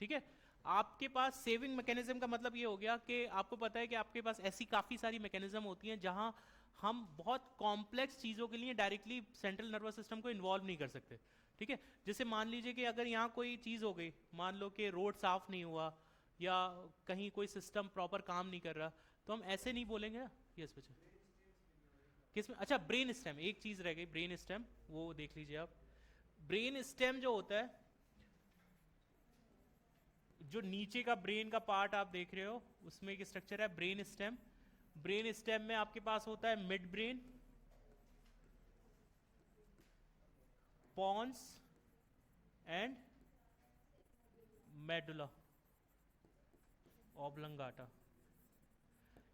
ठीक है, आपके पास सेविंग मैकेनिज्म का मतलब ये हो गया कि आपको पता है कि आपके पास ऐसी काफी सारी मैकेनिज्म होती हैं जहां हम बहुत कॉम्प्लेक्स चीजों के लिए डायरेक्टली सेंट्रल नर्वस सिस्टम को इन्वॉल्व नहीं कर सकते. ठीक है, जैसे मान लीजिए कि अगर यहाँ कोई चीज हो गई, मान लो कि रोड साफ नहीं हुआ या कहीं कोई सिस्टम प्रॉपर काम नहीं कर रहा, तो हम ऐसे नहीं बोलेंगे ना. यस बच्चा, किसमें? अच्छा, ब्रेन स्टेम. एक चीज रह गई, ब्रेन स्टेम, वो देख लीजिए आप. ब्रेन स्टेम जो होता है, जो नीचे का ब्रेन का पार्ट आप देख रहे हो, उसमें एक स्ट्रक्चर है ब्रेन स्टेम. ब्रेन स्टेम में आपके पास होता है mid brain, pons and medulla oblongata.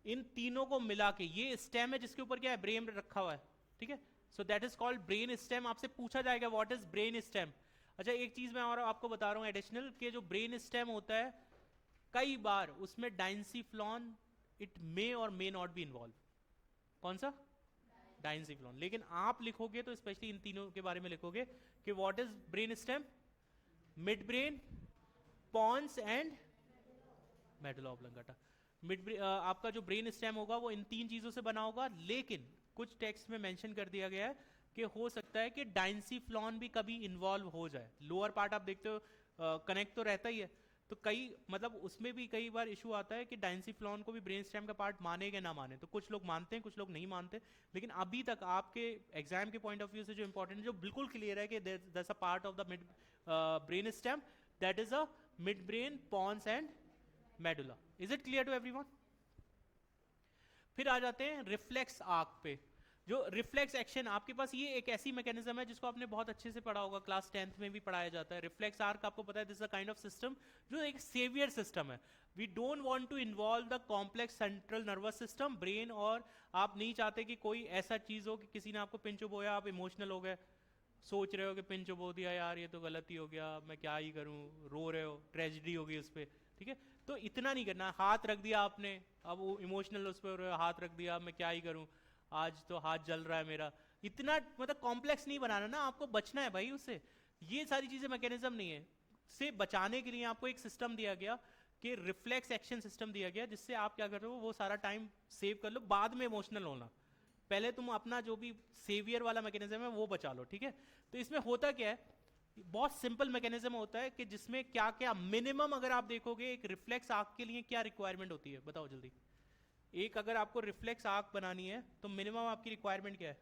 इन तीनों को मिला के ये स्टेम है जिसके ऊपर क्या है? ब्रेन रखा हुआ है. ठीक है, so that is called brain stem. आपसे पूछा जाएगा व्हाट इज ब्रेन स्टेम. अच्छा, एक चीज मैं और आपको बता रहा हूं एडिशनल, कि जो ब्रेन स्टेम होता है कई बार उसमें डाइंसिफ्लॉन इट मे और मे नॉट बी इन्वॉल्व. कौन सा? डाइंसिफ्लॉन. लेकिन आप लिखोगे तो स्पेशली इन तीनों के बारे में लिखोगे कि what is brain stem, mid brain, pons and medulla oblongata. आपका जो ब्रेन स्टेम होगा वो इन तीन चीजों से बना होगा, लेकिन कुछ टेक्स्ट में मेंशन कर दिया गया है कि हो सकता है कि डाइंसिफ्लॉन भी कभी इन्वॉल्व हो जाए. लोअर पार्ट आप देखते हो कनेक्ट तो रहता ही है, तो कई मतलब उसमें भी कई बार इशू आता है कि डाइंसिफ्लॉन को भी ब्रेन स्टेम का पार्ट माने या ना माने. तो कुछ लोग मानते हैं, कुछ लोग नहीं मानते. लेकिन अभी तक आपके एग्जाम के पॉइंट ऑफ व्यू से जो इंपॉर्टेंट है, जो बिल्कुल क्लियर है कि that's a part of the mid brain stem, that is a mid brain, pons and medulla. Is it clear to everyone? फिर आ जाते हैं रिफ्लेक्स आर्क पे. जो रिफ्लेक्स एक्शन, आपके पास ये एक ऐसी मैकेनिज्म है जिसको आपने बहुत अच्छे से पढ़ा होगा, क्लास 10th में भी पढ़ाया जाता है. रिफ्लेक्स आर्क आपको पता है, this is a kind of system जो एक सेवियर सिस्टम है. We don't want to involve the complex central nervous system, brain, और आप नहीं चाहते कि कोई ऐसा चीज हो कि किसी ने आपको पिंच बोया, आप इमोशनल हो गए, सोच रहे हो कि पिंच बो दिया यार, ये तो गलती हो गया, मैं क्या ही करूं, रो रहे हो, ट्रेजिडी हो गई उस पर. ठीक है, तो इतना नहीं करना. हाथ रख दिया आपने, अब वो इमोशनल उस पर हाथ रख दिया, मैं क्या ही करूं, आज तो हाथ जल रहा है मेरा. इतना मतलब कॉम्प्लेक्स नहीं बनाना ना, आपको बचना है भाई उससे. ये सारी चीजें मैकेनिज्म नहीं है. से बचाने के लिए आपको एक सिस्टम दिया गया कि रिफ्लेक्स एक्शन सिस्टम दिया गया, जिससे आप क्या कर रहे हो, वो सारा टाइम सेव कर लो, बाद में इमोशनल होना. पहले तुम अपना जो भी सेवियर वाला मैकेनिज्म है वो बचा लो. ठीक है, तो इसमें होता क्या है, बहुत सिंपल मैकेनिज्म होता है कि जिसमें क्या क्या मिनिमम, अगर आप देखोगे एक रिफ्लेक्स आर्क के लिए क्या रिक्वायरमेंट होती है, बताओ जल्दी. एक अगर आपको रिफ्लेक्स आर्क बनानी है तो मिनिमम आपकी रिक्वायरमेंट क्या है?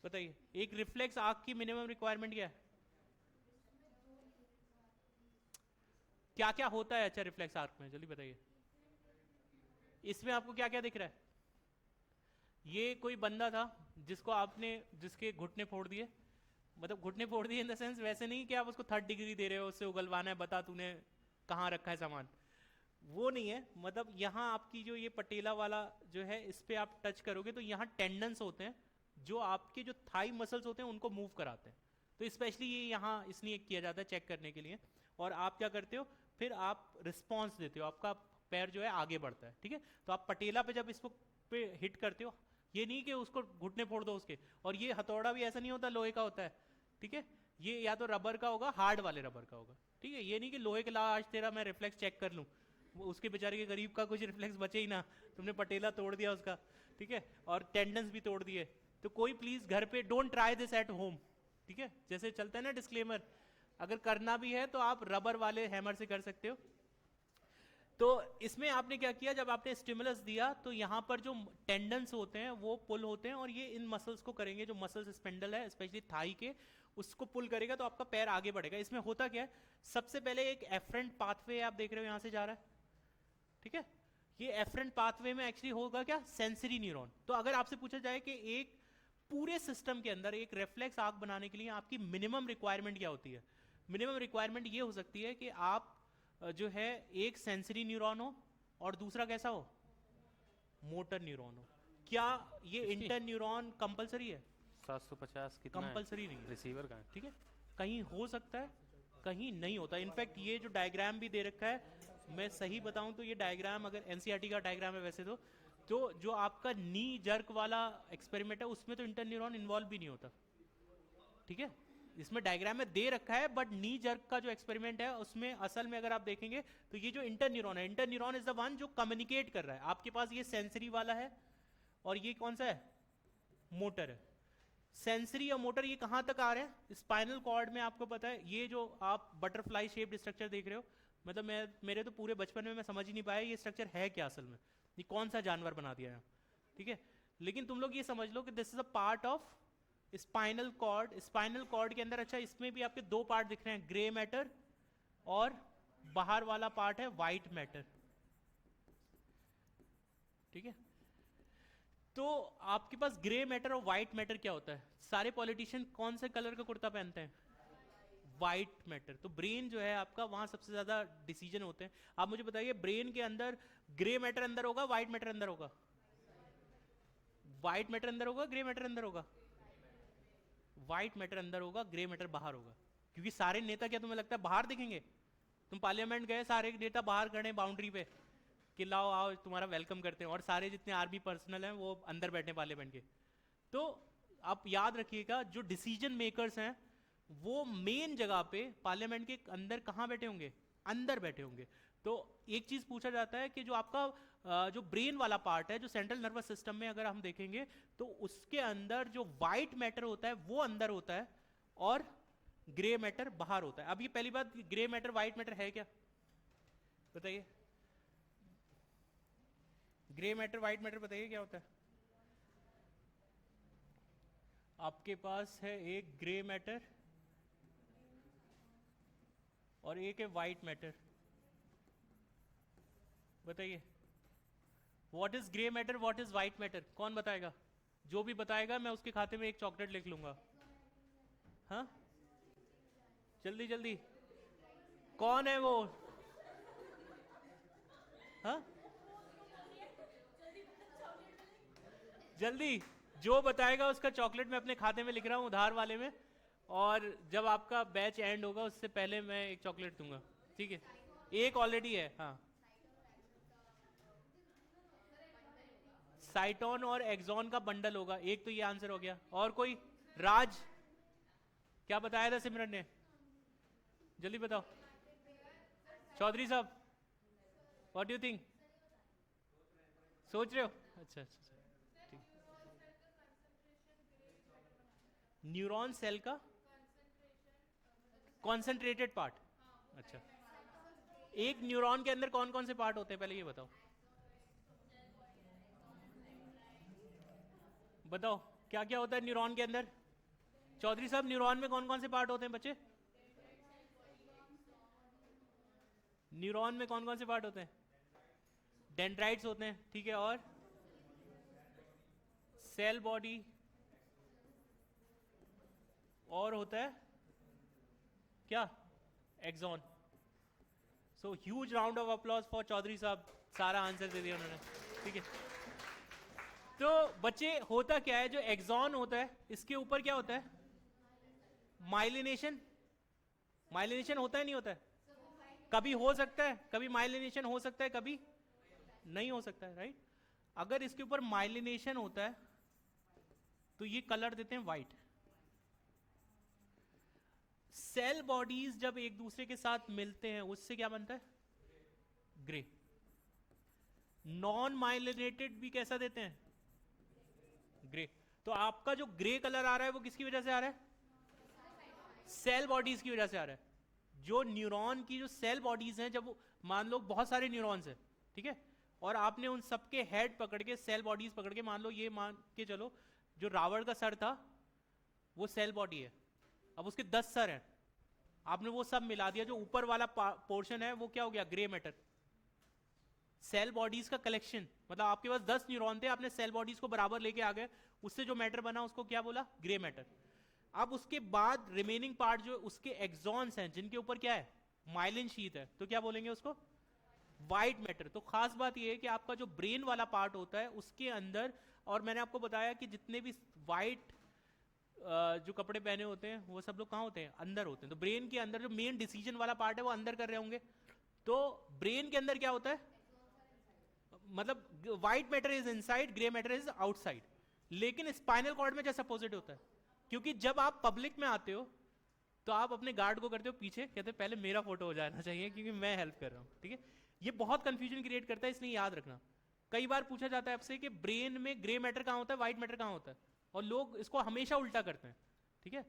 बताइए, एक रिफ्लेक्स आर्क की मिनिमम रिक्वायरमेंट क्या है? क्या क्या होता है अच्छा रिफ्लेक्स आर्क में, जल्दी बताइए. इसमें आपको क्या क्या दिख रहा है? ये कोई बंदा था जिसको आपने, जिसके घुटने फोड़ दिए, मतलब घुटने फोड़ दिए इन द सेंस वैसे नहीं कि आप उसको 3rd डिग्री दे रहे हो, उससे उगलवाना है, बता तूने कहाँ रखा है सामान, वो नहीं है. मतलब यहाँ आपकी जो ये पटेला वाला जो है, इस पे आप टच करोगे तो यहाँ टेंडन्स होते हैं जो आपके जो थाई मसल्स होते हैं उनको मूव कराते हैं. तो स्पेशली ये यहाँ इसलिए किया जाता है चेक करने के लिए. और आप क्या करते हो, फिर आप रिस्पॉन्स देते हो, आपका पैर जो है आगे बढ़ता है. ठीक है, तो आप पटेला पे जब इसको पे हिट करते हो, ये नहीं कि उसको घुटने फोड़ दो उसके. और ये हथौड़ा भी ऐसा नहीं होता, लोहे का होता है. ठीक है, ये या तो रबर का होगा, हार्ड वाले रबर का होगा. ठीक है, ये नहीं कि लोहे के ला आज तेरा मैं रिफ्लेक्स चेक कर लूँ, उसके बेचारे के गरीब का कुछ रिफ्लेक्स बचे ही ना, तुमने पटेला तोड़ दिया उसका. ठीक है, और टेंडन्स भी तोड़ दिए. तो कोई प्लीज घर पे don't try this at home. ठीक है, जैसे चलता है ना डिस्क्लेमर, अगर करना भी है तो आप रबर वाले हैमर से कर सकते हो. तो इसमें आपने क्या किया, जब आपने स्टिमुलस दिया तो यहाँ पर जो टेंडन्स होते हैं वो पुल होते हैं और ये इन मसल्स को करेंगे, जो मसल्स स्पेंडल है स्पेशली थाई के, उसको पुल करेगा तो आपका पैर आगे बढ़ेगा। इसमें होता क्या है, सबसे पहले एक एफरेंट पाथवे आप देख रहे हो यहां से जा रहा है, ठीक है। ये एफरेंट पाथवे में एक्चुअली होगा क्या, सेंसरी न्यूरॉन। तो अगर आपसे पूछा जाए कि एक पूरे सिस्टम के अंदर एक रिफ्लेक्स आर्क बनाने के लिए आपकी मिनिमम रिक्वायरमेंट क्या होती है, मिनिमम रिक्वायरमेंट ये हो सकती है कि आप जो है एक सेंसरी न्यूरॉन हो और दूसरा कैसा हो, मोटर न्यूरॉन हो। क्या ये इंटर न्यूरॉन कंपलसरी है? 750 कितना कंपलसरी नहीं है, रिसीवर का है? ठीक है। कहीं हो सकता है, कहीं नहीं होता। इनफैक्ट ये जो डायग्राम भी दे रखा है, मैं सही बताऊं तो ये डायग्राम अगर एनसीईआरटी का डायग्राम है वैसे तो जो आपका नी जर्क वाला एक्सपेरिमेंट है उसमें तो इंटर न्यूरॉन इन्वॉल्व भी नहीं होता, ठीक है। इसमें डायग्राम में दे रखा है, बट नी जर्क का जो एक्सपेरिमेंट है उसमें असल में अगर आप देखेंगे तो ये जो इंटर न्यूरॉन है, inter neuron is the one जो कम्युनिकेट कर रहा है। आपके पास ये सेंसरी वाला है और ये कौन सा है, मोटर है। सेंसरी और मोटर ये कहां तक आ रहे हैं, स्पाइनल कॉर्ड में। आपको पता है ये जो आप बटरफ्लाई शेप्ड स्ट्रक्चर देख रहे हो, मतलब मेरे तो पूरे बचपन में मैं समझ ही नहीं पाया ये स्ट्रक्चर है क्या असल में, ये कौन सा जानवर बना दिया है, ठीक है। लेकिन तुम लोग ये समझ लो कि this is a part of spinal cord. Spinal cord के अंदर, अच्छा इसमें भी आपके दो पार्ट दिख रहे हैं, ग्रे मैटर और बाहर वाला पार्ट है व्हाइट मैटर, ठीक है। तो आपके पास ग्रे मैटर और व्हाइट मैटर क्या होता है, सारे पॉलिटिशियन कौन से कलर का कुर्ता पहनते हैं, व्हाइट मैटर। तो ब्रेन जो है आपका, वहां सबसे ज्यादा डिसीजन होते हैं। आप मुझे बताइए ब्रेन के अंदर ग्रे मैटर अंदर होगा, व्हाइट मैटर अंदर होगा, व्हाइट मैटर अंदर होगा, ग्रे मैटर अंदर होगा, व्हाइट मैटर अंदर होगा, ग्रे मैटर बाहर होगा। क्योंकि सारे नेता, क्या तुम्हें लगता है बाहर दिखेंगे? तुम पार्लियामेंट गए, सारे नेता बाहर खड़े बाउंड्री पे कि लाओ आओ तुम्हारा वेलकम करते हैं, और सारे जितने आर्मी पर्सनल हैं वो अंदर बैठे पार्लियामेंट के। तो आप याद रखिएगा जो डिसीजन मेकर्स हैं वो मेन जगह पे पार्लियामेंट के अंदर कहाँ बैठे होंगे, अंदर बैठे होंगे। तो एक चीज पूछा जाता है कि जो आपका जो ब्रेन वाला पार्ट है, जो सेंट्रल नर्वस सिस्टम में अगर हम देखेंगे तो उसके अंदर जो व्हाइट मैटर होता है वो अंदर होता है और ग्रे मैटर बाहर होता है। अब ये पहली बात, ग्रे मैटर व्हाइट मैटर है क्या, बताइए। ग्रे मैटर व्हाइट मैटर बताइए क्या होता है। आपके पास है एक ग्रे मैटर और एक है व्हाइट मैटर, बताइए what is grey matter, what is white matter, कौन बताएगा? जो भी बताएगा मैं उसके खाते में एक चॉकलेट लिख लूंगा। हाँ जल्दी जल्दी, कौन है वो? हाँ जल्दी, जो बताएगा उसका चॉकलेट मैं अपने खाते में लिख रहा हूँ उधार वाले में, और जब आपका बैच एंड होगा उससे पहले मैं एक चॉकलेट दूंगा, ठीक है। एक ऑलरेडी है, हाँ। साइटोन और एक्सॉन का बंडल होगा, एक तो ये आंसर हो गया। और कोई? राज, क्या बताया था सिमरन ने, जल्दी बताओ। चौधरी साहब, व्हाट डू यू थिंक, सोच रहे हो? अच्छा अच्छा ठीक। न्यूरॉन सेल का कॉन्सेंट्रेटेड पार्ट, अच्छा। एक न्यूरॉन के अंदर कौन कौन से पार्ट होते हैं पहले ये बताओ, बताओ क्या क्या होता है न्यूरॉन के अंदर। चौधरी साहब, न्यूरॉन में कौन कौन से पार्ट होते हैं बच्चे? न्यूरॉन में कौन कौन से पार्ट होते हैं? डेंड्राइट्स होते हैं, ठीक है। और सेल बॉडी, और होता है क्या, axon. So huge round of applause for Chaudhary साहब, सारा आंसर दे दिया उन्होंने, ठीक है। तो बच्चे होता क्या है, जो एक्सॉन होता है इसके ऊपर क्या होता है, माइलिनेशन। माइलिनेशन होता है नहीं होता है? कभी हो सकता है, कभी माइलिनेशन हो सकता है, कभी नहीं हो सकता है, राइट। अगर इसके ऊपर माइलिनेशन होता है तो ये कलर देते हैं व्हाइट। सेल बॉडीज जब एक दूसरे के साथ मिलते हैं उससे क्या बनता है, ग्रे। नॉन माइलिनेटेड भी कैसा देते हैं, ग्रे। तो आपका जो ग्रे कलर आ रहा है वो किसकी वजह से आ रहा है, सेल बॉडीज की वजह से आ रहा है। जो न्यूरॉन की जो सेल बॉडीज हैं, जब मान लो बहुत सारे न्यूरॉन्स हैं, ठीक है, और आपने उन सबके हेड पकड़ के, सेल बॉडीज पकड़ के, मान लो ये मान के चलो जो रावण का सर था वो सेल बॉडी है। अब उसके 10 सर हैं, आपने वो सब मिला दिया, जो ऊपर वाला पोर्शन है वो क्या हो गया, ग्रे मैटर। सेल बॉडीज का कलेक्शन, मतलब आपके पास 10 न्यूरॉन थे, आपने सेल बॉडीज को बराबर लेके आ गए, उससे जो मैटर बना उसको क्या बोला, ग्रे मैटर। अब उसके बाद रिमेनिंग पार्ट जो उसके एक्सॉन्स हैं, जिनके ऊपर क्या है, माइलिन शीथ है, तो क्या बोलेंगे उसको, व्हाइट मैटर। तो खास बात यह है कि आपका जो ब्रेन वाला पार्ट होता है उसके अंदर, और मैंने आपको बताया कि जितने भी व्हाइट जो कपड़े पहने होते हैं वो सब लोग कहाँ होते हैं, अंदर होते हैं। तो ब्रेन के अंदर जो मेन डिसीजन वाला पार्ट है वो अंदर कर रहे होंगे। तो ब्रेन के अंदर क्या होता है, मतलब white matter is inside, grey matter is outside. लेकिन स्पाइनल कॉर्ड में जैसा अपोजिट होता है, क्योंकि जब आप पब्लिक में आते हो तो आप अपने गार्ड को करते हो पीछे, कहते हो पहले मेरा फोटो हो जाना चाहिए क्योंकि मैं हेल्प कर रहा हूँ, ठीक है। ये बहुत कंफ्यूजन क्रिएट करता है, इसलिए याद रखना। कई बार पूछा जाता है आपसे कि ब्रेन में ग्रे मैटर कहाँ होता है, व्हाइट मैटर कहाँ होता है, और लोग इसको हमेशा उल्टा करते हैं, ठीक है।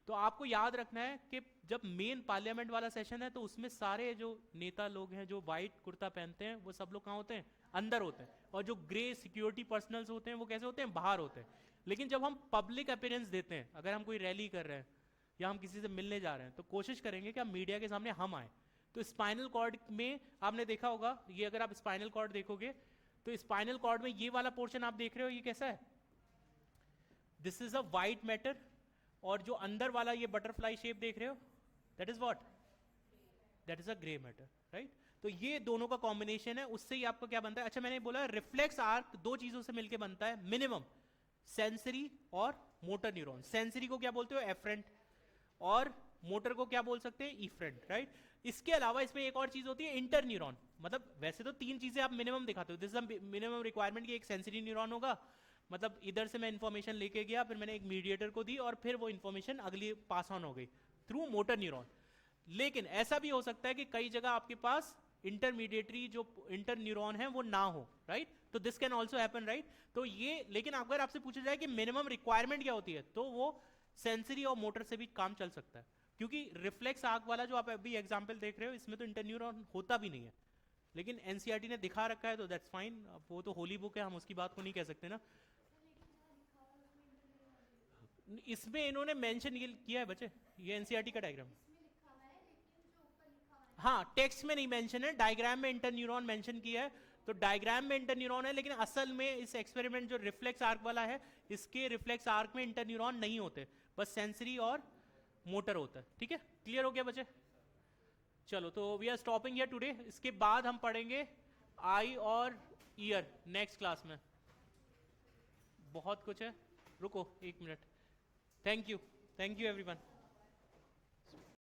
तो आपको याद रखना है कि जब मेन पार्लियामेंट वाला सेशन है तो उसमें सारे जो नेता लोग हैं जो व्हाइट कुर्ता पहनते हैं वो सब लोग कहाँ होते हैं, अंदर होते हैं, और जो ग्रे सिक्योरिटी पर्सनल्स होते हैं वो कैसे होते हैं, बाहर होते हैं। लेकिन जब हम पब्लिक अपीयरेंस देते हैं, अगर हम कोई रैली कर रहे हैं या हम किसी से मिलने जा रहे हैं, तो कोशिश करेंगे कि हम मीडिया के सामने हम आए। तो स्पाइनल कॉर्ड में आपने देखा होगा, ये अगर आप स्पाइनल कॉर्ड देखोगे तो स्पाइनल कॉर्ड में ये वाला पोर्शन आप देख रहे हो, ये कैसा है, this is a white matter, और जो अंदर वाला ये बटरफ्लाई शेप देख रहे हो, that is what, that is a grey matter, right. तो ये दोनों का कॉम्बिनेशन है, उससे ही आपको क्या बनता है। अच्छा, मैंने बोला रिफ्लेक्स आर्क दो चीजों से मिलकर बनता है मिनिमम, सेंसरी और मोटर न्यूरॉन। सेंसरी को क्या बोलते हो, एफरेंट, और मोटर को क्या बोल सकते हैं, इफरेंट, राइट। इसके अलावा इसमें एक और चीज होती है इंटर न्यूरॉन। मतलब वैसे तो 3 चीजें आप मिनिमम दिखाते हो, दिस इज मिनिमम रिक्वायरमेंट, की एक सेंसरी न्यूरॉन होगा, मतलब इधर से मैं इंफॉर्मेशन लेके गया, फिर मैंने एक मीडिएटर को दी और फिर वो इंफॉर्मेशन अगली पास ऑन हो गई थ्रू मोटर न्यूरॉन। लेकिन ऐसा भी हो सकता है कि कई जगह आपके पास इंटरमीडिएटरी जो इंटर न्यूरॉन है वो ना हो, राइट। तो this can also happen, right. तो ये, लेकिन अगर आपसे पूछा जाए कि मिनिमम रिक्वायरमेंट क्या होती है, तो वो सेंसरी और मोटर से भी काम चल सकता है, क्योंकि रिफ्लेक्स आर्क वाला जो आप अभी एग्जांपल देख रहे हो इसमें तो इंटरन्यूरॉन होता भी नहीं है, लेकिन एनसीईआरटी ने दिखा रखा है तो दैट्स फाइन। वो तो होली बुक है, हम उसकी बात को नहीं कह सकते ना। इसमें इन्होंने मेंशन किया है बच्चे, ये एनसीईआरटी का डायग्राम, हाँ टेक्स्ट में नहीं मेंशन है, डायग्राम में इंटरन्यूरॉन मेंशन किया है। तो डायग्राम में इंटरन्यूरॉन है, लेकिन असल में इस एक्सपेरिमेंट जो रिफ्लेक्स आर्क वाला है, इसके रिफ्लेक्स आर्क में इंटरन्यूरॉन नहीं होते, बस सेंसरी और मोटर होता है, ठीक है। क्लियर हो गया बच्चे, चलो तो we are stopping here today. इसके बाद हम पढ़ेंगे आई और ईयर नेक्स्ट क्लास में, बहुत कुछ है, रुको 1 मिनट। Thank you everyone.